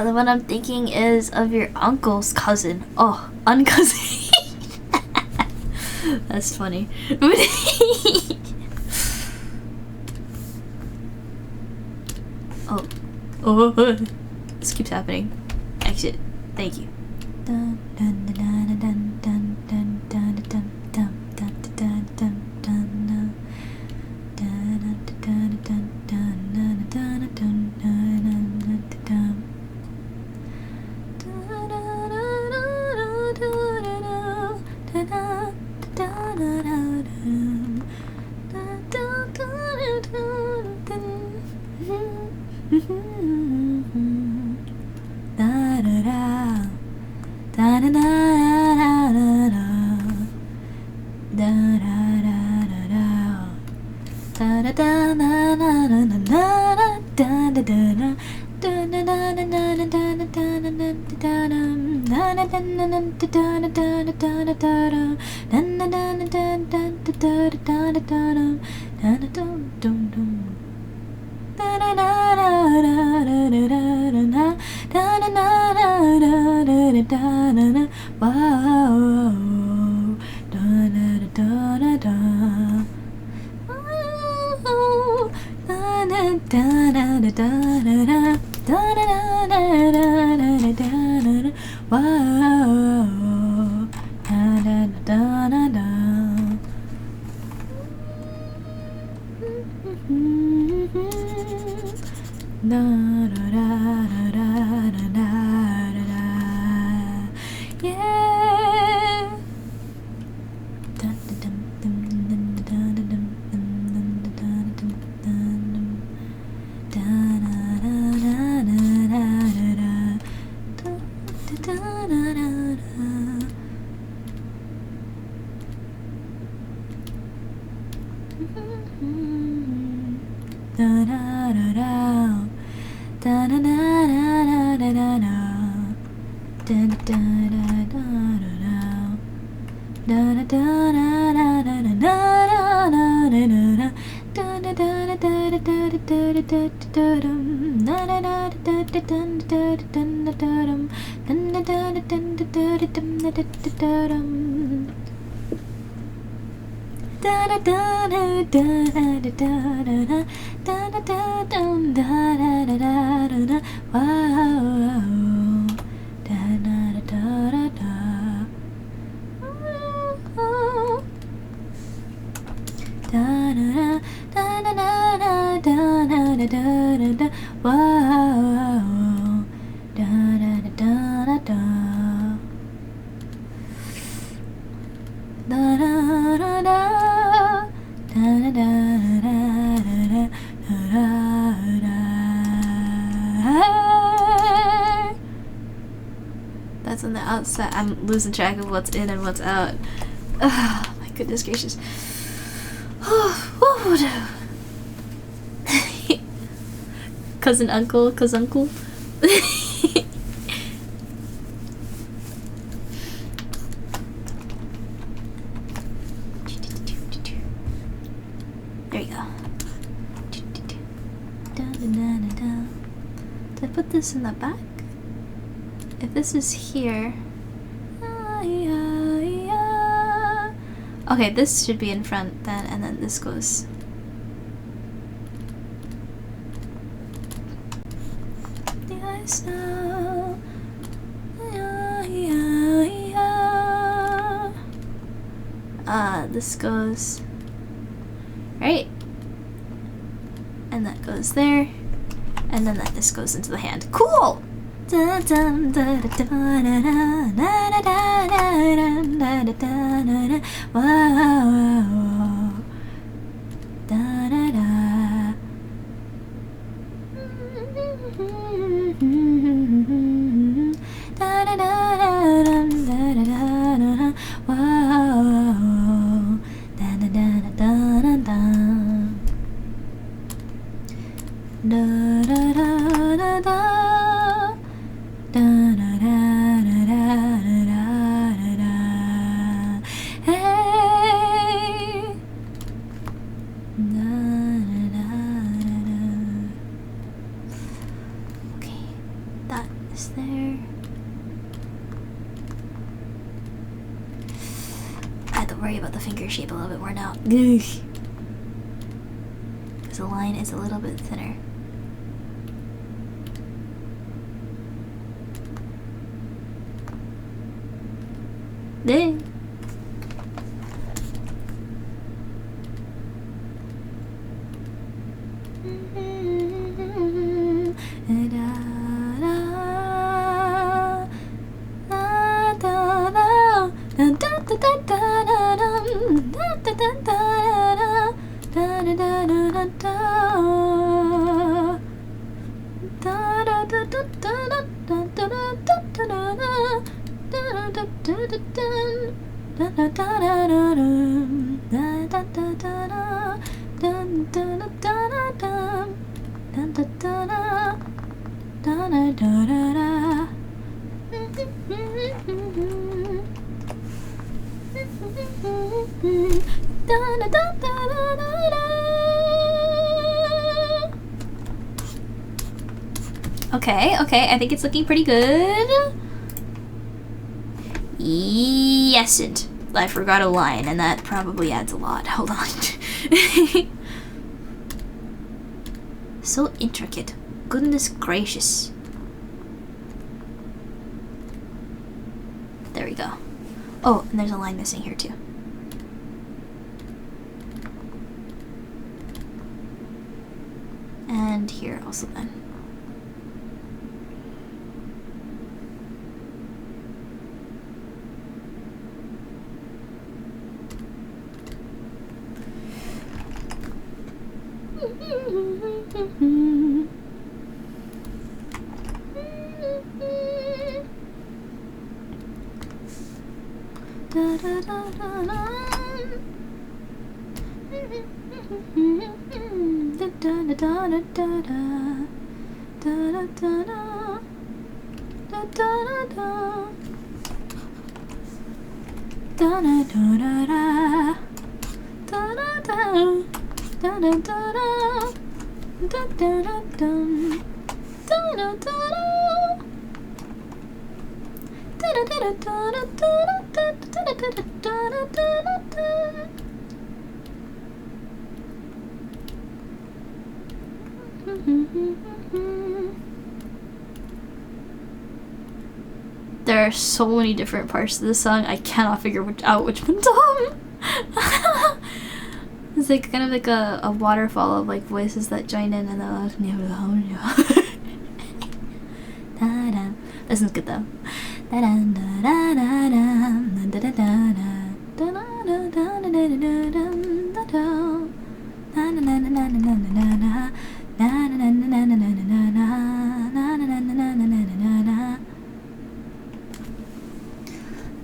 The one I'm thinking is of your uncle's cousin. Oh, uncousin. That's funny. Oh, this keeps happening. Exit. Thank you. what's on the outside. I'm losing track of what's in and what's out. Oh, my goodness gracious. Cousin uncle, cousin-uncle. There you go. Did I put this in the back? If this is here... Okay, this should be in front then, and then this goes... this goes right, and that goes there, and then this goes into the hand. Cool! Shape a little bit more now, because the line is a little bit thinner. Dang. Okay, I think it's looking pretty good. Yes, and I forgot a line, and that probably adds a lot. Hold on. So intricate. Goodness gracious. There we go. Oh, and there's a line missing here too. And here also then. There are so many different parts of the song, I cannot figure out which one's on. It's like kind of like a waterfall of like voices that join in and this is good though.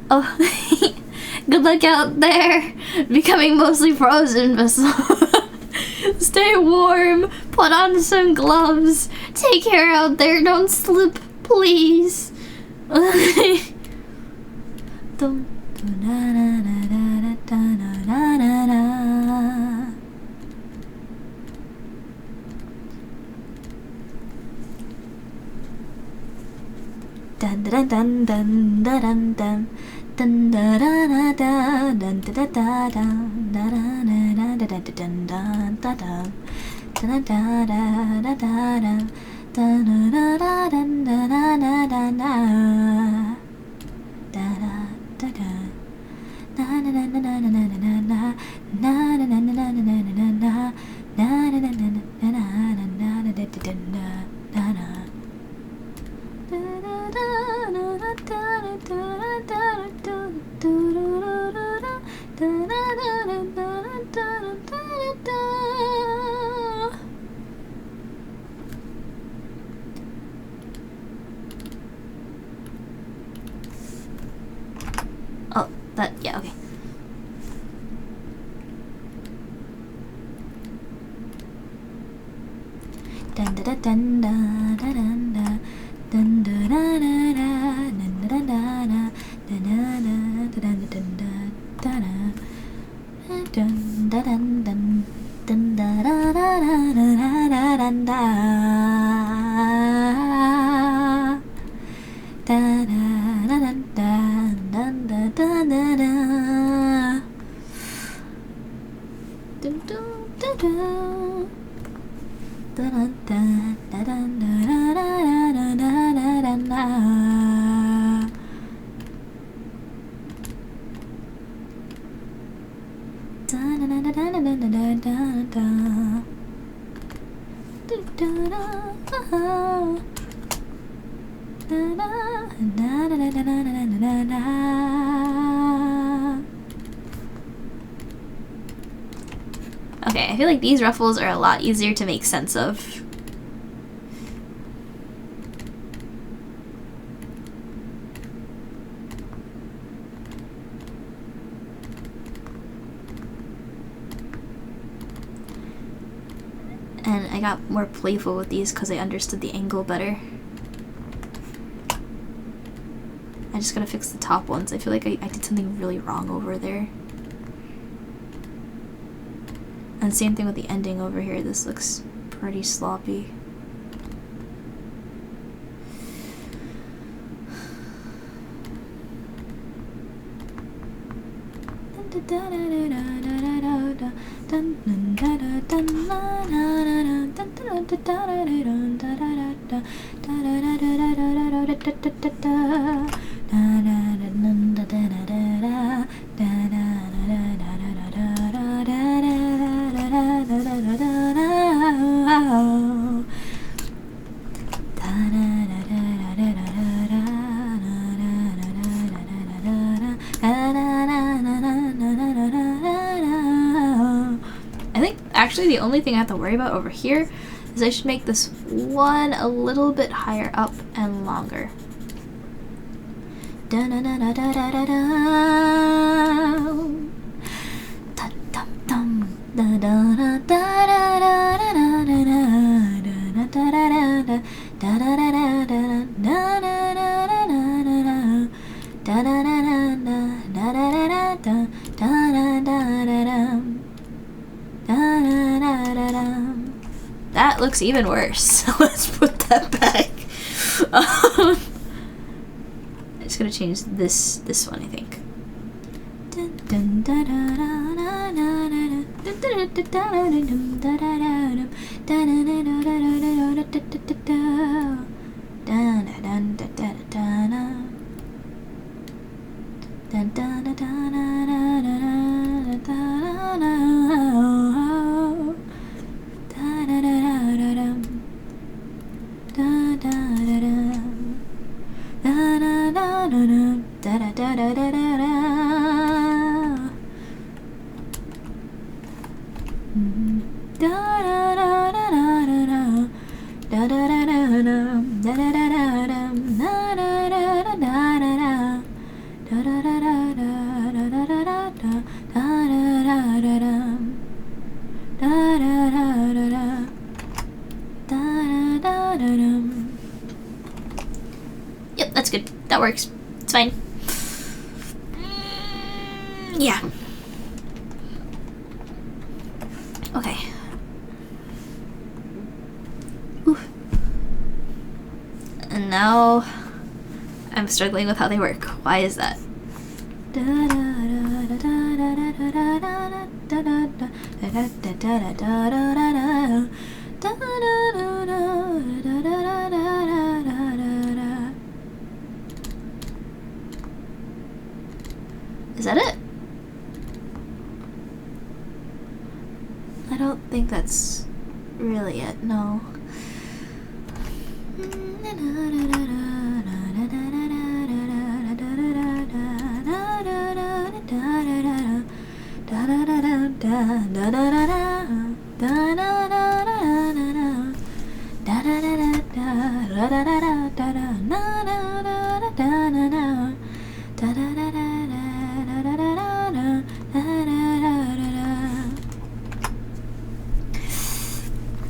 Oh, good luck out there, becoming mostly frozen vessel. Stay warm, put on some gloves, take care out there, don't slip, please. Dun dun dun dun dun dun dun dun dun dun dun dun Oh, that, yeah, okay. Dun dun dun dun dun dun dun dun dun dun Okay, I feel like these ruffles are a lot easier to make sense of. And I got more playful with these because I understood the angle better. I just gotta fix the top ones. I feel like I did something really wrong over there. And same thing with the ending over here. This looks pretty sloppy. Actually, the only thing I have to worry about over here is I should make this one a little bit higher up and longer. That looks even worse. Let's put that back. I'm just gonna change this one, I think. That works. It's fine. Yeah. Okay. Oof. And now I'm struggling with how they work. Why is that? Is that it? I don't think that's really it, no.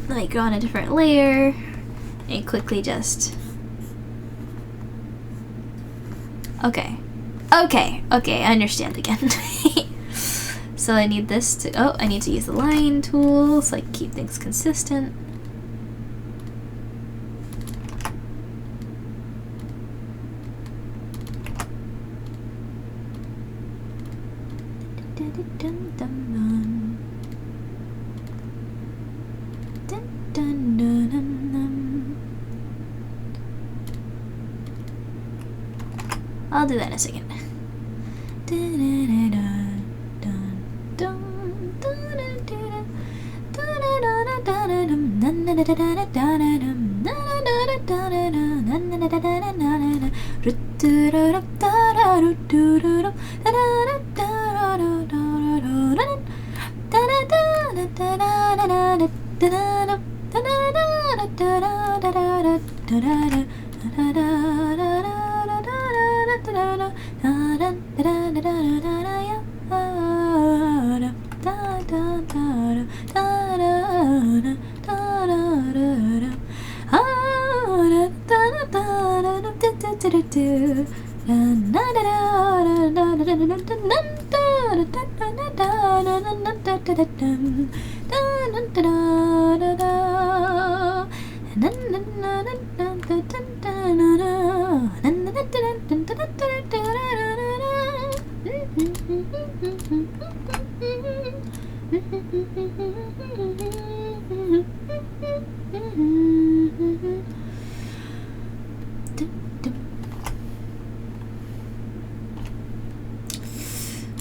Let me go on a different layer and quickly just... Okay, I understand again. So I need this to... Oh, I need to use the line tool so I can keep things consistent. I'll do that in a second.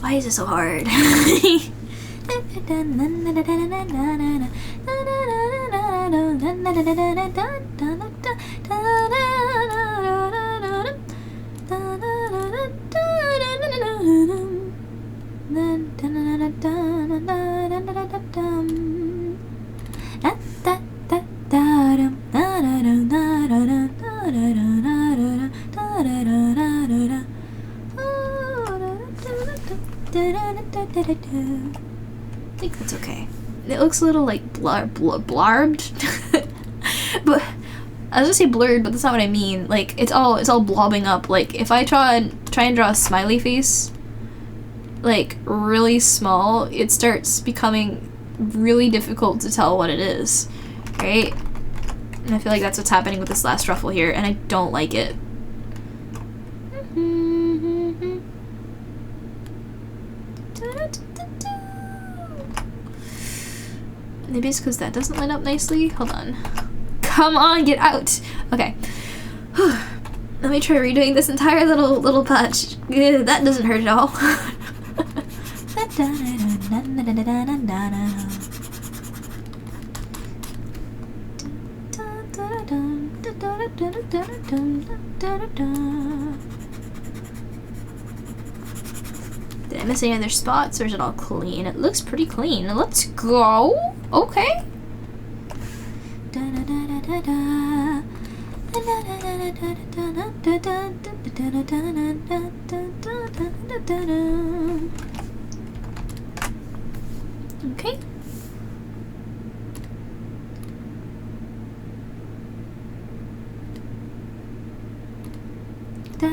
Why is it so hard? I think that's okay. It looks a little like blarbed. But I was gonna say blurred, but that's not what I mean. Like it's all blobbing up. Like if I try and draw a smiley face, like really small, it starts becoming really difficult to tell what it is, right? And I feel like that's what's happening with this last ruffle here, and I don't like it. Maybe it's because that doesn't line up nicely. Hold on. Come on, get out. Okay. Let me try redoing this entire little patch. That doesn't hurt at all. Did I miss any other spots, or is it all clean? It looks pretty clean. Let's go. Okay. Okay. Da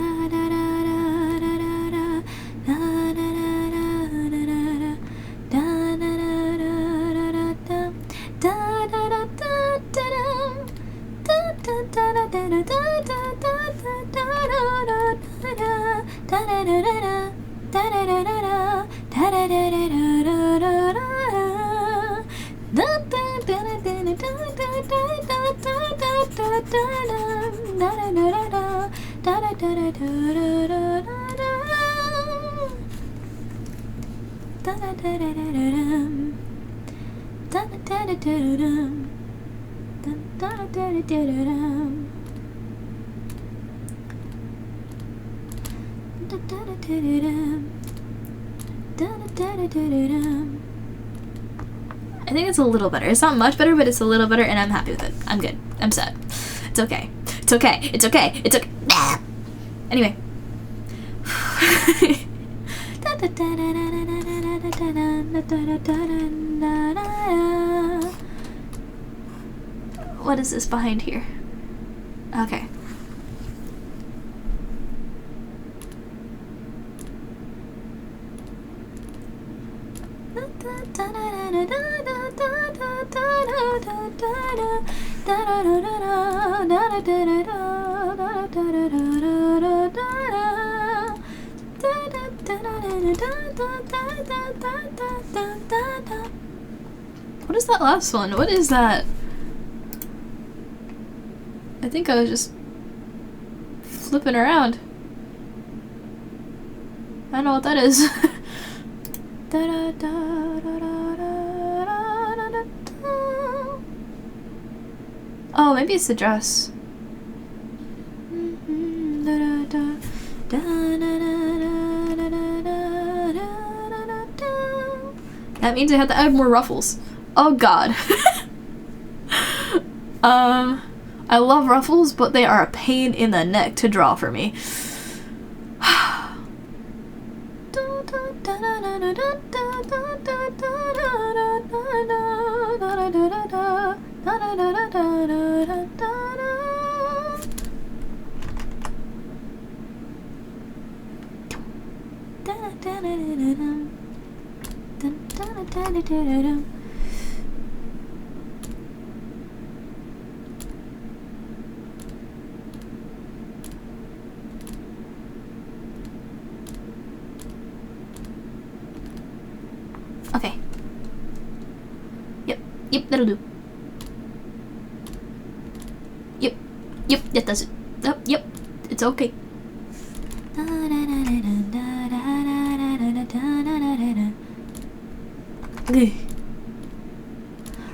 I think it's a little better. It's not much better, but it's a little better, and I'm happy with it. I'm good. I'm set. It's okay. It's okay. It's okay. It's okay. Anyway. What is this behind here? Okay. What is that last one? What is that? I think I was just flipping around. I don't know what that is. Oh, maybe it's the dress. That means I have to add more ruffles. Oh god. I love ruffles, but they are a pain in the neck to draw for me. Okay. Yep, that'll do. Yep, that does it. Yep, it's okay.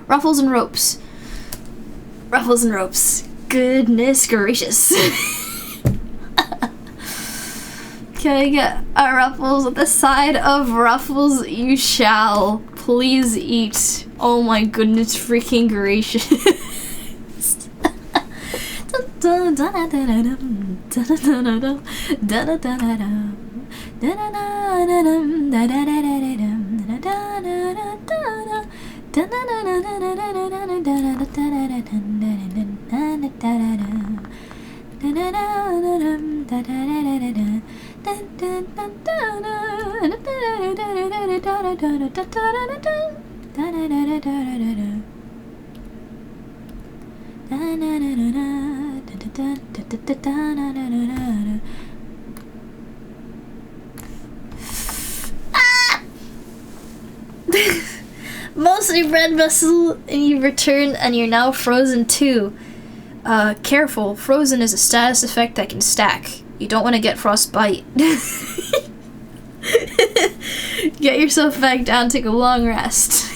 Ruffles and ropes. Ruffles and ropes. Goodness gracious. Can I get a ruffles at the side of ruffles? You shall. Please eat. Oh my goodness freaking gracious. Mostly red vessel, and you return and you're now frozen too. Careful, frozen is a status effect that can stack. You don't want to get frostbite. Get yourself back down, take a long rest.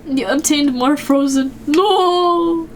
You obtained more frozen. No!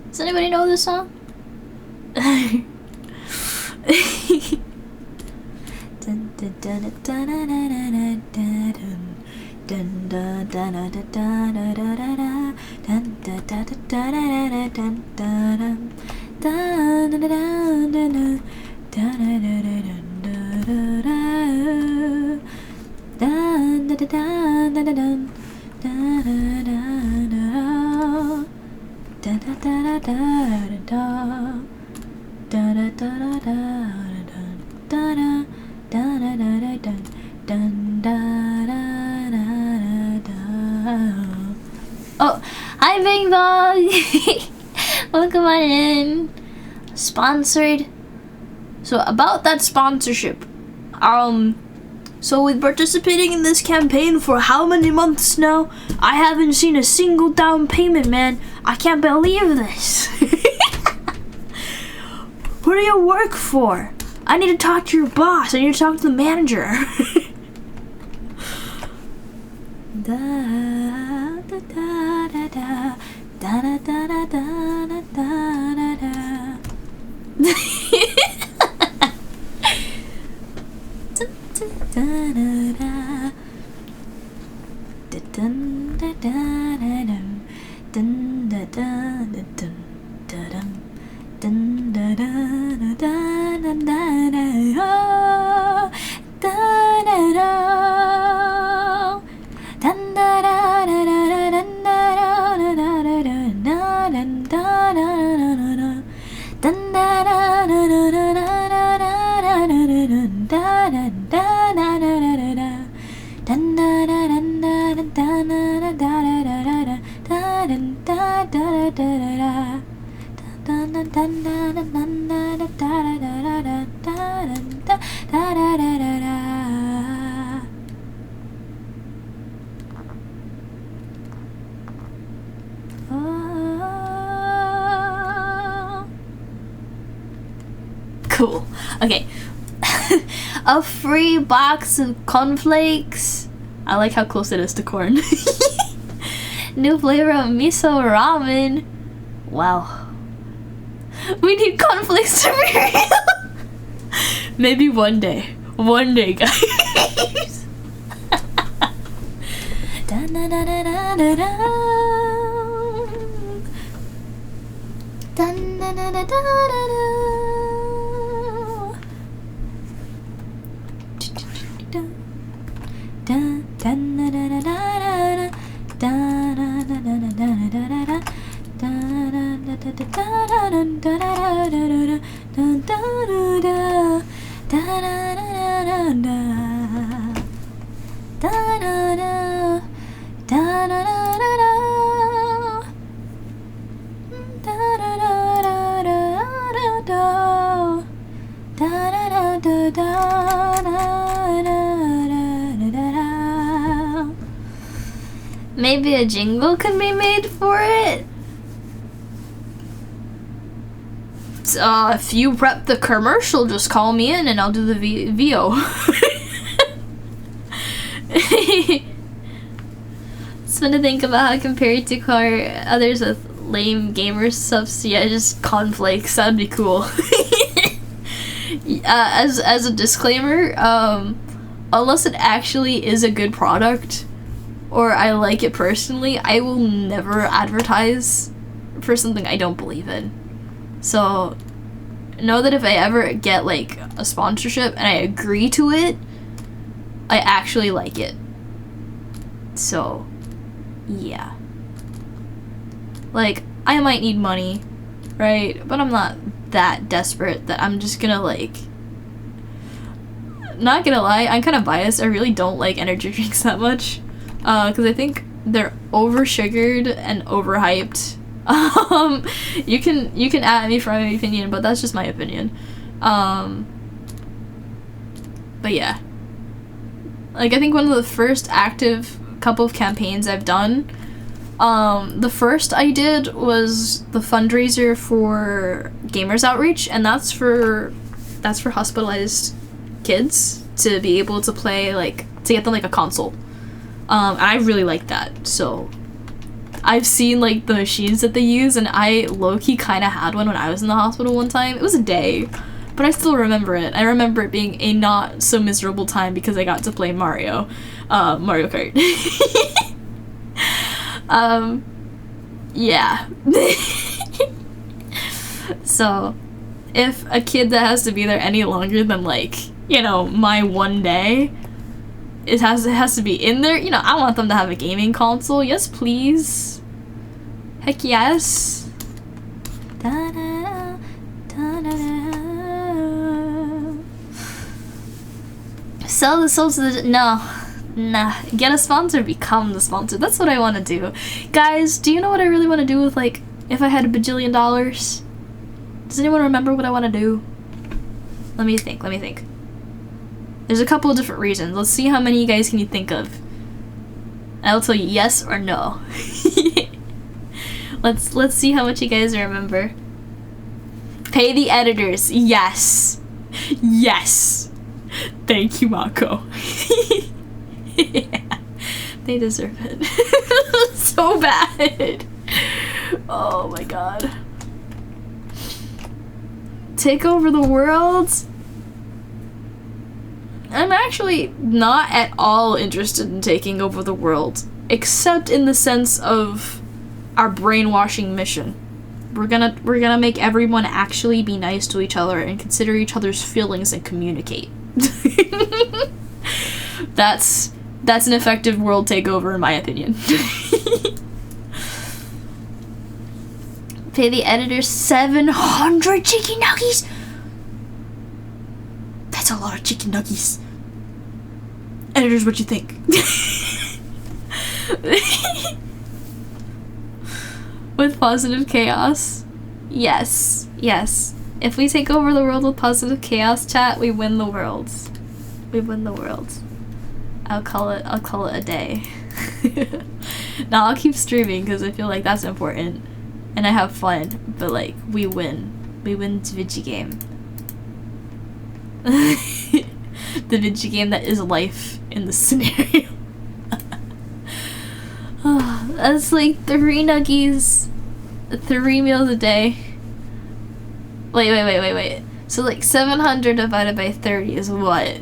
Does anybody know this song? Oh, hi Bing Bong! Welcome on in. Sponsored. So about that sponsorship, so with participating in this campaign for how many months now, I haven't seen a single down payment, man. I can't believe this. Who do you work for? I need to talk to your boss. I need to talk to the manager. Cool. Okay. A free box of cornflakes. I like how close it is to corn. New flavor of miso ramen. Wow. We need cornflakes to be real. Maybe one day. One day, guys. Maybe a jingle could be made for it? If you prep the commercial, just call me in and I'll do the VO. It's fun to think about how compared to others with lame gamer subs, yeah, just cornflakes, that'd be cool. As a disclaimer, unless it actually is a good product, or I like it personally, I will never advertise for something I don't believe in. So, know that if I ever get, like, a sponsorship and I agree to it, I actually like it. So, yeah. Like, I might need money, right? But I'm not that desperate that I'm just gonna, like... Not gonna lie, I'm kind of biased. I really don't like energy drinks that much. Because I think they're over-sugared and overhyped. You can at me for my opinion, but that's just my opinion. But yeah. Like, I think one of the first active couple of campaigns I've done, the first I did was the fundraiser for Gamers Outreach, and that's for hospitalized kids to be able to play, like, to get them, like, a console. And I really like that, so I've seen, like, the machines that they use, and I low-key kind of had one when I was in the hospital one time. It was a day, but I still remember it. I remember it being a not-so-miserable time because I got to play Mario Kart. Yeah. So, if a kid that has to be there any longer than, like, you know, my one day... It has to be in there. You know, I want them to have a gaming console. Yes, please. Heck yes. Da-da, da-da-da. Sell the soul to the... No. Nah. Get a sponsor, become the sponsor. That's what I want to do. Guys, do you know what I really want to do with, like, if I had $1 bajillion? Does anyone remember what I want to do? Let me think. There's a couple of different reasons. Let's see how many you guys can you think of. I'll tell you yes or no. Let's see how much you guys remember. Pay the editors. Yes. Yes. Thank you, Mako. Yeah. They deserve it. So bad. Oh my god. Take over the world? I'm actually not at all interested in taking over the world, except in the sense of our brainwashing mission. We're gonna make everyone actually be nice to each other and consider each other's feelings and communicate. That's an effective world takeover in my opinion. Pay the editors 700 chicken nuggies. That's a lot of chicken nuggies. Editors, what you think? With positive chaos? Yes. Yes. If we take over the world with positive chaos, chat, we win the world. We win the world. I'll call it a day. Now I'll keep streaming because I feel like that's important. And I have fun. But like, we win. We win the video game. The video game that is life in this scenario. Oh, that's like 3 nuggies, 3 meals a day. Wait. So like 700 divided by 30 is what?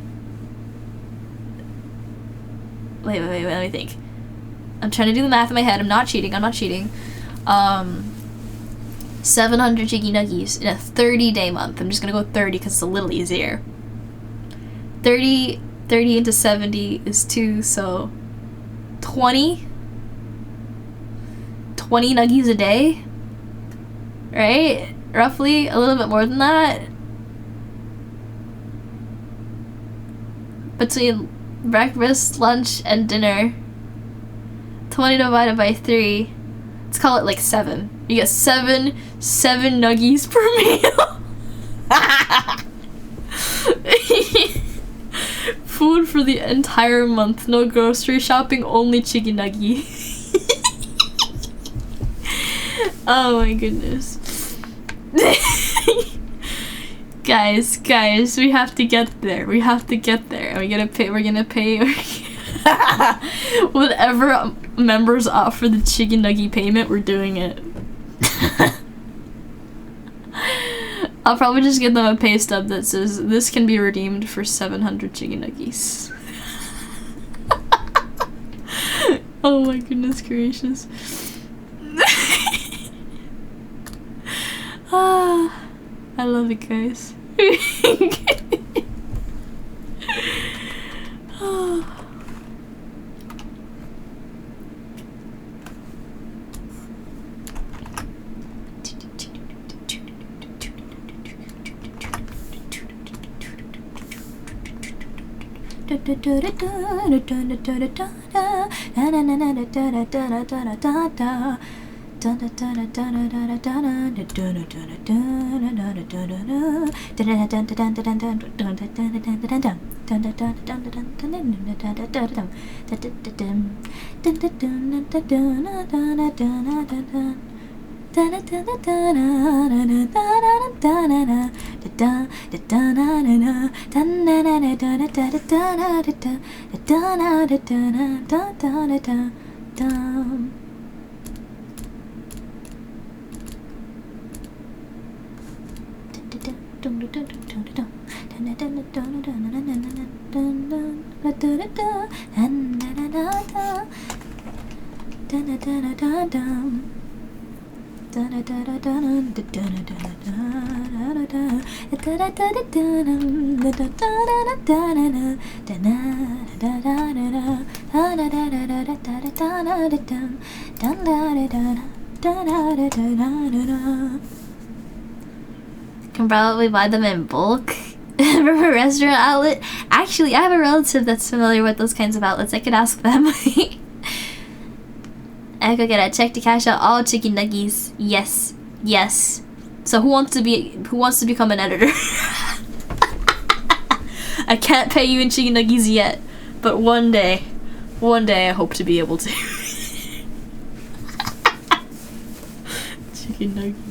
Wait, let me think. I'm trying to do the math in my head. I'm not cheating. 700 chicken nuggies in a 30-day month. I'm just gonna go 30 because it's a little easier. 30 into 70 is 2, so 20 nuggies a day, right? Roughly, a little bit more than that. Between breakfast, lunch, and dinner. 20 divided by 3. Let's call it like 7. You get 7 nuggies per meal. Food for the entire month. No grocery shopping, only chicken nuggie. Oh my goodness. Guys, we have to get there. We have to get there. We're gonna pay whatever members opt for the chicken nugget payment, we're doing it. I'll probably just give them a pay stub that says this can be redeemed for 700 chicken nuggies. Oh my goodness gracious. Ah, I love it, guys. Oh. Can probably buy them in bulk from a restaurant outlet. Actually, I have a relative that's familiar with those kinds of outlets. I could ask them. I could get a check to cash out all chicken nuggies. Yes. So who wants to become an editor? I can't pay you in chicken nuggies yet, but one day I hope to be able to. Chicken nuggies.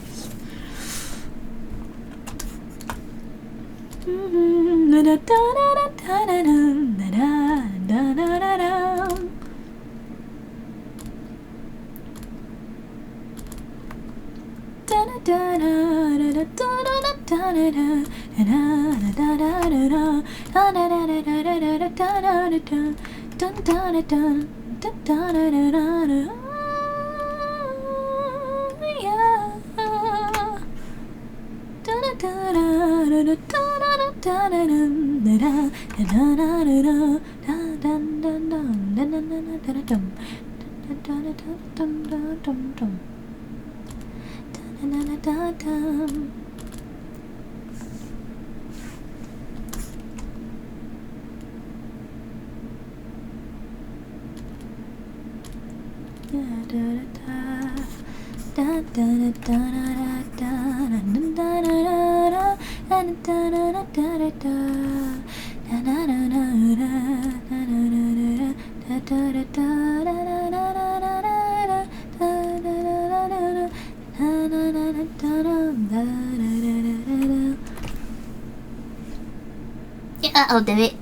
Yeah, I'll do it.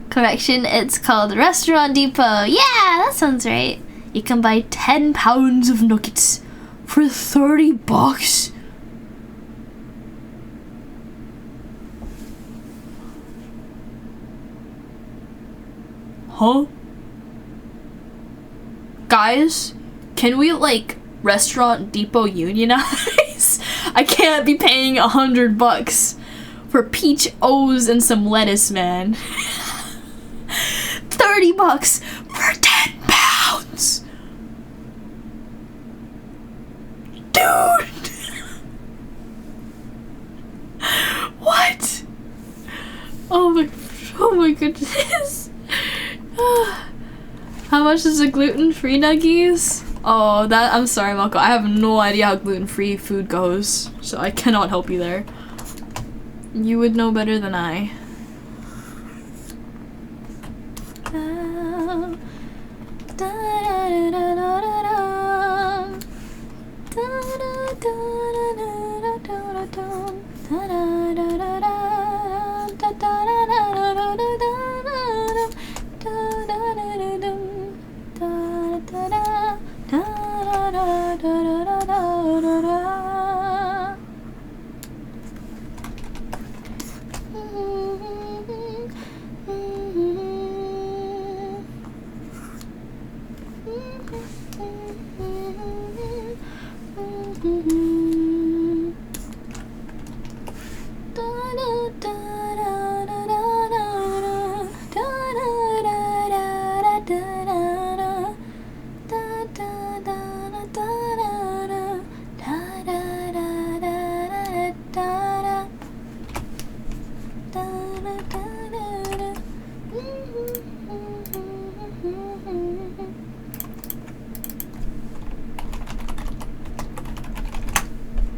Correction, it's called Restaurant Depot. Yeah, that sounds right. You can buy 10 pounds of nuggets for $30. Huh? Guys, can we like Restaurant Depot unionize? I can't be paying $100 for peach O's and some lettuce, man. $30 for 10 pounds. Dude. What? Oh my goodness. How much is the gluten-free nuggies? Oh, I'm sorry, Malco. I have no idea how gluten-free food goes, so I cannot help you there. You would know better than I.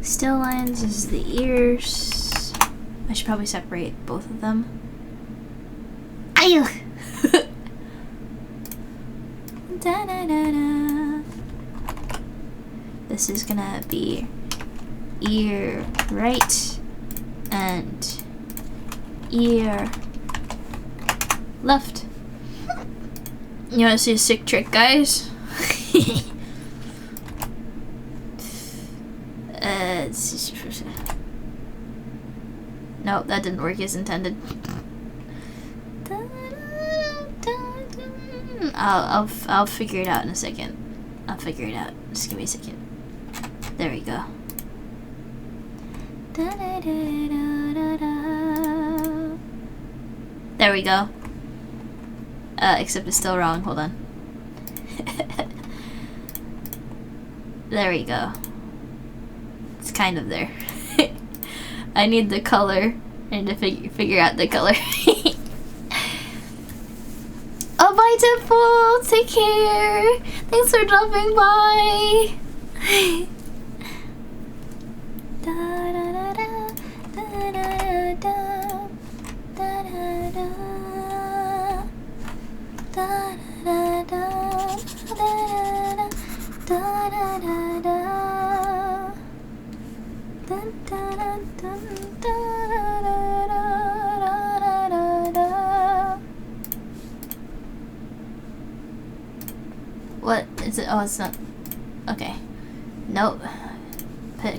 Still lines is the ears. I should probably separate both of them. Ayo! Da da da da. This is gonna be ear right and ear left. You wanna see a sick trick, guys? Nope, that didn't work as intended. I'll figure it out in a second. I'll figure it out. Just give me a second. There we go. There we go. Except it's still wrong. Hold on. There we go. It's kind of there. I need the color. I need to figure out the color. Oh, bye, Temple. Take care. Thanks for dropping by. What is it? Oh, it's not. Okay. Nope.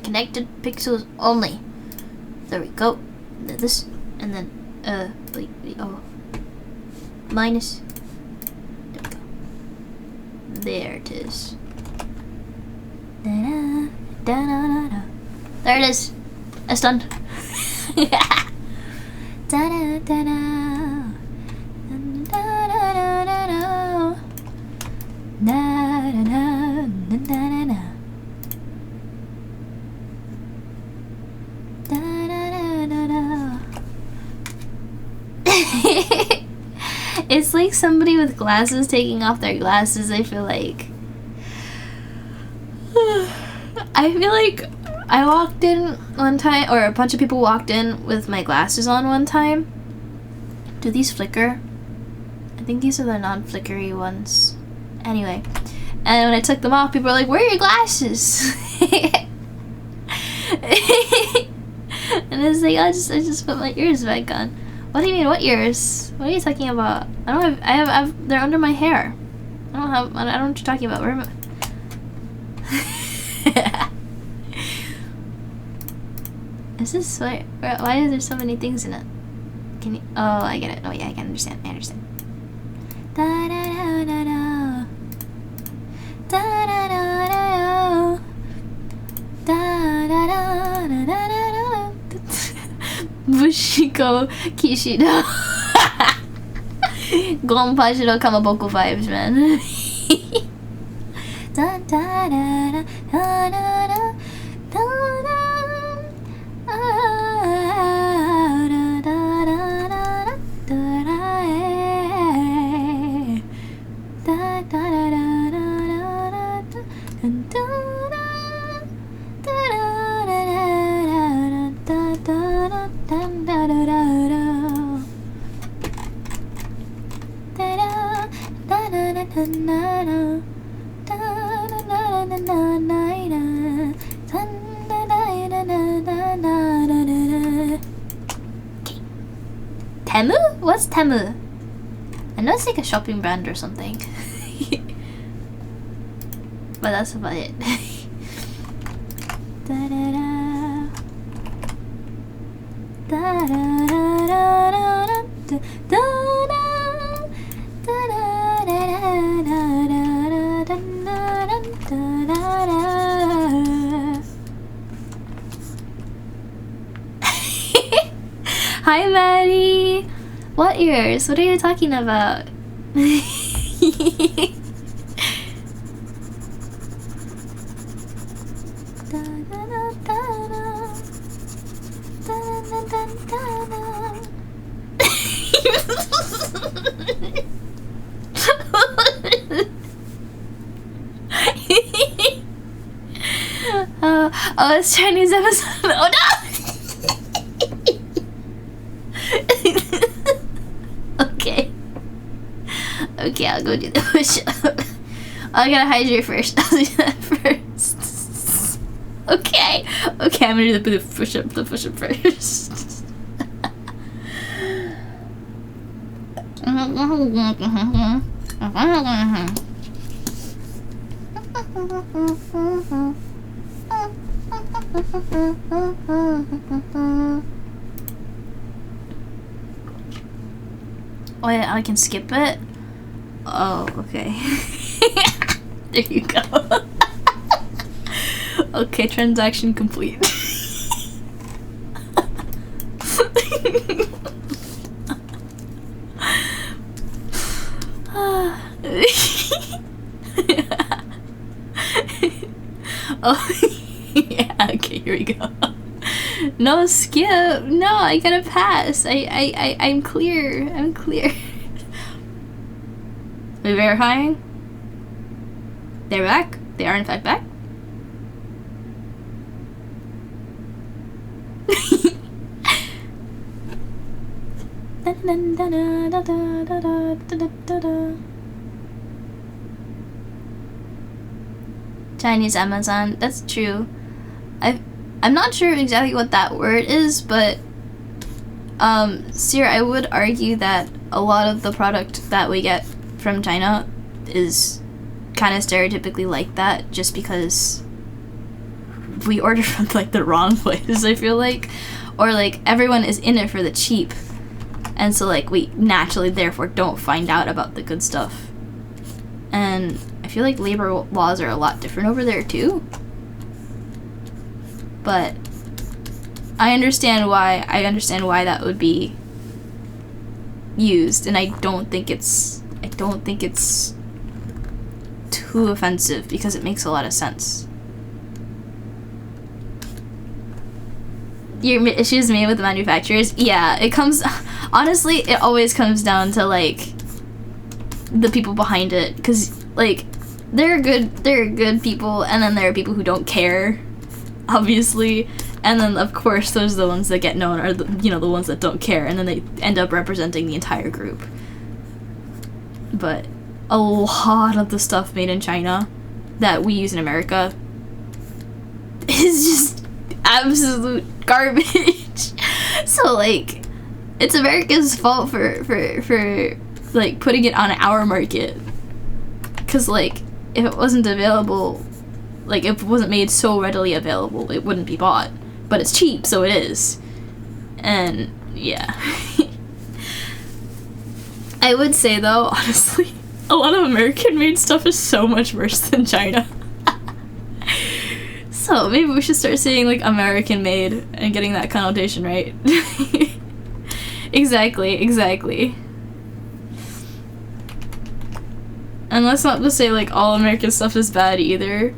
Connected pixels only. There we go. This and then wait, oh. Minus. There we go. There it is. Da-da, da-da-da-da. There it is. It's done. Da-da-da-da. Da-da-da-da-da. Da-da-da-da-da-da. Da-da-da-da-da. It's like somebody with glasses taking off their glasses, I feel like. I feel like I walked in one time, or a bunch of people walked in with my glasses on one time. Do these flicker? I think these are the non-flickery ones. Anyway, and when I took them off, people were like, "Where are your glasses?" And it's like, I just put my ears back on. What do you mean, what ears? What are you talking about? I have, they're under my hair. I don't know what you're talking about. Where am I? Is this why is there so many things in it? Can you? Oh, I get it. Oh yeah, I can understand. I understand. Da da da da da. Da da da da da. Bushiko Kishido. Gonpashiro Kamaboko vibes, man. Temu? What's Temu? I know it's like a shopping brand or something. But that's about it. Hi, Maddie! What ears? What are you talking about? Oh, it's Chinese episode. Oh no! Okay. Okay, I'll go do the push-up. I gotta hydrate first. I'll do that first. Okay. Okay, I'm gonna do the push-up first. Oh yeah, I can skip it? Oh, okay. There you go. Okay, transaction complete. Oh, yeah, okay, here we go. No, skip. No, I gotta pass. I'm clear. I'm clear. Are we verifying? They're back? They are in fact back? Chinese Amazon, that's true. I'm not sure exactly what that word is, but Sir, I would argue that a lot of the product that we get from China is kind of stereotypically like that, just because we order from like the wrong places, I feel like, or like everyone is in it for the cheap, and so like we naturally therefore don't find out about the good stuff. And I feel like labor laws are a lot different over there too. But I understand why that would be used, and I don't think it's too offensive because it makes a lot of sense. Your issues made with the manufacturers? Yeah, it comes, honestly, it always comes down to like the people behind it, because like there are good people, and then there are people who don't care, obviously, and then of course those are the ones that get known, are the, you know, the ones that don't care, and then they end up representing the entire group. But a lot of the stuff made in China that we use in America is just absolute garbage. So like it's America's fault for like putting it on our market, because like if it wasn't available, like if it wasn't made so readily available, it wouldn't be bought. But it's cheap, so it is. And yeah. I would say though, honestly, a lot of American made stuff is so much worse than China. Also, maybe we should start saying like American made and getting that connotation right. Exactly. And let's not just say like all American stuff is bad either.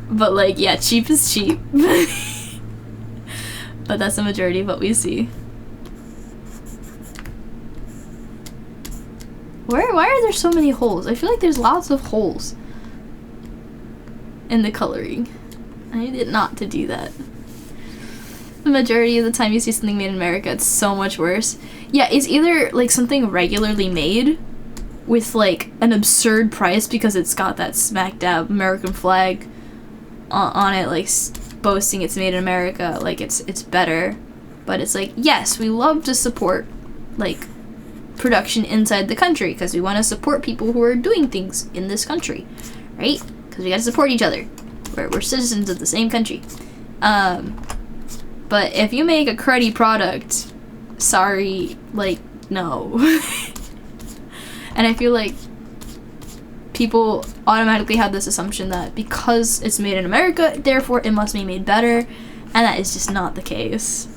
But like, yeah, cheap is cheap. But that's the majority of what we see. Why are there so many holes? I feel like there's lots of holes in the coloring. I needed not to do that. The majority of the time you see something made in America, it's so much worse. Yeah, it's either like something regularly made with like an absurd price because it's got that smack dab American flag on it, like boasting it's made in America, like it's better. But it's like, yes, we love to support like production inside the country because we want to support people who are doing things in this country, right? Because we got to support each other. We're citizens of the same country. But if you make a cruddy product, sorry, like, no. And I feel like people automatically have this assumption that because it's made in America, therefore it must be made better, and that is just not the case.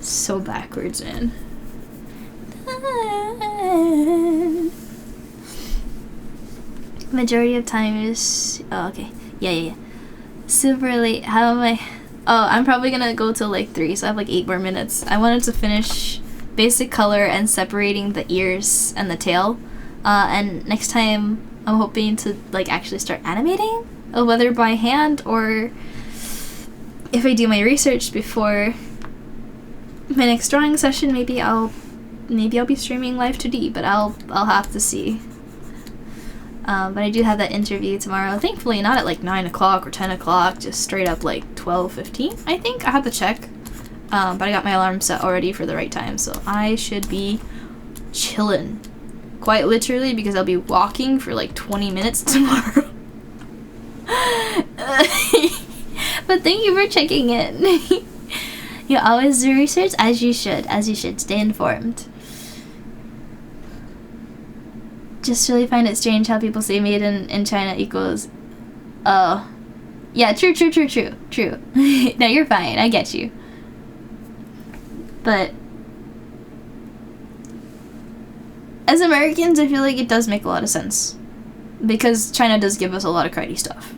So backwards, man. Majority of time is... Oh, okay. Yeah. Super late. How am I... Oh, I'm probably gonna go till like 3, so I have like 8 more minutes. I wanted to finish basic color and separating the ears and the tail. And next time I'm hoping to like actually start animating, whether by hand or if I do my research before my next drawing session, maybe I'll be streaming live 2D, but I'll have to see. But I do have that interview tomorrow. Thankfully, not at like 9 o'clock or 10 o'clock, just straight up like 12:15, I think. I have to check. But I got my alarm set already for the right time, so I should be chillin'. Quite literally, because I'll be walking for like 20 minutes tomorrow. But thank you for checking in. You always do research as you should. Stay informed. Just really find it strange how people say made in China equals, oh, yeah, true. No, you're fine, I get you. But as Americans, I feel like it does make a lot of sense because China does give us a lot of cruddy stuff.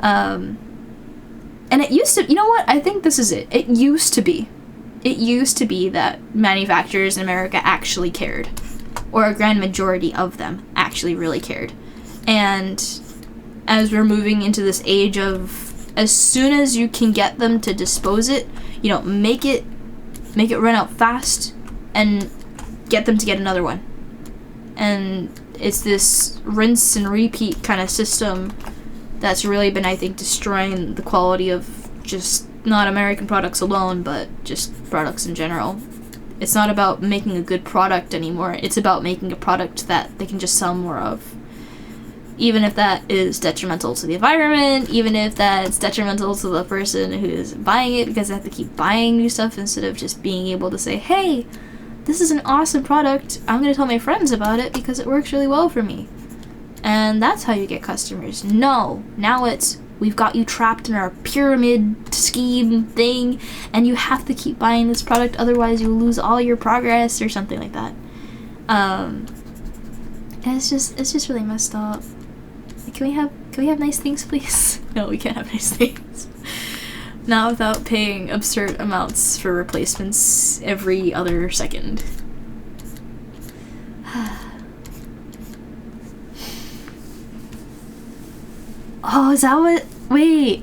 And it used to, you know what? I think this is it. It used to be that manufacturers in America actually cared, or a grand majority of them actually really cared. And as we're moving into this age of, as soon as you can get them to dispose it, you know, make it run out fast and get them to get another one. And it's this rinse and repeat kind of system that's really been, I think, destroying the quality of just not American products alone, but just products in general. It's not about making a good product anymore. It's about making a product that they can just sell more of. Even if that is detrimental to the environment, even if that's detrimental to the person who is buying it because they have to keep buying new stuff instead of just being able to say, hey, this is an awesome product. I'm going to tell my friends about it because it works really well for me. And that's how you get customers. No, now it's, we've got you trapped in our pyramid scheme thing, and you have to keep buying this product, otherwise you'll lose all your progress or something like that. And it's just really messed up. Can we have nice things, please? No, we can't have nice things. Not without paying absurd amounts for replacements every other second. Oh, is that what? Wait.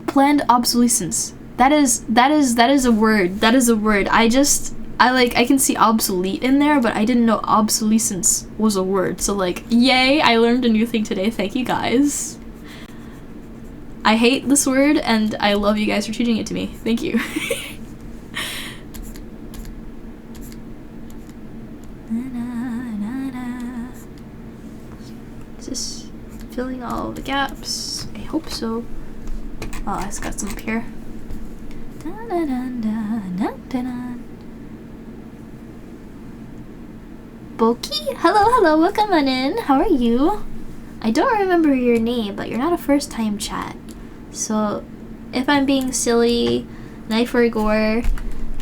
Planned obsolescence. That is a word. That is a word. I can see obsolete in there, but I didn't know obsolescence was a word. So like, yay, I learned a new thing today. Thank you guys. I hate this word and I love you guys for teaching it to me. Thank you. Just filling all the gaps. I hope so. Oh, it's got some up here. Boki? Hello, welcome on in. How are you? I don't remember your name, but you're not a first time chat. So if I'm being silly, knife or gore,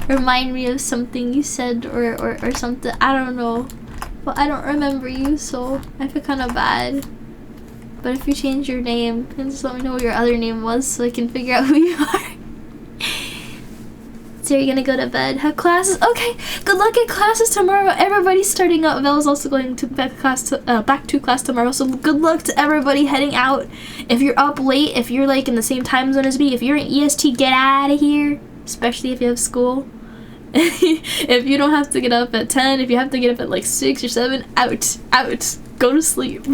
remind me of something you said or something. I don't know. But I don't remember you, so I feel kind of bad. But if you change your name, then just let me know what your other name was so I can figure out who you are. So you're gonna go to bed, have classes? Okay, good luck at classes tomorrow. Everybody's starting up. Vel's also going to back to class tomorrow. So good luck to everybody heading out. If you're up late, if you're like in the same time zone as me, if you're in EST, get out of here. Especially if you have school. If you don't have to get up at 10, if you have to get up at like 6 or 7, out. Go to sleep.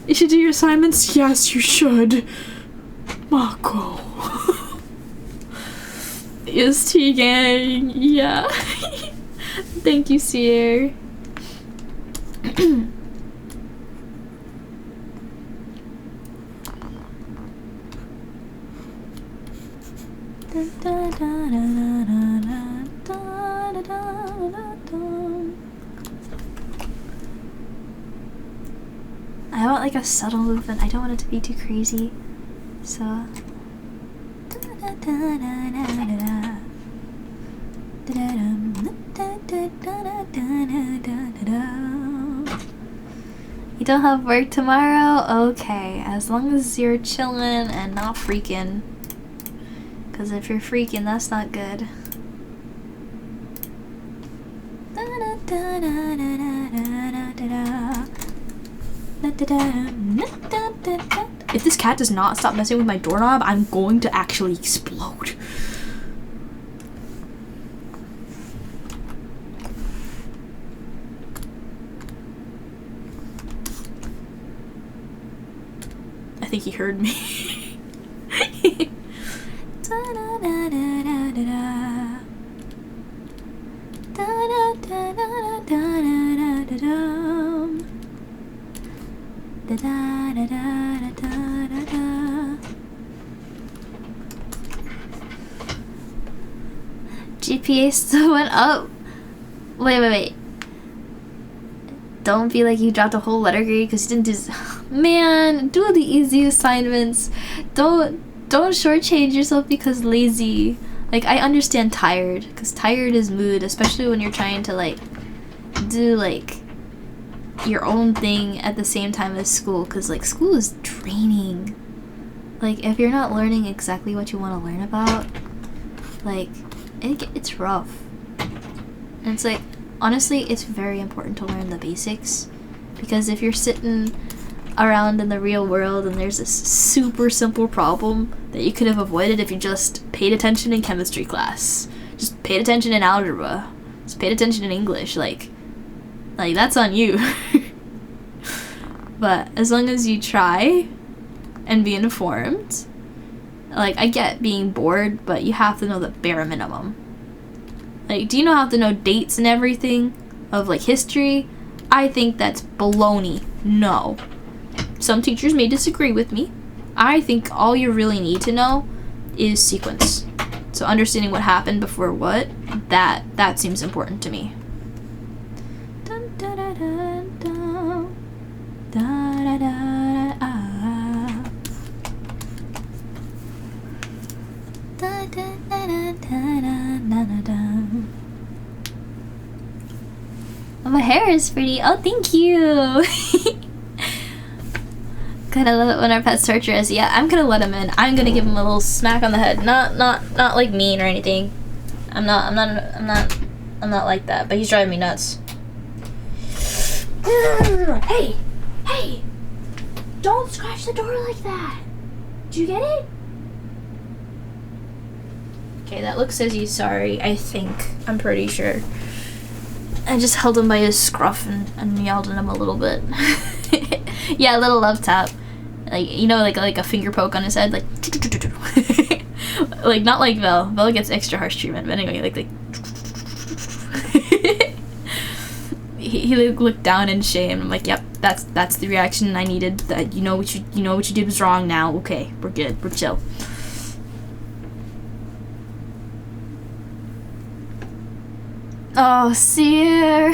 You should do your assignments? Yes, you should. Mako. EST gang, yeah. Thank you, Sierra. I want like a subtle movement. I don't want it to be too crazy. So you don't have work tomorrow? Okay, as long as you're chilling and not freaking. Because if you're freaking, that's not good. If this cat does not stop messing with my doorknob, I'm going to actually explode. I think he heard me. GPA still went up. Wait. Don't be like you dropped a whole letter grade because you didn't do. Man, do the easy assignments. Don't shortchange yourself because lazy. Like, I understand tired, because tired is mood, especially when you're trying to like do like your own thing at the same time as school, because like school is draining. Like, if you're not learning exactly what you want to learn about, like it's rough. And it's like, honestly, it's very important to learn the basics, because if you're sitting around in the real world and there's this super simple problem that you could have avoided if you just paid attention in chemistry class, just paid attention in algebra, just paid attention in English, like that's on you. But as long as you try and be informed, like, I get being bored, but you have to know the bare minimum. Like, do you know how to know dates and everything of like history? I think that's baloney. No. Some teachers may disagree with me. I think all you really need to know is sequence. So understanding what happened before what, that seems important to me. Dun, da, da, da, da. Da, da, da, ah. Da, da, da, da, da, da, da, da. Oh, my hair is pretty. Oh, thank you. Gotta love it when our pets torture us. Yeah, I'm gonna let him in. I'm gonna give him a little smack on the head. Not like mean or anything. I'm not like that. But he's driving me nuts. Hey, don't scratch the door like that. Did you get it? Okay, that look says he's sorry. I think. I'm pretty sure. I just held him by his scruff and yelled at him a little bit. Yeah, a little love tap. Like, you know, like a finger poke on his head, like like, not like Vel. Vel gets extra harsh treatment, but anyway, like he looked down in shame. I'm like, yep, that's the reaction I needed. That you know what you did was wrong now. Okay, we're good. We're chill. Oh, Seer.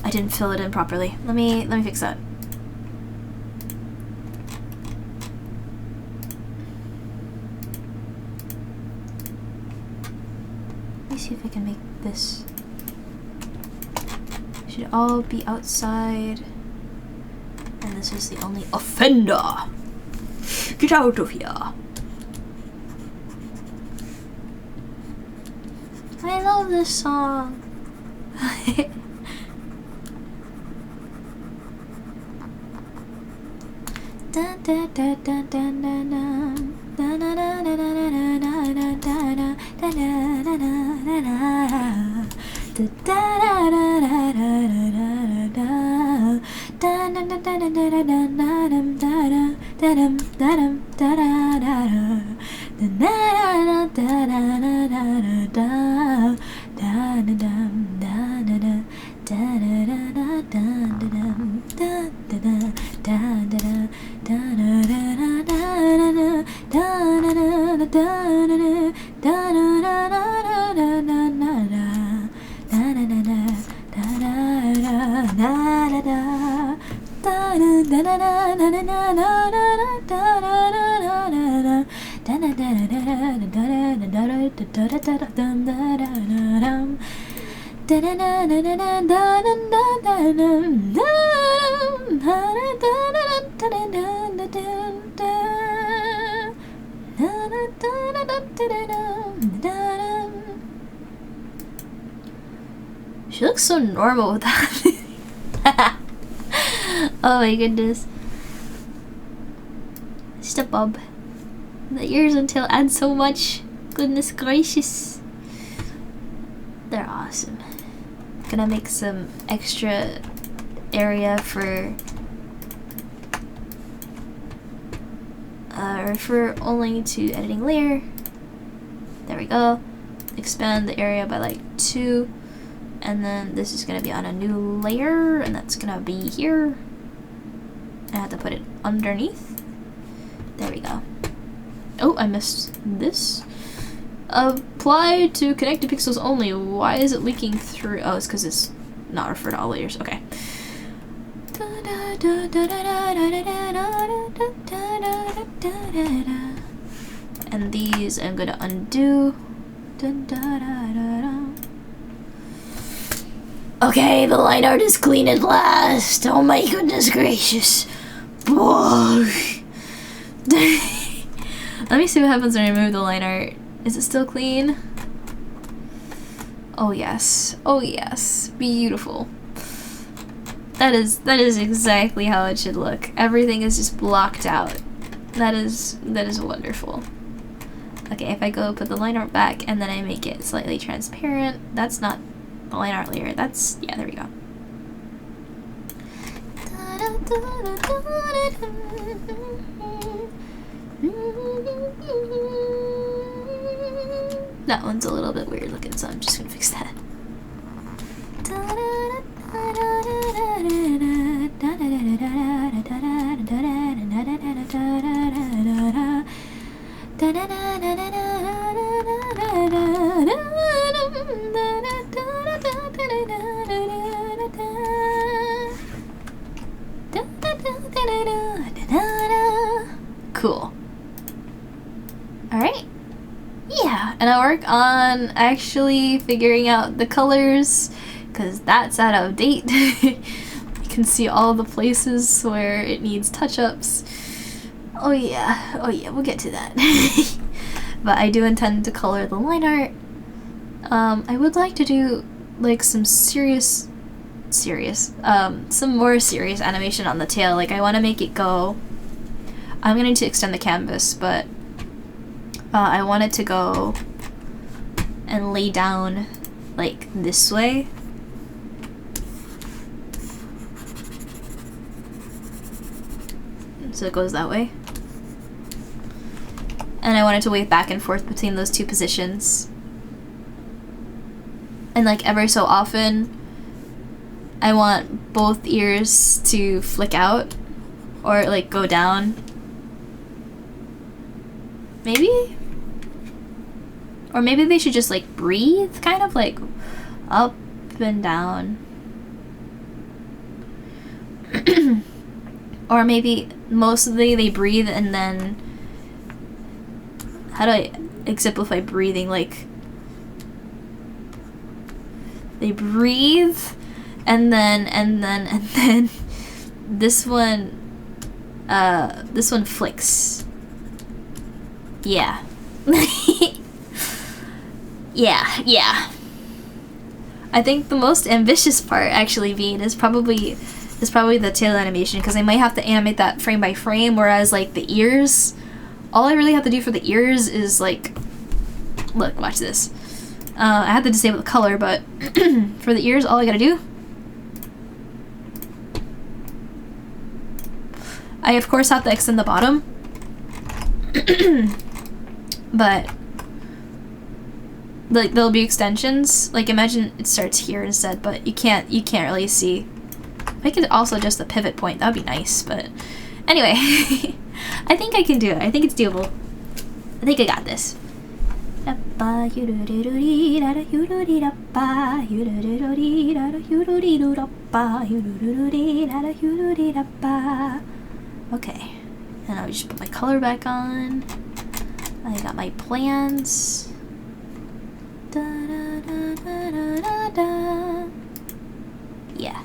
I didn't fill it in properly. Let me fix that. Let me see if I can make this. Should all be outside. And this is the only offender. Get out of here. I love this song. She looks so normal with that. Oh my goodness. Step bob. The ears and tail add so much. Goodness gracious. They're awesome. Gonna make some extra area for refer only to editing layer. There we go. Expand the area by like 2. And then this is gonna be on a new layer, and that's gonna be here. I have to put it underneath. There we go. Oh, I missed this. Apply to connected pixels only. Why is it leaking through? Oh, it's because it's not referred to all layers. Okay. And these I'm gonna undo. Okay, the line art is clean at last. Oh my goodness gracious. Let me see what happens when I remove the line art. Is it still clean? Oh yes. Oh yes. Beautiful. That is exactly how it should look. Everything is just blocked out. That is wonderful. Okay, if I go put the line art back and then I make it slightly transparent, that's not the line art layer. That's, yeah, there we go. That one's a little bit weird looking, so I'm just gonna fix that. Cool. Alright. Yeah, and I work on actually figuring out the colors, because that's out of date. You can see all the places where it needs touch-ups. Oh yeah, we'll get to that. But I do intend to color the line art. I would like to do like some some more serious animation on the tail. Like I want to make it go, I'm gonna need to extend the canvas, but I want it to go and lay down like this way. So it goes that way. And I want it to wave back and forth between those two positions. And like ever so often, I want both ears to flick out or like go down. Maybe? Or maybe they should just like breathe, kind of like up and down. Or maybe mostly they breathe and then... How do I exemplify breathing? Like, they breathe and then this one flicks. Yeah. yeah. I think the most ambitious part actually is probably the tail animation, because I might have to animate that frame by frame, whereas like the ears, all I really have to do for the ears is like, look, watch this. I have to disable the color, but for the ears, all I gotta do, I of course have to extend the bottom, but like there'll be extensions. Like imagine it starts here instead, but you can't really see. I could also adjust the pivot point. That'd be nice, but anyway, I think I can do it. I think it's doable. I think I got this. Okay, and I'll just put my color back on. I got my plans. Yeah.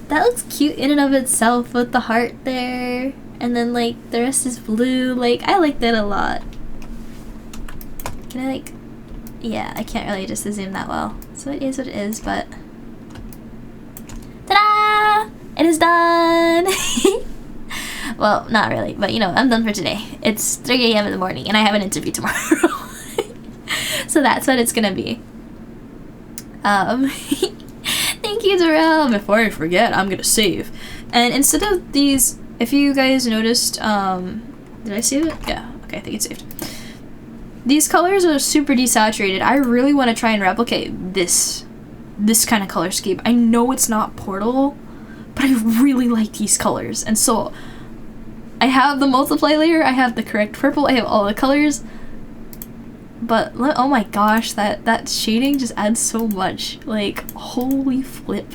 That looks cute in and of itself with the heart there. And then like the rest is blue. Like I like that a lot. Can I like... Yeah, I can't really just zoom that well. So it is what it is, but... Ta-da! It is done! Well, not really, but you know, I'm done for today. It's 3 a.m. in the morning and I have an interview tomorrow. So that's what it's gonna be. Thank you, Darrell. Before I forget, I'm gonna save. And instead of these, if you guys noticed, did I save it? Yeah, okay, I think it's saved. These colors are super desaturated. I really want to try and replicate this kind of color scheme. I know it's not Portal, but I really like these colors. And so I have the multiply layer, I have the correct purple, I have all the colors. But oh my gosh, that shading just adds so much. Like, holy flip.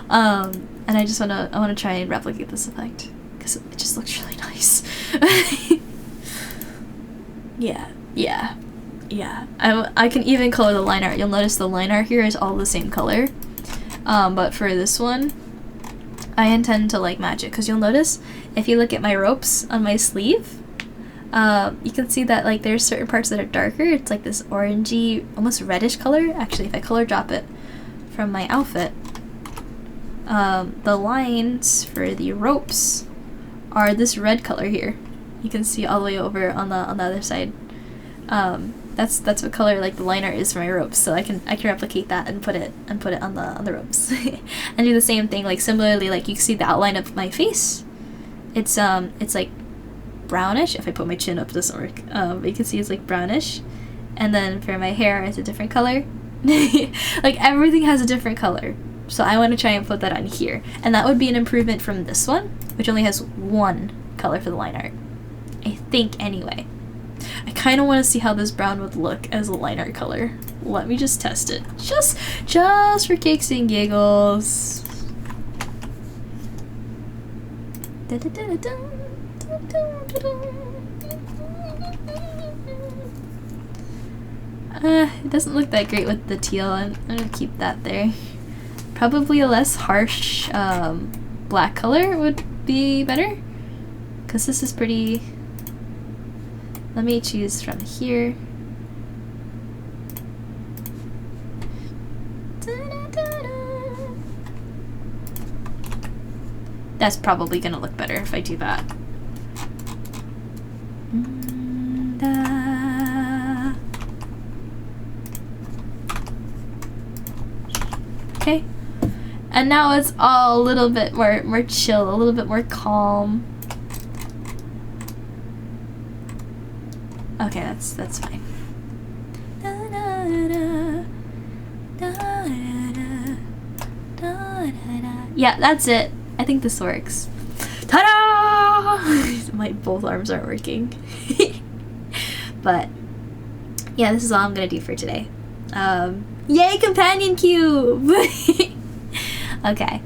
And I wanna try and replicate this effect because it just looks really nice. Yeah. I can even color the line art. You'll notice the line art here is all the same color. But for this one, I intend to like match it, because you'll notice if you look at my ropes on my sleeve, you can see that like there's certain parts that are darker. It's like this orangey, almost reddish color. Actually, if I color drop it from my outfit, the lines for the ropes are this red color here. You can see all the way over on the other side. That's what color like the line art is for my ropes. So I can replicate that and put it on the ropes, and do the same thing. Like similarly, like you can see the outline of my face. It's like brownish. If I put my chin up, it doesn't work. But you can see it's like brownish, and then for my hair, it's a different color. Like everything has a different color. So I want to try and put that on here, and that would be an improvement from this one, which only has one color for the line art. I think anyway. I kind of want to see how this brown would look as a line art color. Let me just test it. Just for kicks and giggles. It doesn't look that great with the teal. I'm gonna keep that there. Probably a less harsh black color would be better, because this is pretty... Let me choose from here. That's probably gonna look better if I do that. Okay. And now it's all a little bit more chill, a little bit more calm. Okay, that's fine. Yeah, that's it. I think this works. Ta-da! My both arms aren't working. But yeah, this is all I'm gonna do for today. Yay, companion cube! Okay,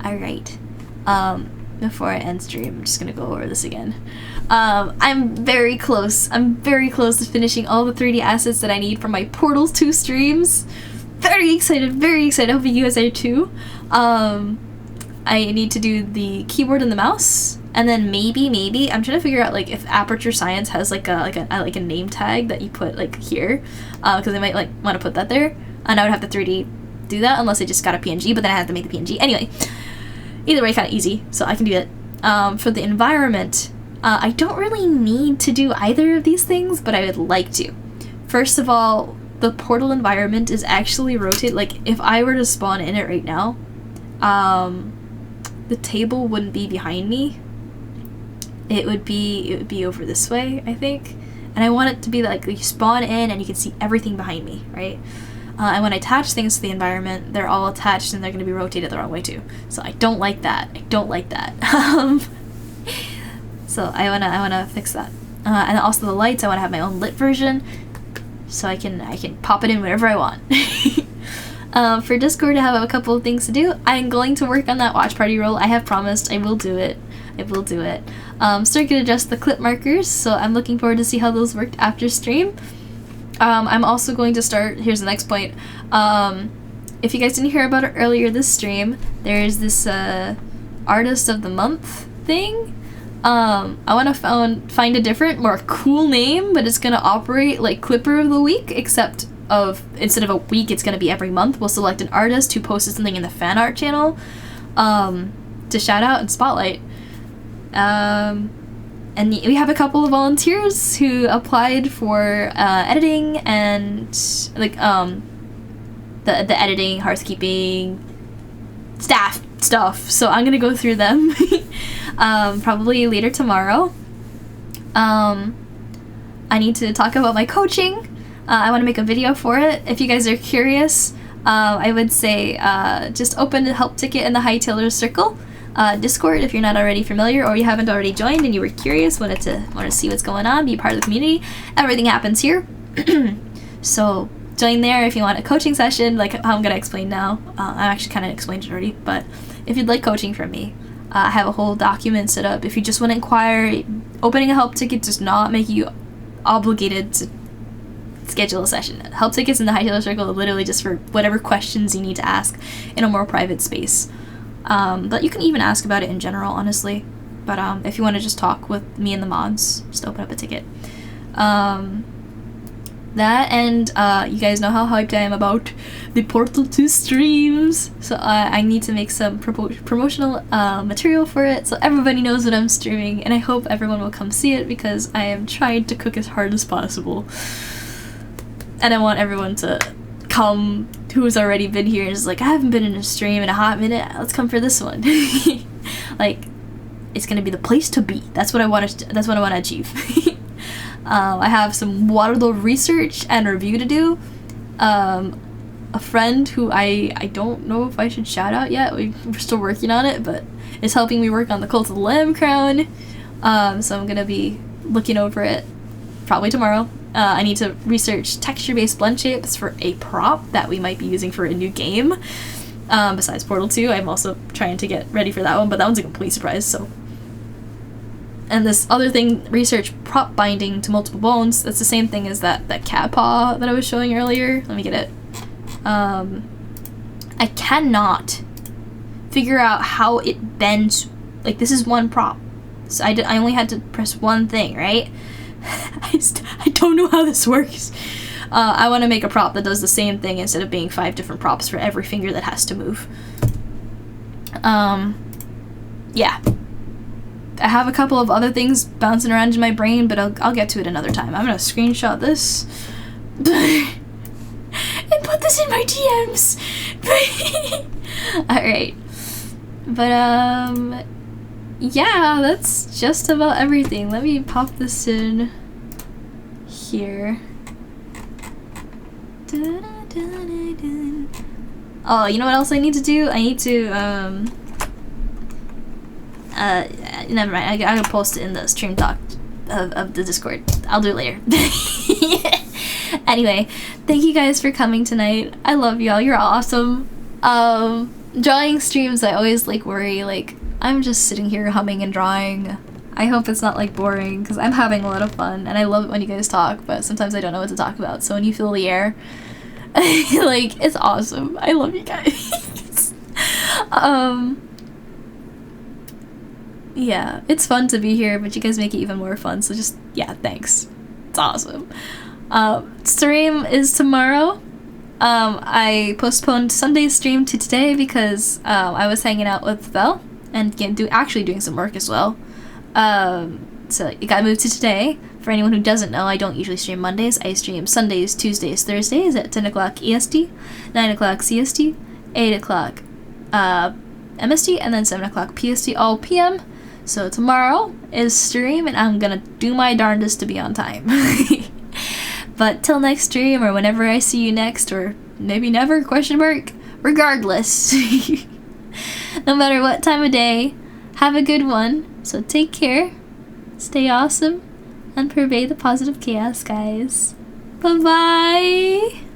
alright. Before I end stream, I'm just gonna go over this again. I'm very close. I'm very close to finishing all the 3D assets that I need for my Portal 2 streams. Very excited, very excited. I hope you guys are too. I need to do the keyboard and the mouse, and then maybe I'm trying to figure out like if Aperture Science has like a name tag that you put like here, because I might like want to put that there, and I would have to 3D do that unless I just got a PNG, but then I have to make the PNG anyway. Either way, kind of easy, so I can do that. For the environment, I don't really need to do either of these things, but I would like to. First of all, the portal environment is actually rotated. Like, if I were to spawn in it right now, the table wouldn't be behind me. It would be over this way, I think. And I want it to be like you spawn in and you can see everything behind me, right? And when I attach things to the environment, they're all attached and they're going to be rotated the wrong way too. So I don't like that. I don't like that. So I wanna fix that. And also the lights, I want to have my own lit version, so I can pop it in whenever I want. For Discord, I have a couple of things to do. I'm going to work on that watch party role. I have promised. I will do it. I will do it. So I can adjust the clip markers, so I'm looking forward to see how those worked after stream. I'm also going to start, here's the next point. If you guys didn't hear about it earlier this stream, there's this Artist of the Month thing. I want to find a different, more cool name, but it's going to operate like Clipper of the Week, except instead of a week, it's going to be every month. We'll select an artist who posted something in the fan art channel to shout out and spotlight. And we have a couple of volunteers who applied for editing and like the editing, housekeeping, staff stuff. So I'm gonna go through them probably later tomorrow. I need to talk about my coaching. I want to make a video for it. If you guys are curious, I would say just open the help ticket in the Hightailers Circle. Discord, if you're not already familiar or you haven't already joined and you were curious, wanted to see what's going on, be part of the community, everything happens here. So join there if you want a coaching session, like I'm gonna explain now. I actually kind of explained it already, but if you'd like coaching from me, I have a whole document set up. If you just want to inquire, opening a help ticket does not make you obligated to schedule a session. Help tickets in the Hightailers Circle are literally just for whatever questions you need to ask in a more private space. But you can even ask about it in general, honestly. But if you want to just talk with me and the mods, just open up a ticket. That, and you guys know how hyped I am about the Portal 2 streams. So I need to make some promotional material for it, so everybody knows that I'm streaming. And I hope everyone will come see it, because I am trying to cook as hard as possible. And I want everyone to come who's already been here and is like, I haven't been in a stream in a hot minute, let's come for this one. Like, it's gonna be the place to be. That's what I want to achieve. I have some Waterloo research and review to do. A friend who I don't know if I should shout out yet, we're still working on it, but is helping me work on the Cult of the Lamb Crown. So I'm gonna be looking over it probably tomorrow. I need to research texture-based blend shapes for a prop that we might be using for a new game. Besides Portal 2, I'm also trying to get ready for that one, but that one's a complete surprise, so. And this other thing, research prop binding to multiple bones. That's the same thing as that cat paw that I was showing earlier. Let me get it. I cannot figure out how it bends. Like, this is one prop. So I only had to press one thing, right? I don't know how this works. I want to make a prop that does the same thing instead of being 5 different props for every finger that has to move. Yeah. I have a couple of other things bouncing around in my brain, but I'll get to it another time. I'm gonna screenshot this and put this in my DMs. Alright. But, yeah, that's just about everything. Let me pop this in here. Oh, you know what else I need to do? I need to, never mind. I'm gonna post it in the stream talk of the Discord. I'll do it later. Anyway, thank you guys for coming tonight. I love y'all. You're awesome. Drawing streams, I always, like, worry, like, I'm just sitting here humming and drawing. I hope it's not like boring because I'm having a lot of fun and I love it when you guys talk, but sometimes I don't know what to talk about. So when you feel the air, like, it's awesome. I love you guys. Yeah, it's fun to be here, but you guys make it even more fun. So just, yeah, thanks. It's awesome. Stream is tomorrow. I postponed Sunday's stream to today because I was hanging out with Belle and actually doing some work as well. So it got moved to today. For anyone who doesn't know, I don't usually stream Mondays. I stream Sundays, Tuesdays, Thursdays at 10 o'clock EST, 9 o'clock CST, 8 o'clock MST, and then 7 o'clock PST, all PM. So tomorrow is stream, and I'm gonna do my darndest to be on time. But till next stream, or whenever I see you next, or maybe never, question mark, regardless. No matter what time of day, have a good one. So take care, stay awesome, and pervade the positive chaos, guys. Bye-bye!